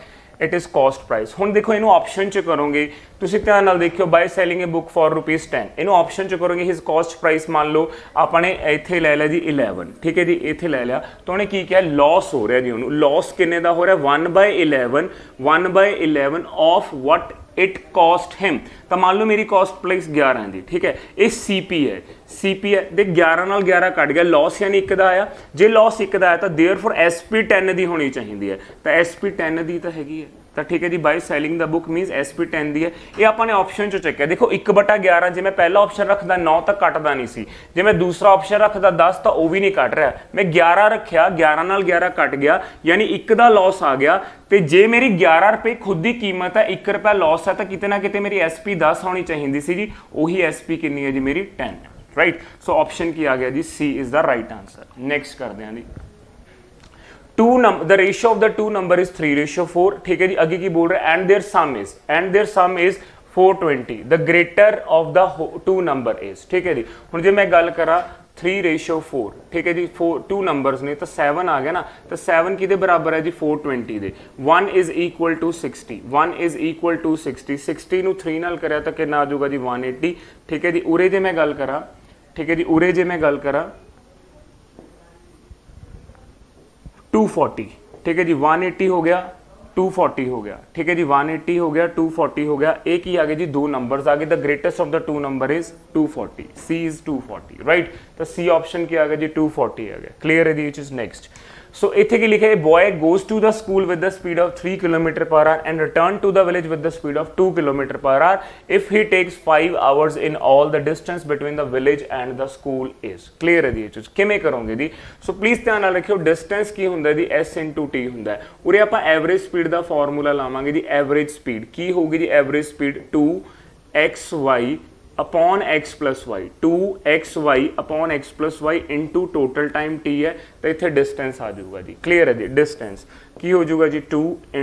S6: it is cost price हुण देखो इनू ऑप्शन च करोगे तुसीं ध्यान नाल देखियो bye selling a book for ₹10 इनू ऑप्शन च करोगे हिज कॉस्ट प्राइस मान लो आपने इत्थे ले लिया जी 11 ठीक है जी इत्थे ले लिया तो उन्हें की किया लॉस हो रहा जी उन्होंने लॉस किन्ने दा हो रहा 1/11 of what it cost him तो मान लो मेरी कॉस्ट प्राइस 11 दी ठीक है ये CP है दे 11 नाल 11 कट गया लॉस यानी एक दा आया जे लॉस एक दा आया तो देयरफॉर SP 10 दी होनी चाहिए है तो SP 10 दी तो हैगी है तो ठीक है जी by selling the book means SP 10 दी है ये आपने ऑप्शन चो चेक देखो 1/11 जे मैं पहला ऑप्शन रखदा 9 तक कटदा नहीं सी जे मैं दूसरा ऑप्शन रखदा 10 तो वो भी नहीं कट रहा मैं 11 रखिया 11 नाल 11 कट गया यानी 1 दा लॉस आ गया तो जे मेरी 11 रुपए खुद की कीमत है 1 रुपया लॉस है तो किते ना किते मेरी SP 10 होनी चाहिए सी जी वही SP कितनी है जी मेरी 10 राइट सो ऑप्शन की आ गया जी C is the right answer next करते हैं जी the ratio of the two number is 3:4 ठीक है जी आगे की बोल रहे हैं and their sum is 420 the greater of the two number is ठीक है जी हुण जे मैं गल करा 3:4 ठीक है जी 2 नंबर्स ने तो 7 आ गया ना तो 7 किदे बराबर है जी 420 दे 1 इज इक्वल टू 60 60 नू 3 नाल करया तो कितना आ जाऊगा जी 180 ठीक है जी उरे जे मैं गल करा ठीक है जी उरे जे मैं गल करा 240 ठीक है जी 180 हो गया 240 हो गया ठीक है जी 180 हो गया 240 हो गया एक ही आगे जी दो नंबर्स आगे the greatest of the two number is 240 C is 240 right तो C ऑप्शन की आ गया जी 240 आ गया क्लियर है जी व्हिच इज नेक्स्ट सो इथे की लिखा है boy goes to the school with the speed of 3 km/h and return to the village with the speed of 2 km/h if he takes 5 hours in all the distance between the village and the school is clear है जी ये चीज किवें करोगे जी so please ध्यान नाल रखियो distance की हुंदा जी S × T हुंदा है उरे आपां एवरेज स्पीड दा फार्मूला लावांगे जी एवरेज स्पीड की होगी जी average speed 2xy upon x plus y 2xy upon x plus y into total time t है तो इतने डिस्टेंस आ जाऊगा जी क्लियर है जी डिस्टेंस की हो जाऊगा जी 2 ×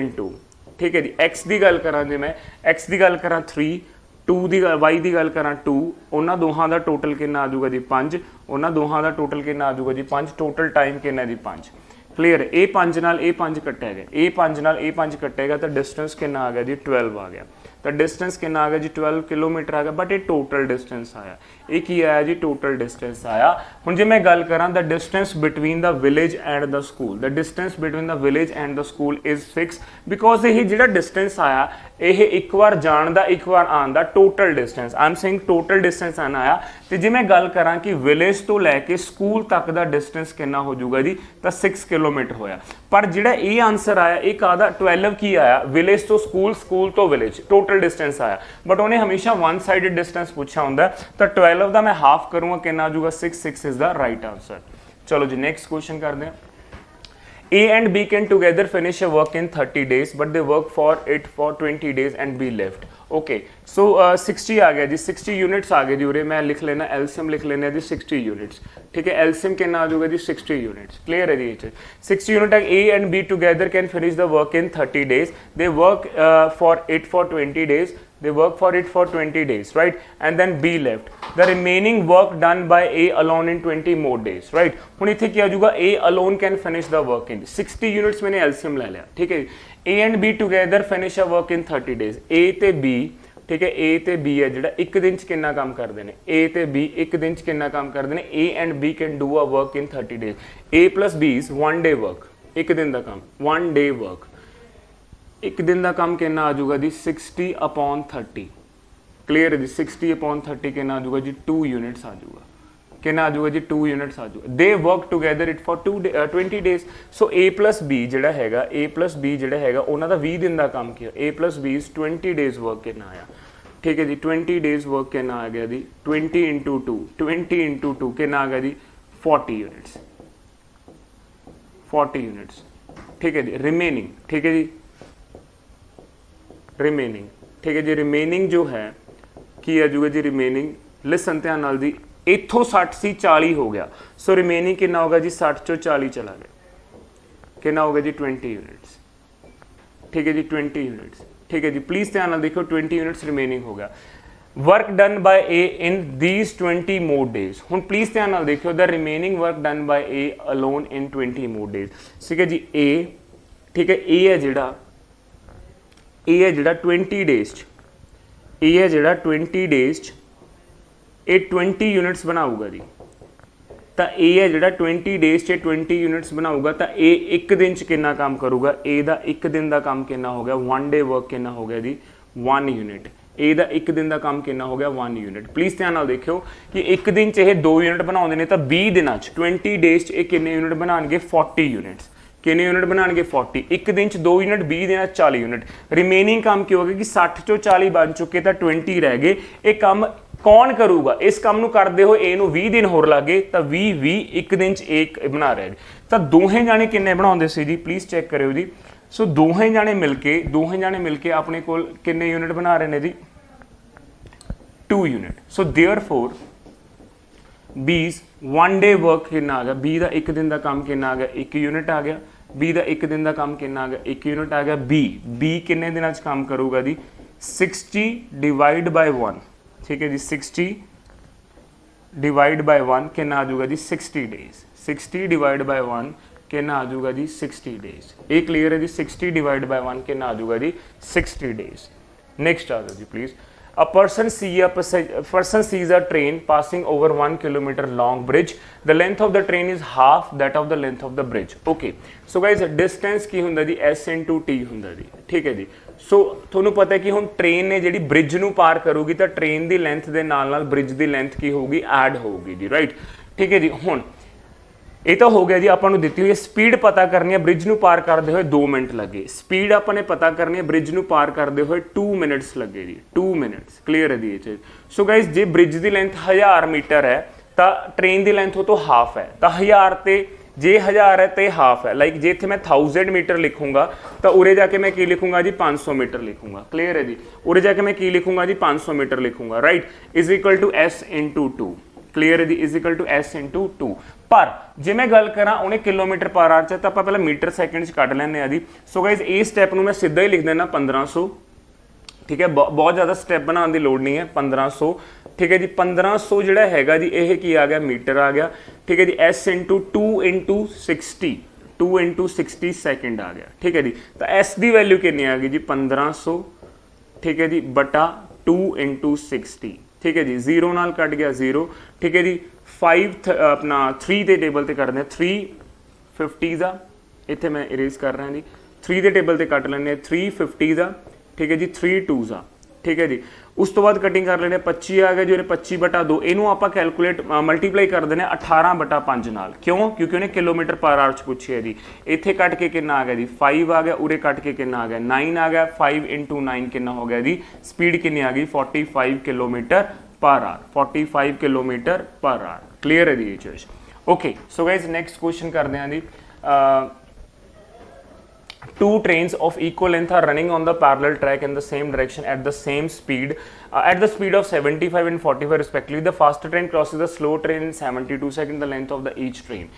S6: ठीक है जी x की गल करा जी मैं x की गल करा 3 2 की y की गल करा 2 उन्होंने दोहां का टोटल कितना आ जाऊगा जी 5 उन्होंने दोहां का टोटल कितना आ जाऊगा जी 5 टोटल टाइम कितना जी 5 क्लीयर है ए 5 नाल ए 5 कट्टिया गया ए 5 नाल ए 5 कट्टिया गया तो डिस्टेंस कितना आ गया जी 12 आ गया तो डिस्टेंस कितना आ गया जी 12 किलोमीटर आ गया बट ये टोटल डिस्टेंस आया ये की आया जी टोटल डिस्टेंस आया हुण जे मैं गल करा the distance between the village and the school the distance between the village and the school is fix because ये जिहड़ा डिस्टेंस आया ਇਹ ਇੱਕ ਵਾਰ ਜਾਣ ਦਾ ਇੱਕ ਵਾਰ ਆਉਣ ਦਾ total distance, I am saying total distance ਆਣਾ ਆਇਆ। ਤੇ ਜੇ ਮੈਂ ਗੱਲ ਕਰਾਂ ਕਿ ਵਿਲੇਜ ਤੋਂ ਲੈ ਕੇ ਸਕੂਲ ਤੱਕ ਦਾ ਡਿਸਟੈਂਸ ਕਿੰਨਾ ਹੋ ਜਾਊਗਾ ਜੀ, ਤਾਂ 6 ਕਿਲੋਮੀਟਰ ਹੋਇਆ। ਪਰ ਜਿਹੜਾ ਇਹ ਆਨਸਰ ਆਇਆ ਇਹ ਕਾਹਦਾ 12 ਕੀ ਆਇਆ, ਵਿਲੇਜ ਤੋਂ ਸਕੂਲ, ਸਕੂਲ ਤੋਂ ਵਿਲੇਜ, ਟੋਟਲ ਡਿਸਟੈਂਸ ਆਇਆ। ਬਟ ਉਹਨੇ ਹਮੇਸ਼ਾ ਵਨ ਸਾਈਡਡ ਡਿਸਟੈਂਸ ਪੁੱਛਿਆ ਹੁੰਦਾ, ਤਾਂ 12 ਦਾ ਮੈਂ ਹਾਫ ਕਰੂੰਗਾ, ਕਿੰਨਾ ਆ ਜਾਊਗਾ 6, 6 ਇਜ਼ ਦਾ ਰਾਈਟ ਆਨਸਰ। ਚਲੋ ਜੀ ਨੈਕਸਟ ਕੁਐਸਚਨ ਕਰਦੇ ਹਾਂ। A and B can together finish a work in 30 days but they work for it for 20 days and B left. Okay, so 60 आ गया जी, 60 यूनिट्स आ गए जी। उरे मैं लिख लेना एलसीएम लिख लेना जी 60 यूनिट्स, ठीक है। एलसीएम कितना आ जाएगा जी 60 यूनिट्स, क्लियर है जी। 60 unit A and B together can finish the work in 30 days, they work for it for 20 days, they work for it for 20 days, right? And then B left, the remaining work done by A alone in 20 more days, right? ਹੁਣ ਇੱਥੇ ਕੀ ਆ ਜਾਊਗਾ, A alone can finish the work in 60 units मैंने LCM ले लिया, ठीक है। A and B together finish a work in 30 days, A ਤੇ B, ठीक है। A ਤੇ B ਹੈ ਜਿਹੜਾ ਇੱਕ ਦਿਨ ਚ ਕਿੰਨਾ ਕੰਮ ਕਰਦੇ ਨੇ, A ਤੇ B ਇੱਕ ਦਿਨ ਚ ਕਿੰਨਾ ਕੰਮ ਕਰਦੇ ਨੇ, A and B can do a work in 30 days, A plus B is 1 day work, ਇੱਕ ਦਿਨ ਦਾ ਕੰਮ 1 day work, ਇੱਕ ਦਿਨ ਦਾ ਕੰਮ ਕਿੰਨਾ ਆ ਜਾਊਗਾ ਜੀ 60 upon 30, क्लियर है जी। 60 upon 30 कितना आ जाऊगा जी 2 यूनिट्स आ जाऊगा, कितना आ जाऊगा जी 2 यूनिट्स आ जाऊगा। They work together it for 20 days. So A plus B ਜਿਹੜਾ ਹੈਗਾ, A plus B ਜਿਹੜਾ ਹੈਗਾ ਉਹਨਾਂ ਦਾ 20 ਦਿਨ ਦਾ ਕੰਮ ਕੀ A plus B is 20 days work ਕਿੰਨਾ ਆਇਆ, ठीक है जी। 20 days work ਕਿੰਨਾ ਆ ਗਿਆ ਜੀ 20 into 2, 20 into 2 ਕਿੰਨਾ ਆ ਗਿਆ ਜੀ 40 यूनिट्स, 40 यूनिट्स, ठीक है जी। रिमेनिंग, ठीक है जी, रिमेनिंग, ठीक है जी। रिमेनिंग जो है ਕੀ ਆ ਜਾਊਗਾ ਜੀ ਰਿਮੇਨਿੰਗ, ਲਿਸਨ ਧਿਆਨ ਨਾਲ ਜੀ। ਇੱਥੋਂ 60 ਸੀ 40 ਹੋ ਗਿਆ, ਸੋ ਰਿਮੇਨਿੰਗ ਕਿੰਨਾ ਹੋਗਾ ਜੀ 60 ਚੋਂ 40 ਚਲਾ ਗਿਆ, ਕਿੰਨਾ ਹੋਗਾ ਜੀ 20 यूनिट्स, ठीक है जी 20 यूनिट्स, ठीक है जी। प्लीज ध्यान ਨਾਲ देखो 20 यूनिट्स रिमेनिंग हो गया। Work done by A in these 20 more days, ਹੁਣ प्लीज ध्यान ਨਾਲ देखो the remaining work done by A alone in 20 more days, ठीक है जी। A, ठीक है, A ਹੈ ਜਿਹੜਾ 20 days ਚ, A ਹੈ ਜਿਹੜਾ 20 days ਚ ਇਹ 20 यूनिट्स ਬਣਾਊਗਾ ਜੀ। ਤਾਂ A ਹੈ ਜਿਹੜਾ 20 days ਚ 20 यूनिट्स ਬਣਾਊਗਾ, ਤਾਂ A ਇੱਕ ਦਿਨ ਚ ਕਿੰਨਾ ਕੰਮ ਕਰੂਗਾ, A ਦਾ ਇੱਕ ਦਿਨ ਦਾ ਕੰਮ ਕਿੰਨਾ ਹੋ ਗਿਆ 1 day work ਕਿੰਨਾ ਹੋ ਗਿਆ ਜੀ 1 यूनिट। A ਦਾ ਇੱਕ ਦਿਨ ਦਾ ਕੰਮ ਕਿੰਨਾ ਹੋ ਗਿਆ 1 यूनिट। ਪਲੀਜ਼ ਧਿਆਨ ਨਾਲ ਦੇਖਿਓ ਕਿ ਇੱਕ ਦਿਨ ਚ ਇਹ 2 यूनिट ਬਣਾਉਂਦੇ ਨੇ, ਤਾਂ 20 ਦਿਨਾਂ ਚ 20 days ਚ ਇਹ ਕਿੰਨੇ यूनिट ਬਣਾਉਣਗੇ 40 यूनिट्स, कितने यूनिट बनाएंगे 40, एक दिन च 2 यूनिट 20 दिन 40 यूनिट। रिमेनिंग काम की हो गया कि 60 चो 40 बन चुके तो 20 रह गए। ये काम कौन करूगा, इस काम नूं करदे होए ए नूं 20 दिन होर लग गए, तो 20 एक दिन च एक बना रहे। तो दोहें जाने किन्ने बनाउंदे सी जी, प्लीज़ चेक करियो जी। सो दोहें जाने मिलके अपने कोल किन्ने यूनिट बना रहे ने जी 2 unit. So therefore B's 1 day work कितना आ गया, B का एक दिन का काम कितना आ गया 1 यूनिट आ गया, B का एक दिन का काम कितना आ गया 1 यूनिट आ गया। B कितने दिनों च काम करूगा जी 60 डिवाइड बाय 1, ठीक है जी। 60 डिवाइड बाय 1 कितना आ जाऊगा जी 60 डेज, 60 डिवाइड बाय 1 कितना आ जाऊगा जी 60 डेज। ये क्लियर है जी, 60 डिवाइड बाय 1 कितना आ जाऊगा जी 60 डेज। नेक्स्ट आ जाओ जी please. A person sees a train passing over 1 kilometer long bridge. The length of the train is half that of the length of the bridge. Okay. So guys, distance ਕੀ ਹੁੰਦਾ ਜੀ S into T ਹੁੰਦਾ ਜੀ, ਠੀਕ ਹੈ ਜੀ। ਸੋ ਤੁਹਾਨੂੰ ਪਤਾ ਹੈ ਕਿ ਹੁਣ ਟ੍ਰੇਨ ਨੇ ਜਿਹੜੀ ਬ੍ਰਿਜ ਨੂੰ ਪਾਰ ਕਰੂਗੀ ਤਾਂ ਟ੍ਰੇਨ ਦੀ ਲੈਂਥ ਦੇ ਨਾਲ ਨਾਲ ਬ੍ਰਿਜ ਦੀ ਲੈਂਥ ਕੀ ਹੋਊਗੀ ਐਡ ਹੋਊਗੀ ਜੀ, ਰਾਈਟ, ਠੀਕ ਹੈ ਜੀ। ਹੁਣ ਇਹ ਤਾਂ ਹੋ ਗਿਆ ਜੀ, ਆਪਾਂ ਨੂੰ ਦਿੱਤੀ ਹੋਈ ਸਪੀਡ ਪਤਾ ਕਰਨੀ ਹੈ, ਬ੍ਰਿਜ ਨੂੰ ਪਾਰ ਕਰਦੇ ਹੋਏ 2 ਮਿੰਟ ਲੱਗੇ। ਸਪੀਡ ਆਪਾਂ ਨੇ ਪਤਾ ਕਰਨੀ ਹੈ, ਬ੍ਰਿਜ ਨੂੰ ਪਾਰ ਕਰਦੇ ਹੋਏ 2 ਮਿੰਟਸ ਲੱਗੇ ਜੀ, 2 ਮਿੰਟਸ, ਕਲੀਅਰ ਹੈ ਜੀ ਇਹ ਚੀਜ਼। ਸੋ ਗਾਇਸ, ਜੇ ਬ੍ਰਿਜ ਦੀ ਲੈਂਥ 1000 ਮੀਟਰ ਹੈ ਤਾਂ ਟ੍ਰੇਨ ਦੀ ਲੈਂਥ ਉਹ ਤੋਂ ਹਾਫ ਹੈ, ਤਾਂ 1000 ਤੇ ਜੇ 1000 ਹੈ ਤੇ ਹਾਫ ਹੈ। ਲਾਈਕ ਜੇ ਇੱਥੇ ਮੈਂ 1000 ਮੀਟਰ ਲਿਖੂੰਗਾ ਤਾਂ ਉਰੇ ਜਾ ਕੇ ਮੈਂ ਕੀ ਲਿਖੂੰਗਾ ਜੀ 500 ਮੀਟਰ ਲਿਖੂੰਗਾ, ਕਲੀਅਰ ਹੈ ਜੀ। ਉਰੇ ਜਾ ਕੇ ਮੈਂ ਕੀ ਲਿਖੂੰਗਾ ਜੀ 500 ਮੀਟਰ ਲਿਖੂੰਗਾ, right, is equal to S into 2, clear ਹੈ ਜੀ, is equal to S into 2। ਪਰ ਜੇ ਮੈਂ ਗੱਲ ਕਰਾਂ ਉਹਨੇ ਕਿਲੋਮੀਟਰ ਪਰ ਆਰ ਚ ਤਾਂ ਆਪਾਂ ਪਹਿਲਾਂ ਮੀਟਰ ਸੈਕਿੰਡ ਚ ਕੱਢ ਲੈਂਦੇ ਆ ਜੀ। ਸੋ ਗਾਇਜ਼ ਇਹ ਸਟੈਪ ਨੂੰ ਮੈਂ ਸਿੱਧਾ ਹੀ ਲਿਖ ਦੇਣਾ 1500, ਠੀਕ ਹੈ, ਬਹੁਤ ਜ਼ਿਆਦਾ ਸਟੈਪ ਬਣਾਉਣ ਦੀ ਲੋੜ ਨਹੀਂ ਹੈ, 1500, ਠੀਕ ਹੈ ਜੀ। 1500 ਜਿਹੜਾ ਹੈਗਾ ਜੀ ਇਹ ਕੀ ਆ ਗਿਆ ਮੀਟਰ ਆ ਗਿਆ, ਠੀਕ ਹੈ ਜੀ। S into 2 into 60, 2 into 60 second ਆ ਗਿਆ, ਠੀਕ ਹੈ ਜੀ। ਤਾਂ S ਦੀ ਵੈਲਿਊ ਕਿੰਨੀ ਆ ਗਈ ਜੀ 1500, ਠੀਕ ਹੈ ਜੀ, ਬਟਾ 2 into 60, ठीक है जी। 0 ਨਾਲ ਕੱਟ ਗਿਆ 0, ठीक है जी। 5 अपना 3 ਦੇ ਟੇਬਲ ਤੇ ਕੱਢਦੇ 350 ਦਾ, ਇੱਥੇ ਮੈਂ ਇਰੇਜ਼ ਕਰ ਰਿਹਾ ਜੀ। 3 ਦੇ ਟੇਬਲ ਤੇ ਕੱਟ ਲੈਂਦੇ 350 ਦਾ, ठीक है जी 3 2s आ, ठीक है जी। उस तो बाद कटिंग कर लेने 25 आ गया जो 25/2 इनू आपां कैलकुलेट मल्टीप्लाई कर देने 18/5 नाल, क्यों क्योंकि उन्हें किलोमीटर पर आवर च पूछिया जी। इत्थे कट के कितना आ गया जी 5 आ गया, उरे कट के कितना आ गया 9 आ गया, 5 × 9 कितना हो गया जी, स्पीड कितनी आ गई 45 kilometre per hour, 45 kilometre per hour. Clear है जी ये चीज। Okay so guys next question करते हैं जी। Two trains of equal length are running on the parallel track in the same direction at the same speed, at the speed of 75 and 45 respectively. The faster train crosses the slow train in 72 seconds, the length of the each train.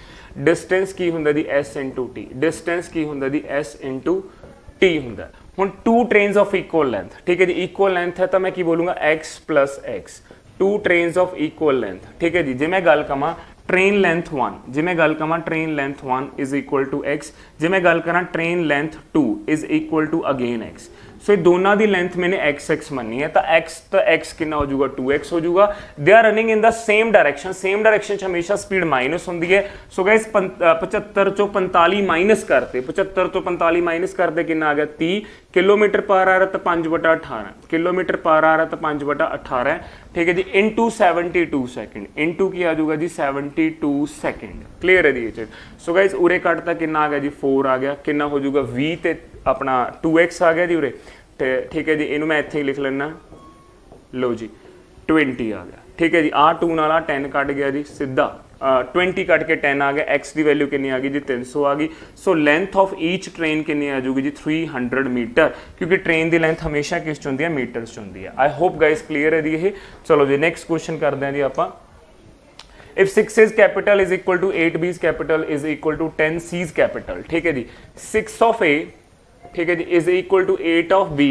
S6: Distance की ਹੁੰਦਾ ਦੀ s into t, distance की ਹੁੰਦਾ ਦੀ s into t ਹੁੰਦਾ। ਹੁਣ two trains of equal length, ठीक है जी, equal length है तो मैं की बोलूँगा x plus x, two trains of equal length, ठीक है जी। जे मैं गल कमा ट्रेन लेंथ 1, जे मैं गल करा train length 1 is equal to x, जे मैं गल करा train length 2 is equal to again x। So ये दोनों की लेंथ मैंने x मनी है तो x कितना हो जाएगा 2x हो जाएगा। They are running in the same direction, same direction हमेशा स्पीड माइनस होंगी है। सो गाइस 75 चो 45 माइनस करते, 75 तो 45 माइनस करते कितना आ गया 30 किलोमीटर पर आवर, तो 5/18 किलोमीटर पर आवर, तो 5/18, ठीक है जी, इनटू 72 सेकंड, इनटू की आ जाऊगा जी 72 सेकंड। क्लियर है जी ये चीज। सो गाइस उरे कटता कितना आ गया जी 4 आ गया, कितना हो जाऊगा 20 ते अपना 2x आ गया जी उरे, ठीक है जी। इनू मैं इत्थे ही लिख लेना, लो जी 20 आ गया, ठीक है जी। आ 2 नाल 10 कट गया जी, सीधा 20 कट के 10 आ गया। x की वैल्यू कितनी आ गई जी 300 आ गई। So length of each train कितनी आ जाएगी जी 300 मीटर, क्योंकि ट्रेन की लेंथ हमेशा किस होंगी है मीटर्स होंगी है। आई होप गाइस क्लियर है जी ये। चलो जी नेक्स्ट क्वेश्चन करते हैं जी आप। If 6A's capital is equal to 8B's capital is equal to 10C's capital, ठीक है जी, 6 of A, ठीक है जी, is equal to 8 of B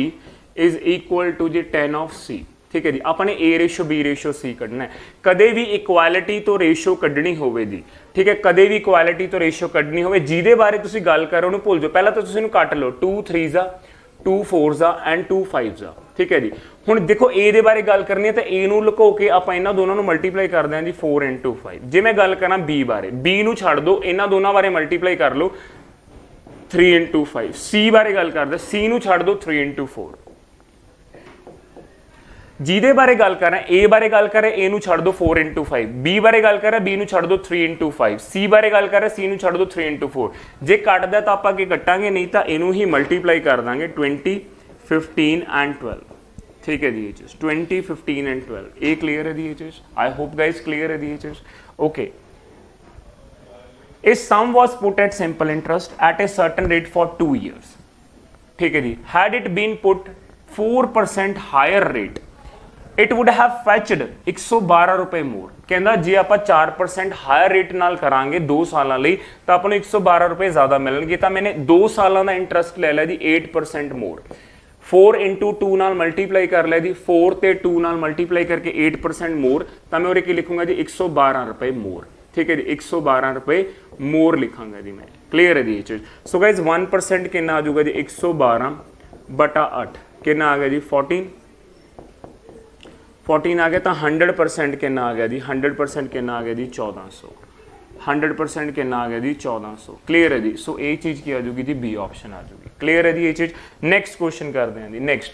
S6: is equal to ji 10 of C, ठीक है जी। अपने A ratio B ratio C कढ़ना है। कदे भी इक्वालिटी तो रेशो कढ़नी होवे जी, ठीक है, कदे भी इक्वालिटी तो रेशो कढ़नी होवे, जिहदे बारे तुसीं गल करो उहनूं भुल जाओ। पहला तो तुसीं इहनूं cut low, 2 3s uh, 2 4s uh and 2 5s आ, ठीक है जी। हुण देखो ए दे बारे गल करनी है तो ए नूं लुको के आपां इन्हां दोनों नूं मल्टीप्लाई करदे हां जी 4 × 5। जे मैं गल करां बी बारे, बी नूं छड्ड दो, इन्हां दोनों बारे मल्टीप्लाई कर लो 3 × 5। सी बारे गल करदे, सी नूं छड्ड दो 3 × 4। जिहदे बारे गल कर रहे ए बारे गल कर रहे ए नूं छड्ड दो 4 × 5, बी बारे गल कर रहे बी नूं छड्ड दो 3 × 5, सी बारे गल कर रहे सी नूं छड्ड दो 3 × 4। जे कटदा तो आपां अगे कटांगे, नहीं तो इनू ही मल्टीप्लाई कर देंगे 20 15 एंड 12, ठीक है जी ये चीज 20 15 एंड 12। ये क्लियर है जी ये चीज। आई होप गाइस क्लियर है जी ये चीज। ओके, इस sum was put at simple interest at a certain rate for 2 years, ठीक है जी। Had it been put 4% higher rate it would have fetched 112 रुपए मोर। कहता जे आप 4% हायर रेट नाल करांगे 2 सालों ਲਈ ਤਾਂ ਆਪਾਂ ਨੂੰ 112 रुपए ज्यादा मिलणगे। ਤਾਂ मैंने 2 सालों का इंटरेस्ट ले लिया जी 8% मोर, 4 × 2 नाल मल्टीप्लाई कर लिया जी, 4 ते 2 नाल मल्टीप्लाई करके 8% मोर, तो मैं उरे की लिखूंगा जी 112 रुपए मोर, ठीक है जी, 112 रुपए मोर लिखांगा जी मैं। क्लियर है जी ये चीज। सो गाइज 1% कितना आ जाऊगा जी 112/8 कितना आ गया जी 14 आ गया। तो 100% कितना आ गया जी 100% कितना आ गया जी 1400, 100% कितना आ गया जी 1400। क्लियर है जी। सो ये चीज़ की आ जाएगी जी बी ऑप्शन आ जाएगी। क्लियर है जी ये चीज़। नेक्स्ट क्वेश्चन करते हैं जी। Next,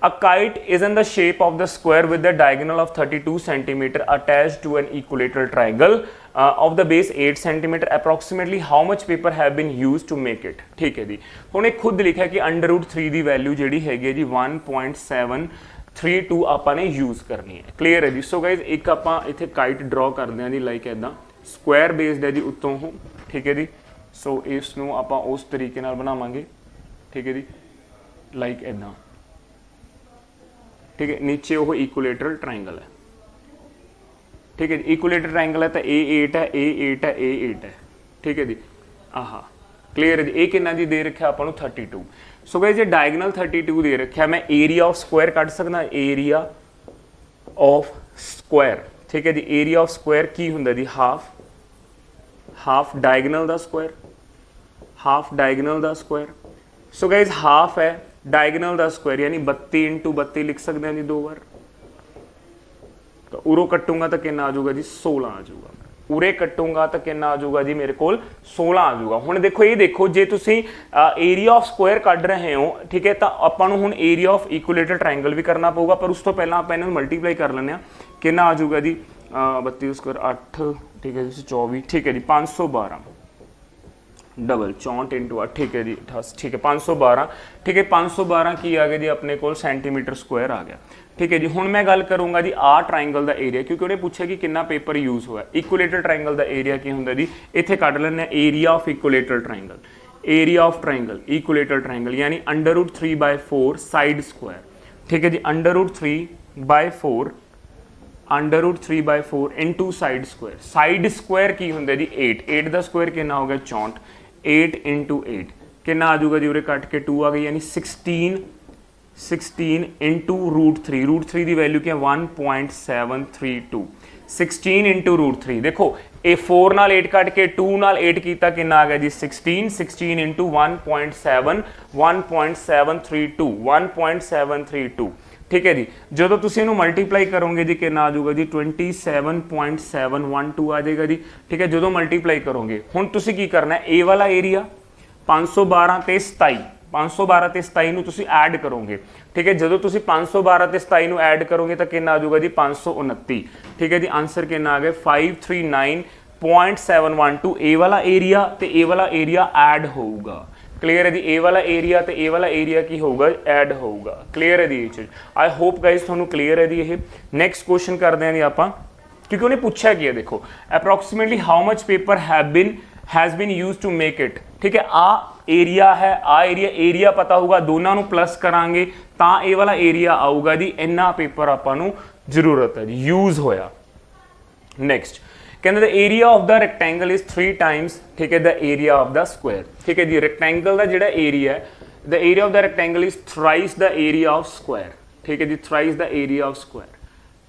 S6: a kite is in the shape of the square with the diagonal of 32 centimetre attached to an equilateral triangle of the base 8 centimetre. Approximately how much paper have been use to make it, ठीक है जी। हुणे खुद लिखा कि √3 की value जी हैगी जी 1.732 आपां ने यूज करनी है। क्लियर है जी। सो गाइज एक आपां इत्थे काइट ड्रॉ करते हैं जी लाइक इदां, स्क्वायर बेस्ड है जी उत्तों हो, ठीक है जी। सो इसनूं आपां उस तरीके नाल बनावांगे, ठीक है जी, लाइक इदां, ठीक है। नीचे वो इक्विलेटरल ट्रायंगल है, ठीक है जी। इक्विलेटरल ट्रायंगल है तो A8 है, A8 है, A8 है, ठीक है जी। आहा क्लियर है जी। ये कितना जी दे रखा आपां नूं 32। सो गाइस जे डायगोनल 32 दे रखा, मैं एरिया ऑफ स्क्वायर कट सकदा, एरिया ऑफ स्क्वायर, ठीक है जी। एरिया ऑफ स्क्वायर की हुंदा जी हाफ डायगोनल दा स्क्वायर, हाफ डायगोनल दा स्क्वायर। सो गाइस हाफ है डायगोनल दा स्क्वायर यानी 32 × 32 लिख सकते हैं जी 2 बार। तो उरो कटूंगा तो कितना आ जाऊगा जी 16 आ जाऊगा। ਉਰੇ ਕੱਟੂੰਗਾ ਤਾਂ ਕਿੰਨਾ ਆ ਜਾਊਗਾ ਜੀ ਮੇਰੇ ਕੋਲ 16 ਆ ਜਾਊਗਾ। ਹੁਣ ਦੇਖੋ ਇਹ ਦੇਖੋ ਜੇ ਤੁਸੀਂ ਏਰੀਆ ਆਫ ਸਕੁਆਇਰ ਕੱਢ ਰਹੇ ਹੋ ਠੀਕ ਹੈ ਤਾਂ ਆਪਾਂ ਨੂੰ ਹੁਣ ਏਰੀਆ ਆਫ ਇਕੁਏਲੇਟਰ ਟ੍ਰਾਇੰਗਲ ਵੀ ਕਰਨਾ ਪਊਗਾ, ਪਰ ਉਸ ਤੋਂ ਪਹਿਲਾਂ ਆਪਾਂ ਇਹਨਾਂ ਨੂੰ ਮਲਟੀਪਲਾਈ ਕਰ ਲੈਂਦੇ ਆ। ਕਿੰਨਾ ਆ ਜਾਊਗਾ ਜੀ 32 ਸਕੁਆਇਰ 8 ਠੀਕ ਹੈ ਜੀ 24 ਠੀਕ ਹੈ ਜੀ 512 डबल 64 इंटू 8 ठीक है जी 88 ठीक है 512 ठीक है 512 की आ गया जी अपने को सेंटीमीटर स्क्वायर आ गया ठीक है जी। हुण मैं गल करूंगा जी आ ट्राइंगल का एरिया क्योंकि उन्हें पूछा कि कितना पेपर यूज हुआ। इक्वलेटर ट्राइंगल का एरिया की होंगे जी इत्थे कढ लैंदे area of equilateral triangle, area of triangle equilateral triangle यानी √3/4 साइड स्क्वायर ठीक है जी √3/4 √3/4 into side square. Side square की होंगे जी 8 का स्क्वायर कितना हो गया 64 8 इंटू 8 कितना आ जाऊगा जी उरे कट के 2 आ गई यानी 16 इंटू √3 की वैल्यू क्या 1.732 16 इंटू √3 देखो ये 4 नाल 8 कट के 2 नाल 8 किया कितना आ गया जी 16 इंटू 1.732 ठीक है जी। जो तुम इनू मल्टीप्लाई करोगे जी कितना आ जाऊगा जी 27.712 आ जाएगा जी ठीक है। जो मल्टीप्लाई करोगे हुण तुसी की करना है ए वाला एरिया 512 ते 27 512 ते 27 नूं तुसी ऐड करोगे ठीक है। जो तुसी 512 ते 27 नूं ऐड करोगे तो कितना आ जाऊगा जी 529 ठीक है जी। आंसर कितना आ गया 539.712 ए वाला एरिया ते ए वाला एरिया ऐड होगा। क्लीयर है जी ए वाला एरिया तो ए वाला एरिया की होगा ऐड होगा। क्लीयर है जी ये चीज़ आई होप गाइज थोड़ा क्लीयर है जी। ये नैक्सट क्वेश्चन करते हैं जी आप क्योंकि उन्हें पूछा कि देखो approximately how much paper has been use to make it ठीक है। आ एरिया है आ एरिया पता होगा दोनों प्लस करांगे तो ए वाला एरिया आऊगा जी इन्ना पेपर आपां जरूरत है जी यूज होया। नैक्सट कहते the area of the rectangle is 3 times ठीक है the area of the square ठीक है जी। रेक्टेंगल का जिहड़ा एरिया है the area of the rectangle is thrice the area of square ठीक है जी thrice the area of square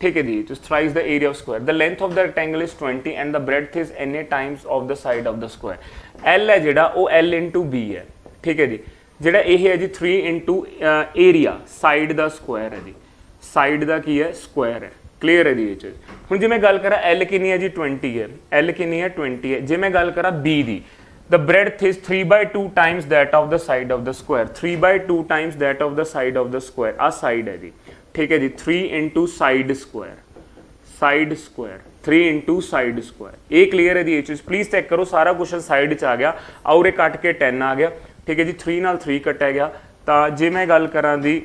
S6: ठीक है जी thrice the area of square. The length of the rectangle is 20 and the breadth is an times of the side of the square. L है जिहड़ा वो L into B है ठीक है जी। जिहड़ा ये है जी 3 into area side the square है जी साइड का की है स्क्वायर है। क्लीयर है जी ये चीज़। हुण जे मैं गल करा एल कितनी है जी 20 है एल कितनी है 20 है। जे मैं गल करा बी दी the breadth is 3/2 times that of the side of the square 3/2 times that of the side of the square आ साइड है जी ठीक है जी 3 into side square 3 into side square. ये क्लीयर है जी ये चीज़ प्लीज़ चेक करो सारा क्वेश्चन साइड च आ गया और कट के 10 आ गया ठीक है जी 3 नाल 3 कटिया गया तो जे मैं गल करा दी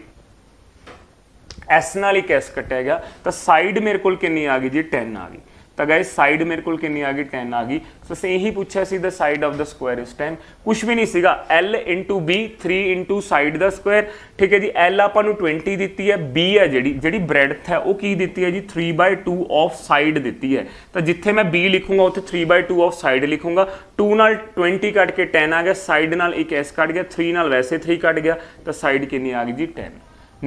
S6: एस नाल ही कैस कटिया गया तो साइड मेरे को कितनी आ गई जी 10 आ गई। तो गाइस साइड मेरे को कितनी आ गई 10 आ गई। तो यही पूछा C the side of the square is 10 कुछ भी नहीं सीगा L into B 3 into side the square ठीक है जी। एल आपां नूं 20 दी है बी है जी ब्रेडथ है वो की दी है जी 3/2 ऑफ साइड दी है। तो जिथे मैं बी लिखूंगा उत्थे 3/2 ऑफ साइड लिखूंगा 2 नाल 20 कट के 10 आ गया साइड नाल एक एस कट गया 3 नाल वैसे 3 कट गया तो साइड कितनी आ गई जी 10।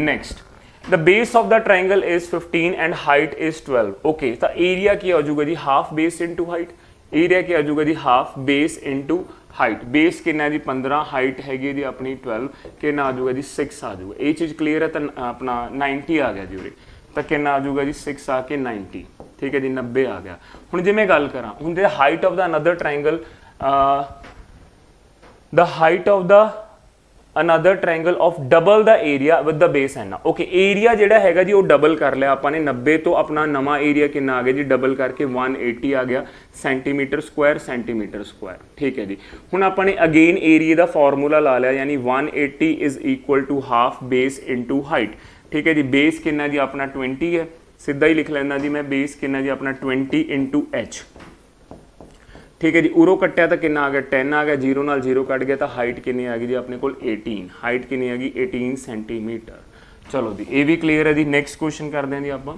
S6: Next the base of the triangle is 15 and height is 12 okay. तो एरिया की आजूगा जी half base into height area की आजूगा जी half base into height base कितना जी 15 हाइट हैगी जी अपनी 12 कितना आजूगा जी 6 आजूगा। ये चीज़ क्लीयर है तो अपना 90 आ गया जी उरे तो कितना आजूगा जी 6 आके 90 ठीक है जी 90 आ गया। हुण जे मैं गल करा हुण the height of the another triangle the height of the another triangle of double the area with the base N okay. Area जिहड़ा हैगा जी वो डबल कर लिया आपने 90 तो अपना नवा एरिया कितना आ गया जी डबल करके 180 आ गया सेंटीमीटर स्क्वायर ठीक है जी। हुण आपने अगेन एरिया का फॉर्मूला ला लिया यानी 180 is equal to half base into height ठीक है जी। बेस कितना जी अपना 20 है सीधा ही लिख लेना जी मैं बेस कितना जी अपना 20 इंटू एच ठीक है जी। उरो कट्टिया तो कितना आ गया 10 आ गया 0 नाल 0 कट गया तो हाइट कितनी आ गई जी अपने को 18 हाइट कितनी आ गई 18 सेंटीमीटर। चलो जी ये भी क्लीयर है जी। नैक्सट क्वेश्चन करते हैं जी आप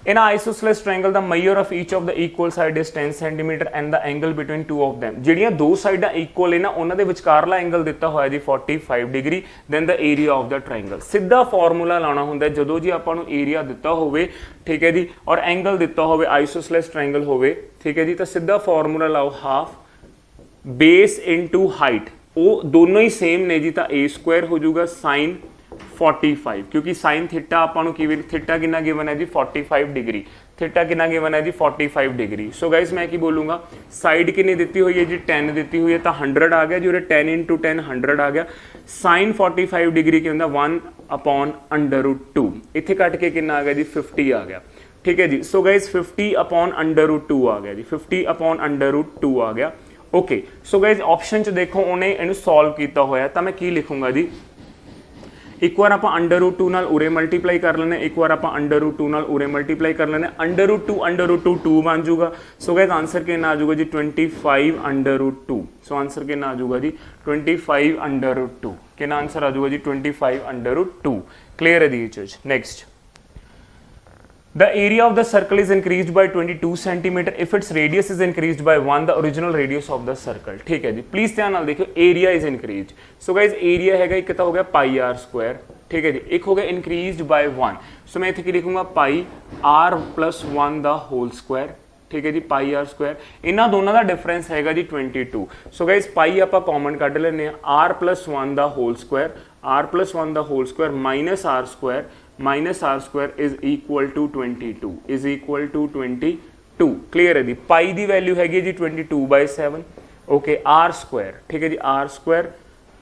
S6: in isosceles triangle the measure of each of the equal side is 10 centimetre and the angle between two of them ਜਿਹੜੀਆਂ ਦੋ ਸਾਈਡਾਂ ਇਕੁਅਲ ਹੈ ਨਾ ਉਹਨਾਂ ਦੇ ਵਿਚਕਾਰਲਾ ਐਂਗਲ ਦਿੱਤਾ ਹੋਇਆ ਜੀ 45 degree then the area of the triangle. ਸਿੱਧਾ ਫਾਰਮੂਲਾ ਲਾਉਣਾ ਹੁੰਦਾ ਜਦੋਂ ਜੀ ਆਪਾਂ ਨੂੰ ਏਰੀਆ ਦਿੱਤਾ ਹੋਵੇ ਠੀਕ ਹੈ ਜੀ ਔਰ ਐਂਗਲ ਦਿੱਤਾ ਹੋਵੇ ਆइसोसेलेस ट्रायंगल ਹੋਵੇ ਠੀਕ ਹੈ ਜੀ ਤਾਂ ਸਿੱਧਾ ਫਾਰਮੂਲਾ ਲਾਓ ਹਾਫ ਬੇਸ ਇਨਟੂ ਹਾਈਟ ਉਹ ਦੋਨੋਂ ਹੀ ਸੇਮ ਨੇ ਜੀ ਤਾਂ a² ਹੋ ਜਾਊਗਾ sin 45 क्योंकि साइन थीटा ਆਪਾਂ ਨੂੰ ਕੀ थीटा कितना गिवन है जी 45 डिग्री थीटा कितना गिवन है जी 45 डिग्री सो गाइस मैं की बोलूँगा साइड कितनी दी हुई है जी 10 दी हुई है तो 100 आ गया जी उरे 10 × 10 100 आ गया साइन 45 डिग्री की होंगे 1/√2 इत्थे कट के कितना आ गया जी 50 आ गया ठीक है जी सो गाइस 50/√2 आ गया जी 50/√2 आ गया ओके सो गाइस ऑप्शन च देखो उन्हें इन्हू सॉल्व किया होया तो मैं की लिखूंगा जी एक बार आप √2 नाल उरे मल्टीप्लाई कर लेने एक बार आप √2 नाल उरे मल्टीप्लाई कर लेने √2 2 बन जाऊगा सो गाइस आंसर कितना आ जाऊगा जी 25/√2 सो आंसर कितना आ जाऊगा जी 25/√2 कितना आंसर आ जाऊगा जी 25/√2 क्लियर है दी चीज next The area of the circle is increased by 22 cm if its radius is increased by 1 the original radius of the circle ठीक है जी प्लीज ध्यान नाल देखियो area is increased so guys area हैगा एक तो हो गया पाई r स्क्वायर ठीक है जी एक हो गया increased by 1 so मैं इत्थे की लिखूंगा पाई r + 1 the whole square ठीक है जी पाई r स्क्वायर इन्हां दोनों का डिफरेंस हैगा जी 22 सो गाइस पाई आपां कॉमन कढ लेने r + 1 the whole square r + 1 the whole square minus r square minus r square is equal to 22 clear है जी पाई दी वैल्यू हैगी जी 22/7 ओके r स्क्वायर ठीक है जी r square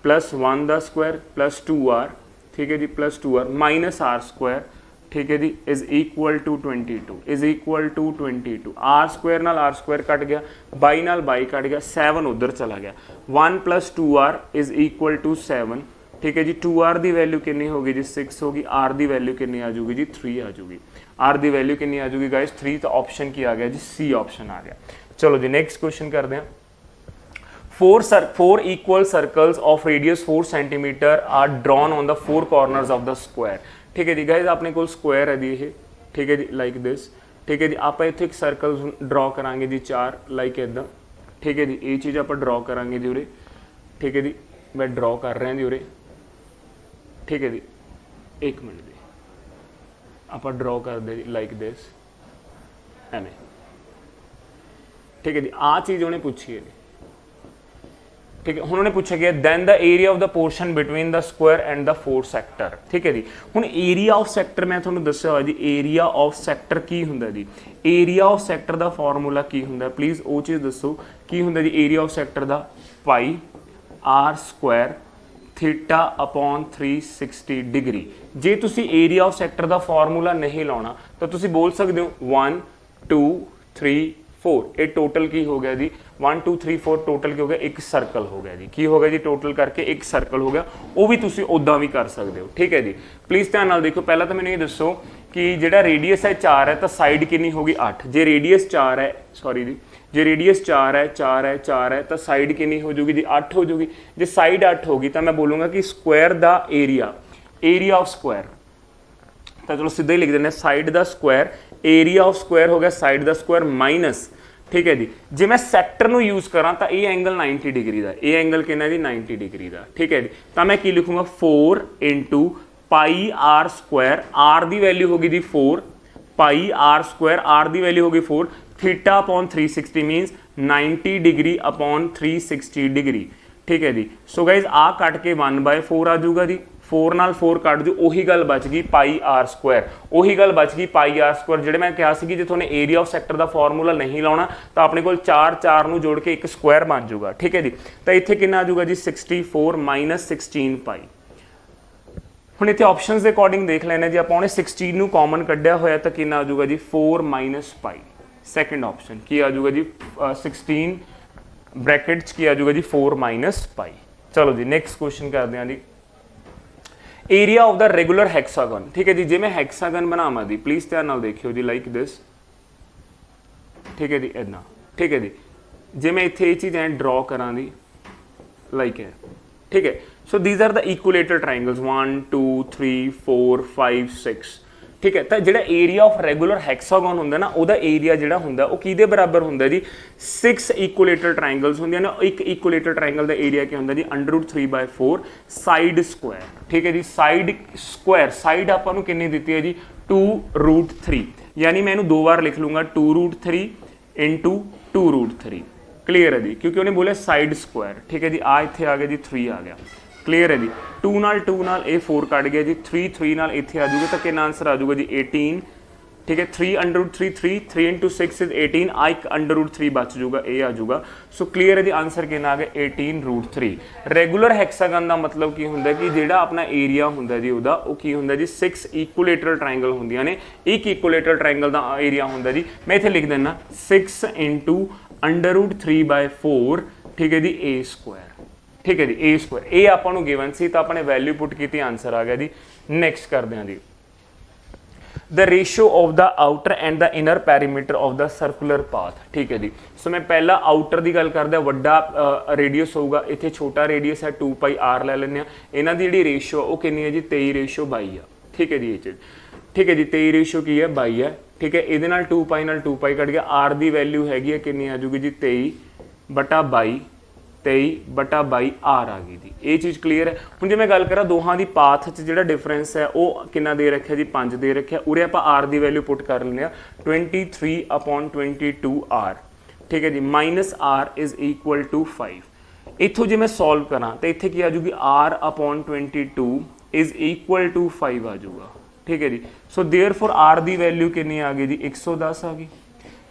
S6: + 1 the square + 2r ठीक है जी + 2r minus r square ठीक है जी is equal to 22 r square नाल r स्क्वायर कट गया बाई नाल बाई कट गया 7 उधर चला गया 1 + 2r इज इक्वल टू 7 ठीक है जी 2r की वैल्यू कितनी होगी जी 6 होगी r की वैल्यू कितनी आ जाएगी जी 3 आ जाएगी r की वैल्यू कितनी आ जाएगी गाइस 3 तो ऑप्शन की आ गया जी सी ऑप्शन आ गया चलो जी नेक्स्ट क्वेश्चन करते हैं four equal circles of radius 4 cm are drawn on the four corners of the square ठीक है जी गाइस अपने को स्क्वायर है जी ये ठीक है जी लाइक दिस ठीक है जी आप इत्थे एक सर्कल ड्रॉ करांगे जी 4 लाइक इदा ठीक है जी ये चीज़ आप ड्रॉ करांगे जी उरे ठीक है जी मैं ड्रॉ कर रहा जी उरे ठीक है जी एक मिनट जी आप ड्रॉ कर दे लाइक दिस एवें ठीक है जी आ चीज़ उन्हें पूछी है जी ठीक है उन्होंने पूछा गया then the area of the portion between the square and the four sector ठीक है जी हुण एरिया ऑफ सैक्टर मैं थोड़ा दस्या हुआ जी एरिया ऑफ सैक्टर की हुंदा जी एरिया ऑफ सैक्टर दा फार्मूला की हुंदा प्लीज़ वो चीज़ दसो की हुंदा जी एरिया ऑफ सैक्टर दा पाई r स्क्वायर θ/360 डिग्री जे तुसी एरिया ऑफ सैक्टर दा फार्मूला नहीं लाना तो तुसी बोल सकते हो 1 2 3 4 ये टोटल की हो गया जी 1 2 3 4 टोटल की हो गया एक सर्कल हो गया जी की हो गया जी टोटल करके एक सर्कल हो गया वो भी तुसी उदा भी कर सकते हो ठीक है जी प्लीज़ ध्यान नाल देखो पहला तो मैंने ये दसो कि जिहड़ा रेडियस है 4 है तो साइड कितनी होगी 8 जे रेडियस 4 है सॉरी जी जे रेडियस 4 है तो साइड कितनी हो जाएगी जी 8 हो जाएगी जे साइड 8 होगी तो मैं बोलूँगा कि स्क्वायर दा एरिया ऑफ स्क्वायर तो चलो सीधा ही लिख देने साइड दा स्क्वायर एरिया ऑफ स्क्वायर हो गया साइड दा स्क्वायर माइनस ठीक है जी जे मैं सैक्टर नू यूज करा तो ये एंगल 90 डिग्री का ये एंगल कितना जी 90 डिग्री का ठीक है जी तो मैं की लिखूंगा 4 × पाई r स्क्वायर r की वैल्यू होगी जी 4 पाई r स्क्वायर r की वैल्यू होगी 4 θ/360 मीनस 90 डिग्री अपॉन 360 डिग्री ठीक है जी सो गाइज आ कट के 1/4 आ जाऊगा जी 4 नाल 4 कट जो उही गल बच गई पाई r स्क्वायर उही गल बच गई पाई r स्क्वायर जिहड़े मैं कहा सी जे तुहानूं एरिया ऑफ सैक्टर का फॉर्मूला नहीं लाउणा तो अपने कोल 4 नूं जोड़ के एक स्क्वायर बन जाऊगा ठीक है जी तो इत्थे कितना आ जाऊगा जी 64 - 16 पाई हुण इत्थे ऑप्शनस के अकॉर्डिंग देख लेना जी आपां 16 नूं कॉमन कढ़िया होया तो कितना आ जाऊगा जी 4 - पाई सैकेंड ऑप्शन की आ जाऊगा जी 16 ब्रैकेट्स की आ जाऊगा जी 4 - पाई चलो जी नेक्स्ट क्वेश्चन करते हैं जी एरिया ऑफ द रेगुलर हैक्सागन ठीक है जी जे मैं हैक्सागन बनावा दी प्लीज ध्यान नाल देखियो जी लाइक दिस ठीक है जी इदा ठीक है जी जे मैं इत्थे ये चीज़ ऐ ड्रॉ करा दी लाइक है ठीक है so these are the equilateral triangles 1 2 3 4 5 6 ठीक है तो जिहड़ा एरिया ऑफ रेगुलर हैक्सागन हुंदा ना उहदा एरिया जिहड़ा हुंदा वो किहदे बराबर हुंदा जी 6 इक्वलेटर ट्राइंगल्स हुंदियां ना एक इक्वलेटर ट्राइंगल दा एरिया क्या हुंदा जी √3/4 साइड स्क्वायर ठीक है जी साइड स्क्वायर साइड आपां नूं कितनी दित्ती है जी 2√3 यानी मैं इहनूं दो बार लिख लूँगा 2√3 × 2√3 क्लीयर है जी क्योंकि उन्हें बोले साइड स्क्वायर ठीक है जी आ इत्थे आ गया जी 3 आ गया क्लीयर है जी। 2 ਨਾਲ 2 ਨਾਲ ਇਹ 4 ਕੱਢ ਗਿਆ ਜੀ, 3 3 ਨਾਲ ਇੱਥੇ ਆ ਜਾਊਗਾ ਤਾਂ ਕਿੰਨਾ ਆਨਸਰ ਆ ਜਾਊਗਾ ਜੀ 18, ठीक है। 3 अंडर रूट 3 3 इंटू 6 इज 18, आ एक अंडर रूट 3 बच जाऊगा, ये आ जाऊगा। सो क्लीयर है जी, आंसर कितना आ गया 18 रूट 3। रेगुलर हैक्सागन का मतलब की होंगे कि जो अपना एरिया होंगे जी वह की होंगे जी 6 इक्वलेटरल ट्रायंगल होंगे ने, एक इक्वलेटरल ट्रायंगल का एरिया होंगे जी, मैं इतने लिख देना 6 इंटू अंडर रूट 3/4, ठीक है जी, ए स्क्वायर, ठीक है जी, ए स्क्वायर। ये आपको गिवन सी तो अपने वैल्यू पुट की, आंसर आ गया जी। नैक्सट करते हैं जी, the ratio of the outer and the inner perimeter of the circular path, ठीक है जी। सो मैं पहला आउटर की गल करदा, वड्डा रेडियस होगा, इत्थे छोटा रेडियस है 2πr ले लेने, इन्हां दी जिहड़ी रेशियो वो कितनी है जी 23/22 आ, ठीक है जी। ये चीज़ ठीक है जी, 23 की है 22 है, ठीक है। ये 2π कट गया, आर की वैल्यू हैगी है कितनी आ जाऊगी जी 23/22, 23/22 आर आ गई जी। ये चीज़ क्लीयर है। हुण जे मैं गल करा दोहां दी पाथ च जिहड़ा डिफरेंस है वो कितना दे रखा जी 5 दे रखा, उरे आपां आर की वैल्यू पुट कर लेने 23/22 आर, ठीक है जी, minus r is equal to 5। इत्थों जे मैं सॉल्व करा तो इत्थे की आ जाऊगी r/22 इज इक्वल टू 5 आ जाऊगा, ठीक है जी। सो देयरफॉर आर की वैल्यू कितनी आ गई जी 110 आ गई।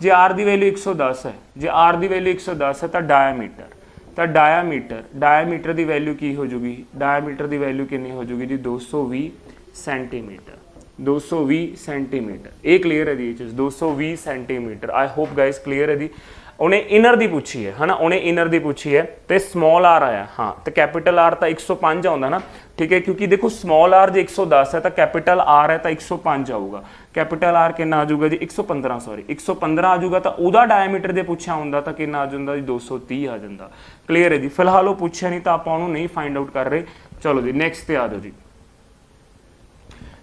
S6: जे आर की वैल्यू 110 है, जे आर की वैल्यू 110 है तो डायामीटर की वैल्यू की हो जाएगी, डायामीटर की वैल्यू कितनी हो जाएगी जी 220 सेंटीमीटर, 220 सेंटीमीटर। ये क्लीयर है जी, ये चीज़ 220 सेंटीमीटर। आई होप गाइस क्लीयर है जी। उन्हें इनर की पूछी है ना, उन्हें इनर की पूछी है तो स्मॉल आर आया, हाँ तो कैपिटल आर तो 105 आता ना, ठीक है, क्योंकि देखो स्मॉल आर जो 110 है तो कैपिटल आर है तो 105 आऊगा, कैपिटल आर कितना आ जाऊगा जी 115, सॉरी 115 आ जाऊगा, तो वह डायमीटर जो पूछा होंगे तो कितना आ जाता जी 230 आ जाता। क्लीयर है जी। फिलहाल वो पूछा नहीं तो आप नहीं फाइंड आउट कर रहे। चलो जी नैक्सट पे आ जाओ जी।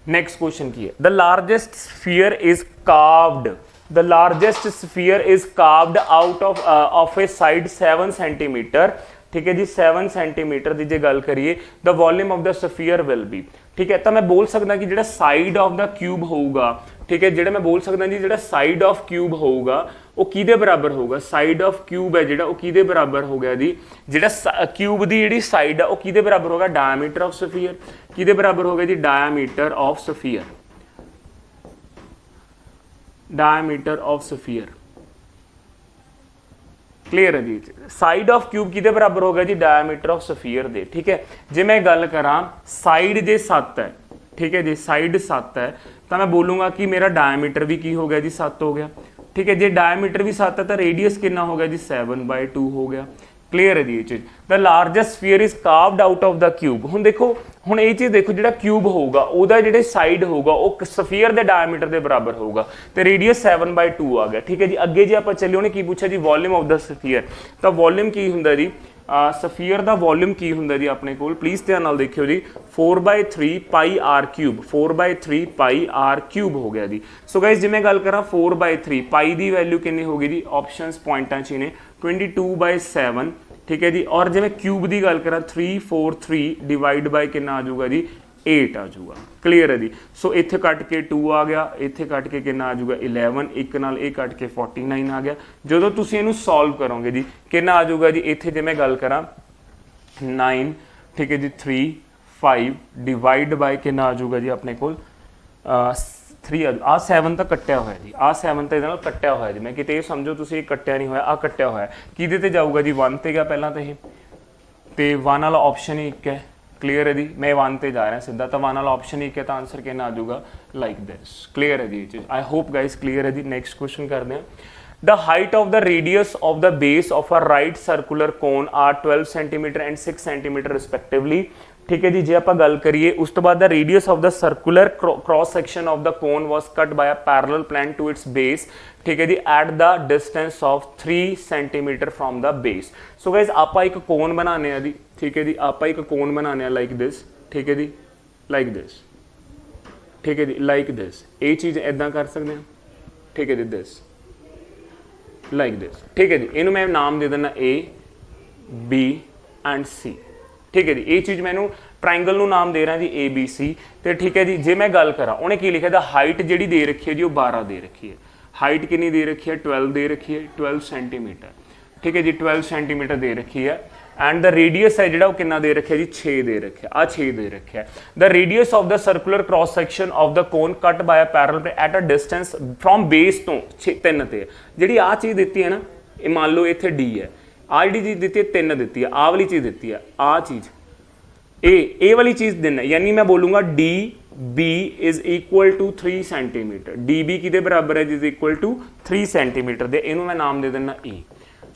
S6: नेक्स्ट क्वेश्चन की है, the largest sphere is carved, the largest sphere is carved out of a side 7 centimeter, ठीक है जी 7 सेंटीमीटर की जे गल करिए, the volume of the sphere will be, ठीक है। तो मैं बोल सकता कि जो साइड ऑफ द क्यूब होगा, ठीक है, जो मैं बोल सकता जी जो साइड ऑफ क्यूब होगा वो किहदे बराबर होगा, साइड ऑफ क्यूब है जो किहदे बराबर हो गया जी, जो क्यूब की जी साइड है वो किहदे बराबर होगा, डायमीटर ऑफ स्फीयर, किहदे बराबर हो गया जी diameter of sphere, diameter of sphere. Clear है जी। साइड ऑफ क्यूब किहदे बराबर हो गया जी डायमीटर ऑफ स्फीयर दे, ठीक है। जे मैं गल करा साइड जे 7 है, ठीक है जी, साइड 7 है तो मैं बोलूँगा कि मेरा डायमीटर भी की हो गया जी 7 हो गया, ठीक है। जे डायमीटर भी 7 है तो रेडियस कितना हो गया जी 7/2 हो गया। क्लीयर है जी ये चीज़। The largest sphere is carved out of the cube. हुण देखो, हुण ये चीज़ देखो, जो क्यूब होगा ਉਹਦਾ ਜਿਹੜੇ साइड होगा वो स्फीयर के डायमीटर के बराबर होगा तो रेडियस 7/2 आ गया, ठीक है जी। अगे जे आप चलिए उन्हें की पूछा जी वॉल्यूम ऑफ द स्फीयर, तो वॉल्यूम की हुंदा जी स्फीयर का वॉल्यूम की हुंदा जी अपने कोल, प्लीज़ ध्यान नाल देखियो जी 4/3πr3, 4/3πr3 हो गया जी। सो गाइस जे मैं गल करा 4/3 पाई की वैल्यू कितनी होगी जी, ऑप्शंस पॉइंटा च ने 22/7, ठीक है जी। और जे मैं क्यूब की गल करा 343 डिवाइड बाय कितना आ जाऊगा जी 8 आ जाऊगा। क्लीयर है जी। सो इत्थे कट के 2 आ गया, इत्थे कट के कितना आ जाऊगा 11, एक नाल ये कट के 49 आ गया। जो तुसीं इहनूं सॉल्व करोगे जी कितना आ जाऊगा जी, इत्थे जे मैं गल करा 9, ठीक है जी 3 5 डिवाइड बाय कितना आ जाऊगा जी अपने कोल 3 आ 7 तो कट्टिया होया जी, आ 7 तो इहदे नाल कट्टिया होया जी। मैं किते ये समझो तुसीं कट्टिया नहीं होया, आ कट्टिया होया किहदे ते जाऊगा जी 1 ते गया पहला तो ये, तो 1 वाला ऑप्शन ही एक है। क्लीयर है जी। मैं 1 ते जा रहा सीधा, तो 1 वाला ऑप्शन ही है तो आंसर कहना आ जाऊगा लाइक दिस। क्लीयर है जी ये चीज़। आई होप गाइस क्लीयर है जी। नेक्स्ट क्वेश्चन करते हैं। The height of the radius of the base of a right circular cone are 12 centimetre and 6 centimetre respectively, ठीक है जी। जे आप गल करिए उस तो बाद the radius of the circular cross section of the cone was cut by a parallel plane to its base, ठीक है जी, at the distance of 3 centimetre from the base. So guys आप एक कोन बनाने हैं जी, ठीक है जी, आप एक कोन बनाने लाइक दिस, ठीक है जी, लाइक दिस, ठीक है जी, लाइक दिस। ये चीज़ इदा कर सकते हैं, ठीक है जी, दिस लाइक दिस, ठीक है जी। इनू मैं नाम दे देना A B एंड C, ठीक है जी। ये चीज़ मैं ट्रायंगल नू नाम दे रहा जी ABC, तो ठीक है जी। जे मैं गल करा उन्हें की लिखा था हाइट जी दे रखी है जी वो 12 दे रखी है, हाइट कितनी दे रखी है 12 दे रखी है, 12 सेंटीमीटर, ठीक है जी, 12 सेंटीमीटर दे रखी है। एंड द रेडियस है जिहड़ा कितना दे रखा जी 6 दे रखा आ 6 दे रखा the radius of the circular cross section of the cone cut by a parallel eight a distance from base तो 3 ते जिहड़ी आ चीज़ दी है ना ये मान लो इत्थे डी है आ जी चीज़ दी है 3 दी है आ वाली चीज़ दी है आ चीज़ ए वाली चीज़ देना यानी मैं बोलूँगा D B is equal to 3 centimetre D B कि बराबर है इज इक्वल टू 3 सेंटीमीटर दे इनू मैं नाम दे देना ई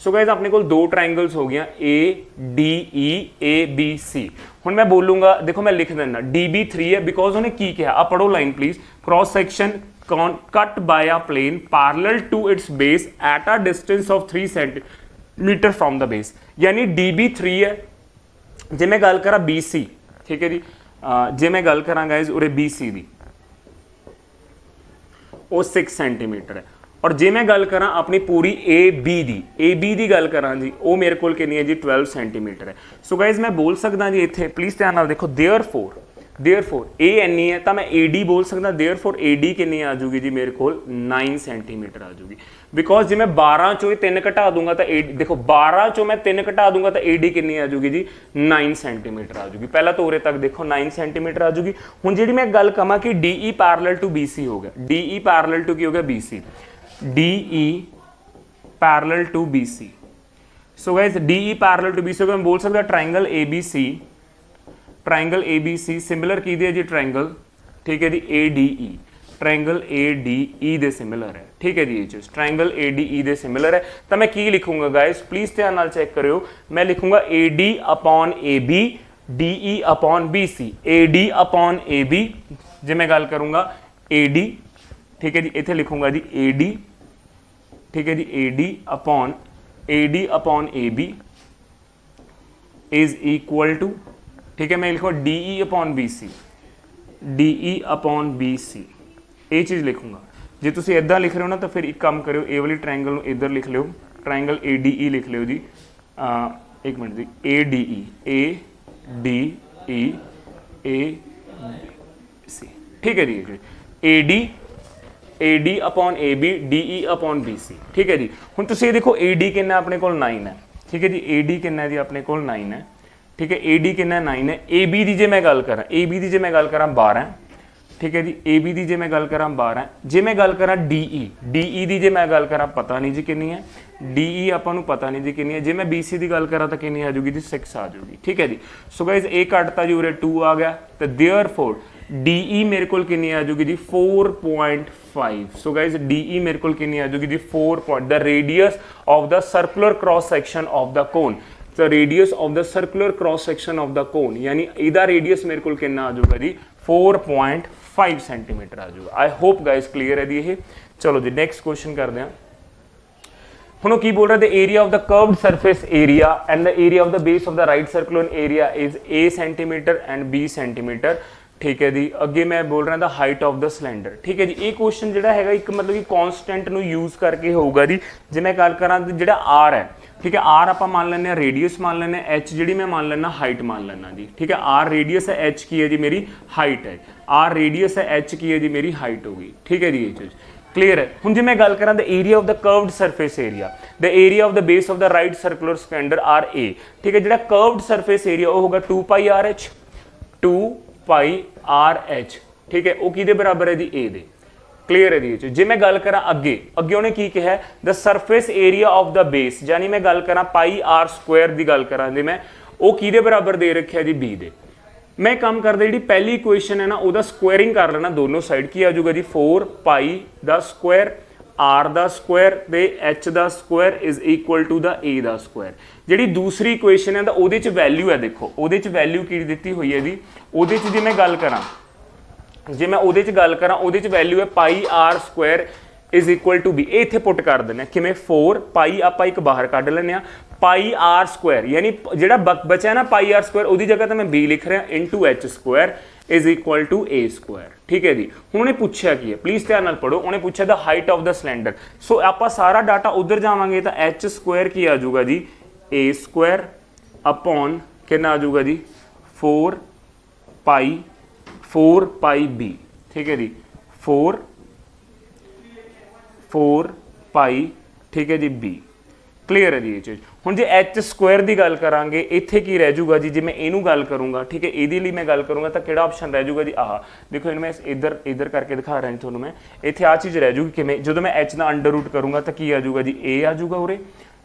S6: सो गाइज अपने को 2 ट्रायंगल्स हो गया ए डी ई ए बी सी हुण मैं बोलूँगा देखो मैं लिख देना डी बी 3 है बिकॉज उन्हें की कहा आप पढ़ो line please cross section cut by a plane parallel to its base at a distance of 3 centimetre from the base यानी डी बी 3 है जे मैं गल करा बी सी ठीक है जी जे मैं गल करा गाइज उरे बी सी दी वो 6 सेंटीमीटर है और जे मैं गल करा अपनी पूरी ए बी दी गल करा जी वो मेरे को कितनी है जी 12 सेंटीमीटर है सो गाइज मैं बोल सकता जी इतने प्लीज़ ध्यान नाल देखो देयरफॉर ए एनी है तो मैं ए डी बोल सकता देयरफॉर ए डी कितनी आ जाऊगी जी मेरे को 9 सेंटीमीटर आ जाऊगी बिकॉज जे मैं 12 चो 3 घटा दूंगा तो ए देखो 12 चो मैं 3 घटा दूंगा तो ए डी कितनी आ जाऊगी जी 9 सेंटीमीटर आ जाऊगी पहला तो उरे तक देखो 9 सेंटीमीटर आ जाऊगी हुण जी मैं गल कमा कि D E parallel to B C हो गया डी ई पैरेलल टू की हो गया B C D E parallel to B C so guys D E parallel to B C मैं बोल सकता triangle A B C similar की है जी ट्राइंगल ठीक है जी A D E triangle A D E दे सिमिलर है ठीक है जी ये चीज़ ट्राइंगल ए डी ई दे सिमिलर है तो मैं की लिखूंगा गाइस प्लीज ध्यान नाल चेक करियो मैं लिखूंगा A D upon A B D E upon B C A D upon A B जे मैं गल करूंगा ए डी ठीक है जी इतने लिखूंगा जी ए डी ठीक है जी A D upon A B is equal to ठीक है मैं लिखूंगा D E upon B C ये चीज़ लिखूंगा जे तुम इदा लिख रहे हो ना तो फिर एक काम करो ए वाली ट्रायंगल इधर लिख लो ट्रायंगल ए डी ई लिख लो जी एक मिनट जी ए डी ई सी ठीक है जी A D upon A B D E upon B C ठीक है जी हुण तुसीं ये देखो ए डी कितना अपने को 9 है ठीक है जी ए डी कितना जी अपने को 9 है ठीक है ए डी कितना 9 है ए बी दी जे मैं गल करा 12 ठीक है जी ए बी दी जे मैं गल करा 12 जे मैं गल करा डी ई दी जे मैं गल करा पता नहीं जी कितनी है डी ई आपां नूं पता नहीं जी कितनी है जे मैं बी सी की गल करा तो कितनी आ जाऊगी जी 6 आ जाऊगी ठीक है जी सो गाइज ए कटता जी उरे 2 आ गया तो देयरफॉर डी ई मेरे को कितनी आ जाऊगी जी 4.5 सो गाइज डी ई मेरे को कितनी आ जाऊगी जी 4 the radius of the circular cross section of the cone the radius of the circular cross section of the cone यानी इहदा रेडियस मेरे को कितना आ जाऊगा जी 4.5 सेंटीमीटर आ जाऊगा आई होप गाइज क्लीयर है जी ये चलो जी नेक्स्ट क्वेश्चन करते हैं ਹੁਣ ਕੀ बोल रहा है the area of the curved surface area and the area of the base of the right circular area is A centimetre and B centimetre ठीक है जी अगे मैं बोल रहा the height of the cylinder ठीक है जी ये क्वेश्चन ਜਿਹੜਾ ਹੈਗਾ ਇੱਕ मतलब कि कॉन्स्टेंट ਨੂੰ यूज करके होगा जी जे मैं गल करा ਜਿਹੜਾ R है ठीक है R आप मान लें रेडियस मान लें H जी मैं मान लेना हाइट मान लेना जी ठीक है R रेडियस है H की है जी मेरी हाइट है R रेडियस है H की है जी मेरी हाइट होगी ठीक है जी ये चीज़ क्लीयर है हुण जे मैं गल करा the area of the curved surface area the area of the base of the right circular cylinder are a ठीक है जो कर्व्ड सरफेस एरिया वो होगा 2 पाई आर एच ठीक है वो किहदे बराबर है जी ए दे क्लीयर है जी जे मैं गल करा अगे अगे उन्हें की कहा the surface area of the base यानी मैं गल करा पाई आर स्क्वायर की गल करा मैं वो किहदे बराबर दे रखा जी बी दे मैं काम करदा जी पहली इक्वेशन है ना वो स्क्वायरिंग कर लेना दोनों साइड की आ जाऊगा जी 4 pi the square r the square ते H the square is equal to the A the square जी दूसरी इक्वेशन है वो वैल्यू है देखो वो वैल्यू की दी हुई है जी वो जे मैं गल करा जे मैं वो गल करा वो वैल्यू है pi r square is equal to B इत्थे पुट कर देने किमें 4 पाई आप एक बाहर कढ़ लें पाई आर स्क्वायर यानी जो बचा ना पाई आर स्क्वायर उसकी जगह तो मैं बी लिख रहा into H square is equal to A square ठीक है जी हूँ उन्हें पूछा की है प्लीज ध्यान नाल पढ़ो उन्हें पूछा the height of the cylinder so आप सारा डाटा उधर जावांगे तो एच स्क्वायर की आ जाऊगा जी ए स्क्वायर अपॉन कितना आ जाऊगा जी 4 पाई बी ठीक है जी 4 पाई ठीक है जी बी क्लीयर है जी ये चीज़। हुण जे एच स्क्वायर की गल करांगे इत्थे की रह जूगा जी, जे मैं इनू गल करूँगा ठीक है, इहदे लई मैं गल करूँगा तो किहड़ा ऑप्शन रह जूगा जी, आह देखो इन्हूं मैं इधर इधर करके दिखा रहा तुहानूं मैं, इत्थे आ चीज़ रह जूगी किवें, जदों मैं एच का अंडर रूट करूँगा तो की आ जूगा जी, ए आ जूगा उरे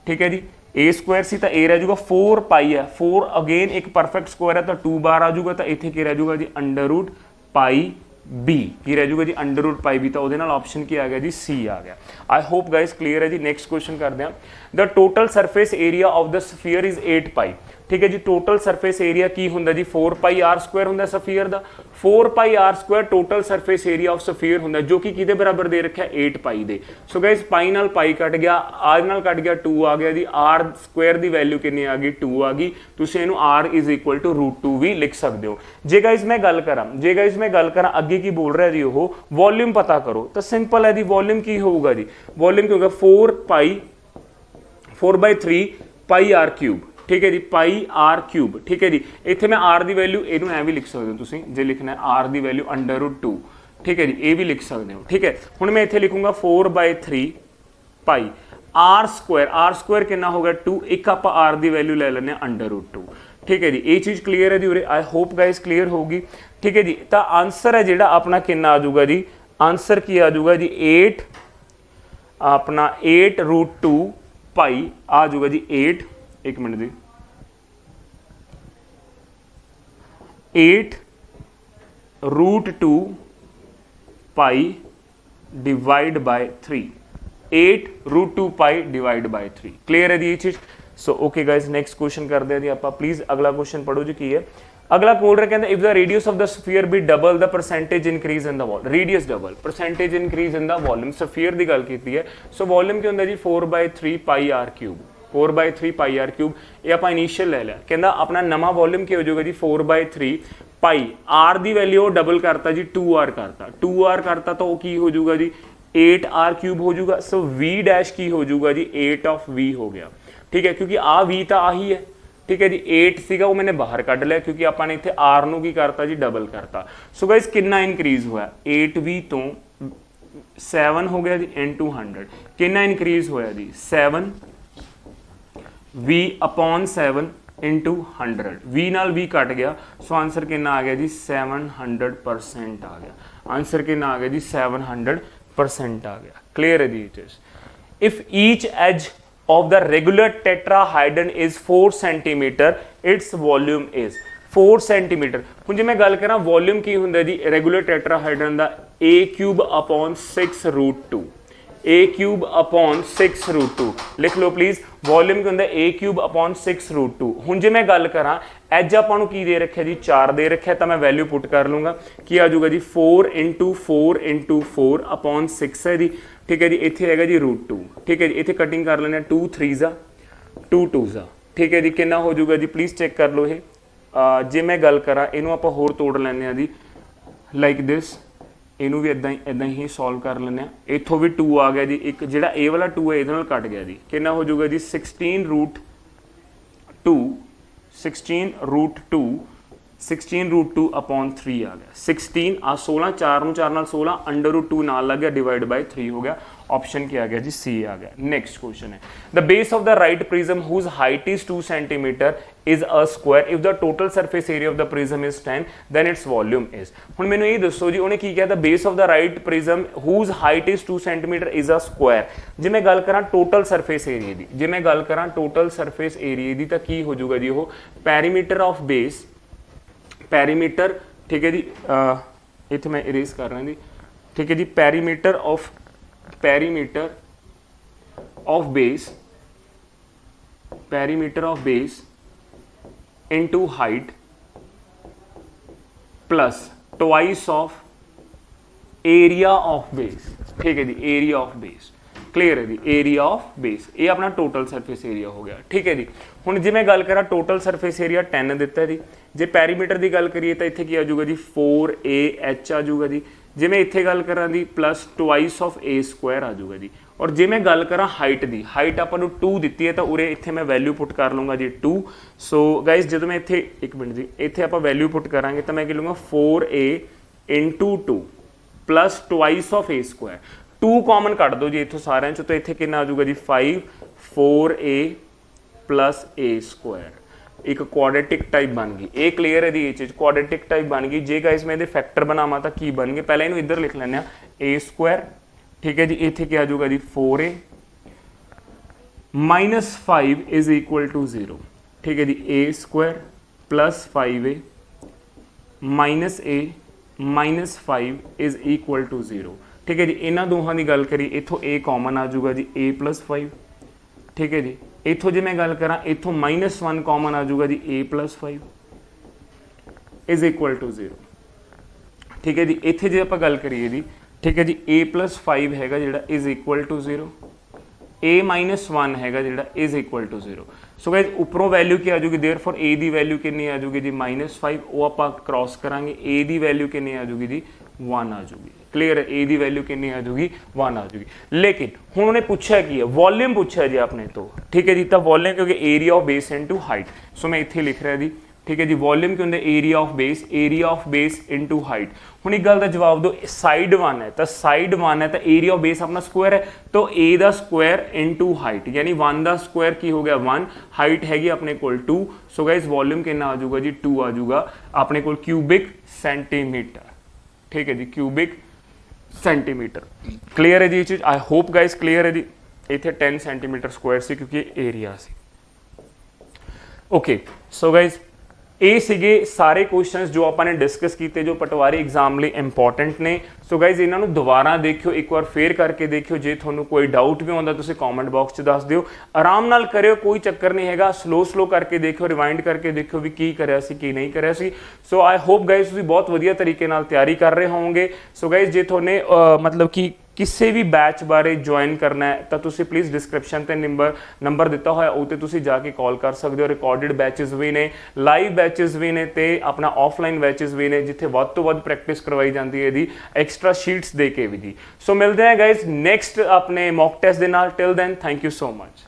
S6: ठीक है जी, ए स्क्वायर सी तो ए रह जूगा 4 पाई है, 4 अगेन एक परफेक्ट स्क्वायर है तो 2 बार आ जूगा, तो इत्थे की रह जूगा जी अंडर रूट पाई बी की रह जूगा जी अंडर रूट पाई बी, तो वो ऑप्शन की आ गया जी सी आ गया। आई होप गाइस क्लीयर है जी। नेक्स्ट क्वेश्चन करते हैं, the total surface area of the sphere is 8 pi ठीक है जी। टोटल सरफेस एरिया की हुंदा जी 4 पाई आर स्क्वायर हुंदा स्फीयर दा, 4 pi r square total surface area of sphere हुंदा जो कि किहदे बराबर दे रखा 8 पाई दे। सो गाइस पाई नाल पाई कट गया, आर नाल कट गया 2 आ गया जी, आर स्क्वायर दी वैल्यू कितनी आ गई 2 आ गई, तुसीं इहनूं आर इज इक्वल टू √2 भी लिख सकते हो। जे गाइस मैं गल करा अगे की बोल रहा जी वो वॉल्यूम पता करो, तो सिंपल है जी, वॉल्यूम की होगा जी, वॉल्यूम की होगा 4/3 पाई आर क्यूब ठीक है जी, पाई आर क्यूब ठीक है जी। इत्थे मैं आर की वैल्यू इनू ऐ भी लिख सकते हो तुसीं, जे लिखना है आर की वैल्यू √2 ठीक है जी, ये भी लिख सकते हो ठीक है। हुण मैं इत्थे लिखूंगा 4/3 पाई आर स्क्वायर कितना होगा 2, एक आप आर की वैल्यू ले लेने √2 ठीक है जी। ये चीज़ क्लीयर है जी उरे, आई होप गाइस क्लीयर होगी ठीक है जी। तो आंसर है जिहड़ा अपना कितना आ जाऊगा जी, आंसर की आ जाऊगा जी 8 अपना 8√2 पाई आ जाऊगा जी 8, एक मिनट जी 8√2 pi divide by 3, 8√2 pi divide by 3 clear है जी ये चीज। So okay guys next question करते हैं जी आप प्लीज अगला क्वेश्चन पढ़ो जी की है। अगला कोड रहा कहते if the radius of the sphere be double the percentage increase in the volume, radius double percentage increase in the volume, sphere की गल की है। सो वॉल्यूम की होंगे जी 4/3 pi r cube, 4/3 pi r cube ये आप इनिशियल ले लिया, कहता अपना नवा वॉल्यूम की हो जाएगा जी 4/3 पाई आर की वैल्यू डबल करता जी 2r करता, 2r करता तो की हो जाऊगा जी 8r क्यूब हो जाऊगा। सो v डैश की हो जाऊगा जी 8 ऑफ v हो गया ठीक है, क्योंकि आ v तो आही है ठीक है जी, 8 सीगा वो मैंने बाहर कट लिया क्योंकि आपने इतने r नू की करता जी डबल करता। सो गाइस कितना इंक्रीज हुआ 8v तो 7 हो गया जी into 100, कितना इंक्रीज होया जी 7v/7 into 100, v नाल v कट गया। सो आंसर कितना आ गया जी 700% आ गया, आंसर कितना आ गया जी 700% आ गया। क्लियर है जी it is. If each edge of the regular tetrahedron is 4 centimeter, its volume is 4 centimeter। ਹੁਣ ਜੇ ਮੈਂ ਗੱਲ ਕਰਾਂ ਵੋਲਿਊਮ ਕੀ ਹੁੰਦਾ ਜੀ ਰੈਗੂਲਰ ਟੈਟਰਾਹਾਈਡਰਨ ਦਾ a³/6√2, a³/6√2 ਲਿਖ ਲਓ ਪਲੀਜ਼। ਵੋਲਿਊਮ ਕੀ ਹੁੰਦਾ a³/6√2। ਹੁਣ ਜੇ ਮੈਂ ਗੱਲ ਕਰਾਂ ਐਜ ਆਪਾਂ ਨੂੰ ਕੀ ਦੇ ਰੱਖਿਆ ਜੀ 4 ਦੇ ਰੱਖਿਆ, ਤਾਂ ਮੈਂ ਵੈਲਿਊ ਪੁੱਟ ਕਰ ਲੂੰਗਾ ਕੀ ਆ ਜਾਊਗਾ ਜੀ 4 × 4 × 4/6 है जी ठीक है जी। इत्थे हैगा जी √2 ठीक है जी, इत्थे कटिंग कर लेने 2 3s 2 2s ठीक है जी, कितना हो जाऊगा जी प्लीज़ चेक कर लो ये। जे मैं गल करा इनू आप होर तोड़ लेने जी लाइक दिस, इनू भी इदा ही सॉल्व कर लेने। इत्थों भी 2 आ गया जी, एक जिहड़ा ए वाला 2 है इहदे नाल कट गया जी, कितना हो जाऊगा जी 16√2 16√2/3 आ गया 16 आ 16 4 ਨੂੰ 4 ਨਾਲ 16 √2 ਨਾਲ ਲੱਗ ਗਿਆ डिवाइड बाय 3 हो गया। ऑप्शन क्या आ गया जी सी आ गया। नेक्स्ट क्वेश्चन है the base of the right prism whose height is 2 centimetre is a square if the total surface area of the prism is 10 then its volume is. हुण मैनूं ये दसो जी उन्हें की कहा the base of the right prism whose height is 2 centimetre is a square. जे मैं गल करा टोटल सरफेस एरिया की, जे मैं गल करा टोटल सरफेस एरिया की, तो की हो जाऊगा जी वो पैरीमीटर ऑफ बेस, पैरीमीटर ठीक है जी, इत्थे मैं इरेज कर रहा जी ठीक है जी, perimeter of base into height plus twice of area of base ठीक है जी, एरिया ऑफ बेस। क्लियर है जी, एरिया ऑफ बेस ये अपना टोटल सरफेस एरिया हो गया ठीक है जी। हुण जे मैं गल करा टोटल सरफेस एरिया 10 दिता है जी, जे पैरीमीटर की गल करिए तो इत्थे की आ जाऊगा जी 4AH आ जाऊगा जी। जे मैं इत्थे गल करा दी plus twice of A square आ जाऊगा जी। और जे मैं गल करा हाइट की, हाइट आपां नूं 2 दित्ती है तो उरे इत्थे मैं वैल्यू पुट कर लूँगा जी 2। सो गाइज जो मैं इत्थे एक मिनट जी इत्थे आपां वैल्यू पुट करांगे तो मैं की लूँगा 4A × 2 plus twice of A square, 2 common cut दो जी इत्थों सारे चो, तो इत्थे कितना आ जाऊगा जी 5 4a plus a square ਇੱਕ ਕੁਆਡਰੇਟਿਕ ਟਾਈਪ ਬਣ ਗਈ। ਇਹ ਕਲੀਅਰ ਹੈ ਦੀ ਇਹ ਚੀਜ਼ ਕੁਆਡਰੇਟਿਕ ਟਾਈਪ ਬਣ ਗਈ। ਜੇ ਗਾਇਸ ਮੈਂ ਇਹਦੇ ਫੈਕਟਰ ਬਣਾਵਾਂ ਤਾਂ ਕੀ ਬਣ ਗਏ, ਪਹਿਲਾਂ ਇਹਨੂੰ ਇੱਧਰ ਲਿਖ ਲੈਂਦੇ ਆ a square, ਠੀਕ ਹੈ ਜੀ। ਇੱਥੇ ਕੀ ਆ ਜਾਊਗਾ ਜੀ 4a minus 5 is equal to 0, ठीक है जी। a square plus 5a minus a minus 5 is equal to 0, ठीक है जी। इन्हां दोहां दी गल करी इथों a कॉमन आ जाऊगा जी a plus 5, ठीक है जी। इथों जे मैं गल करा इथों -1 कॉमन आ जाऊगा जी a plus 5 is equal to 0, ठीक है जी। इत्थे जे आपां गल करिए जी, ठीक है जी, a plus 5 हैगा जिहड़ा is equal to 0, a minus 1 हैगा जिहड़ा is equal to 0। So guys उपरों वैल्यू की आ जाऊगी, देयरफॉर a दी वैल्यू कितनी आ जाऊगी जी -5, वो आपां क्रॉस करांगे। a दी वैल्यू कितनी आ जाऊगी जी 1 आ जाऊगी। क्लीयर है, a दी वैल्यू कितनी आ जाऊगी 1 आ जाऊगी। लेकिन हुण उन्हें पूछा की है, वॉल्यूम पूछा जी आपने तो, ठीक है जी। तो वॉल्यूम क्योंकि area of base into height, so मैं इत्थे लिख रहा जी, ठीक है जी। वॉल्यूम क्यों होंगे area of base into height. हुण एक गल दा जवाब दो, साइड 1 है तो साइड 1 है तो एरिया ऑफ बेस अपना स्क्वायर है, तो a दा स्क्वायर इनटू हाइट, यानी 1 दा स्क्वायर की हो गया 1, हाइट हैगी अपने कोल 2। सो गाइस वॉल्यूम कितना आ जाऊगा जी 2 आ जाऊगा अपने कोल क्यूबिक सेंटीमीटर, ठीक है जी, क्यूबिक सेंटीमीटर। क्लीयर है जी ये चीज, आई होप गाइस क्लीयर है जी। इत्थे 10 सेंटीमीटर स्क्वायर से क्योंकि एरिया से। ओके सो गाइस ਇਹ ਸੀਗੇ ਸਾਰੇ ਕੁਐਸਚਨਸ ਜੋ ਆਪਾਂ ਨੇ ਡਿਸਕਸ ਕੀਤੇ ਜੋ ਪਟਵਾਰੀ ਐਗਜ਼ਾਮ ਲਈ ਇੰਪੋਰਟੈਂਟ ਨੇ। ਸੋ ਗਾਇਜ਼ ਇਹਨਾਂ ਨੂੰ ਦੁਬਾਰਾ ਦੇਖਿਓ, ਇੱਕ ਵਾਰ ਫੇਰ ਕਰਕੇ ਦੇਖਿਓ। ਜੇ ਤੁਹਾਨੂੰ ਕੋਈ ਡਾਊਟ ਵੀ ਆਉਂਦਾ ਤੁਸੀਂ ਕਮੈਂਟ ਬਾਕਸ 'ਚ ਦੱਸ ਦਿਓ, ਆਰਾਮ ਨਾਲ ਕਰਿਓ, ਕੋਈ ਚੱਕਰ ਨਹੀਂ ਹੈਗਾ। ਸਲੋ ਕਰਕੇ ਦੇਖਿਓ, ਰਿਵਾਈਂਡ ਕਰਕੇ ਦੇਖਿਓ ਵੀ ਕੀ ਕਰਿਆ ਸੀ ਕੀ ਨਹੀਂ ਕਰਿਆ ਸੀ। ਸੋ ਆਈ ਹੋਪ ਗਾਇਜ਼ ਤੁਸੀਂ ਬਹੁਤ ਵਧੀਆ ਤਰੀਕੇ ਨਾਲ ਤਿਆਰੀ ਕਰ ਰਹੇ ਹੋਵੋਗੇ। ਸੋ ਗਾਇਜ਼ ਜੇ ਤੁਹਾਨੇ ਮਤਲਬ ਕਿ ਕਿਸੇ ਵੀ ਬੈਚ ਬਾਰੇ ਜੁਆਇਨ ਕਰਨਾ ਹੈ ਤਾਂ ਤੁਸੀਂ ਪਲੀਜ਼ ਡਿਸਕ੍ਰਿਪਸ਼ਨ ਤੇ ਨੰਬਰ ਦਿੱਤਾ ਹੋਇਆ ਉਹ ਤੇ ਤੁਸੀਂ ਜਾ ਕੇ ਕਾਲ ਕਰ ਸਕਦੇ ਹੋ। ਰਿਕਾਰਡਡ ਬੈਚਸ ਵੀ ਨੇ, ਲਾਈਵ ਬੈਚਸ ਵੀ ਨੇ ਤੇ ਆਪਣਾ ਆਫਲਾਈਨ ਬੈਚਸ ਵੀ ਨੇ ਜਿੱਥੇ ਵੱਧ ਤੋਂ ਵੱਧ ਪ੍ਰੈਕਟਿਸ ਕਰਵਾਈ ਜਾਂਦੀ ਹੈ ਇਹਦੀ ਐਕਸਟਰਾ ਸ਼ੀਟਸ ਦੇ ਕੇ ਵੀ ਜੀ। ਸੋ ਮਿਲਦੇ ਹਾਂ ਗਾਇਜ਼ ਨੈਕਸਟ ਆਪਣੇ ਮੌਕ ਟੈਸਟ ਦੇ ਨਾਲ। Till then thank you so much.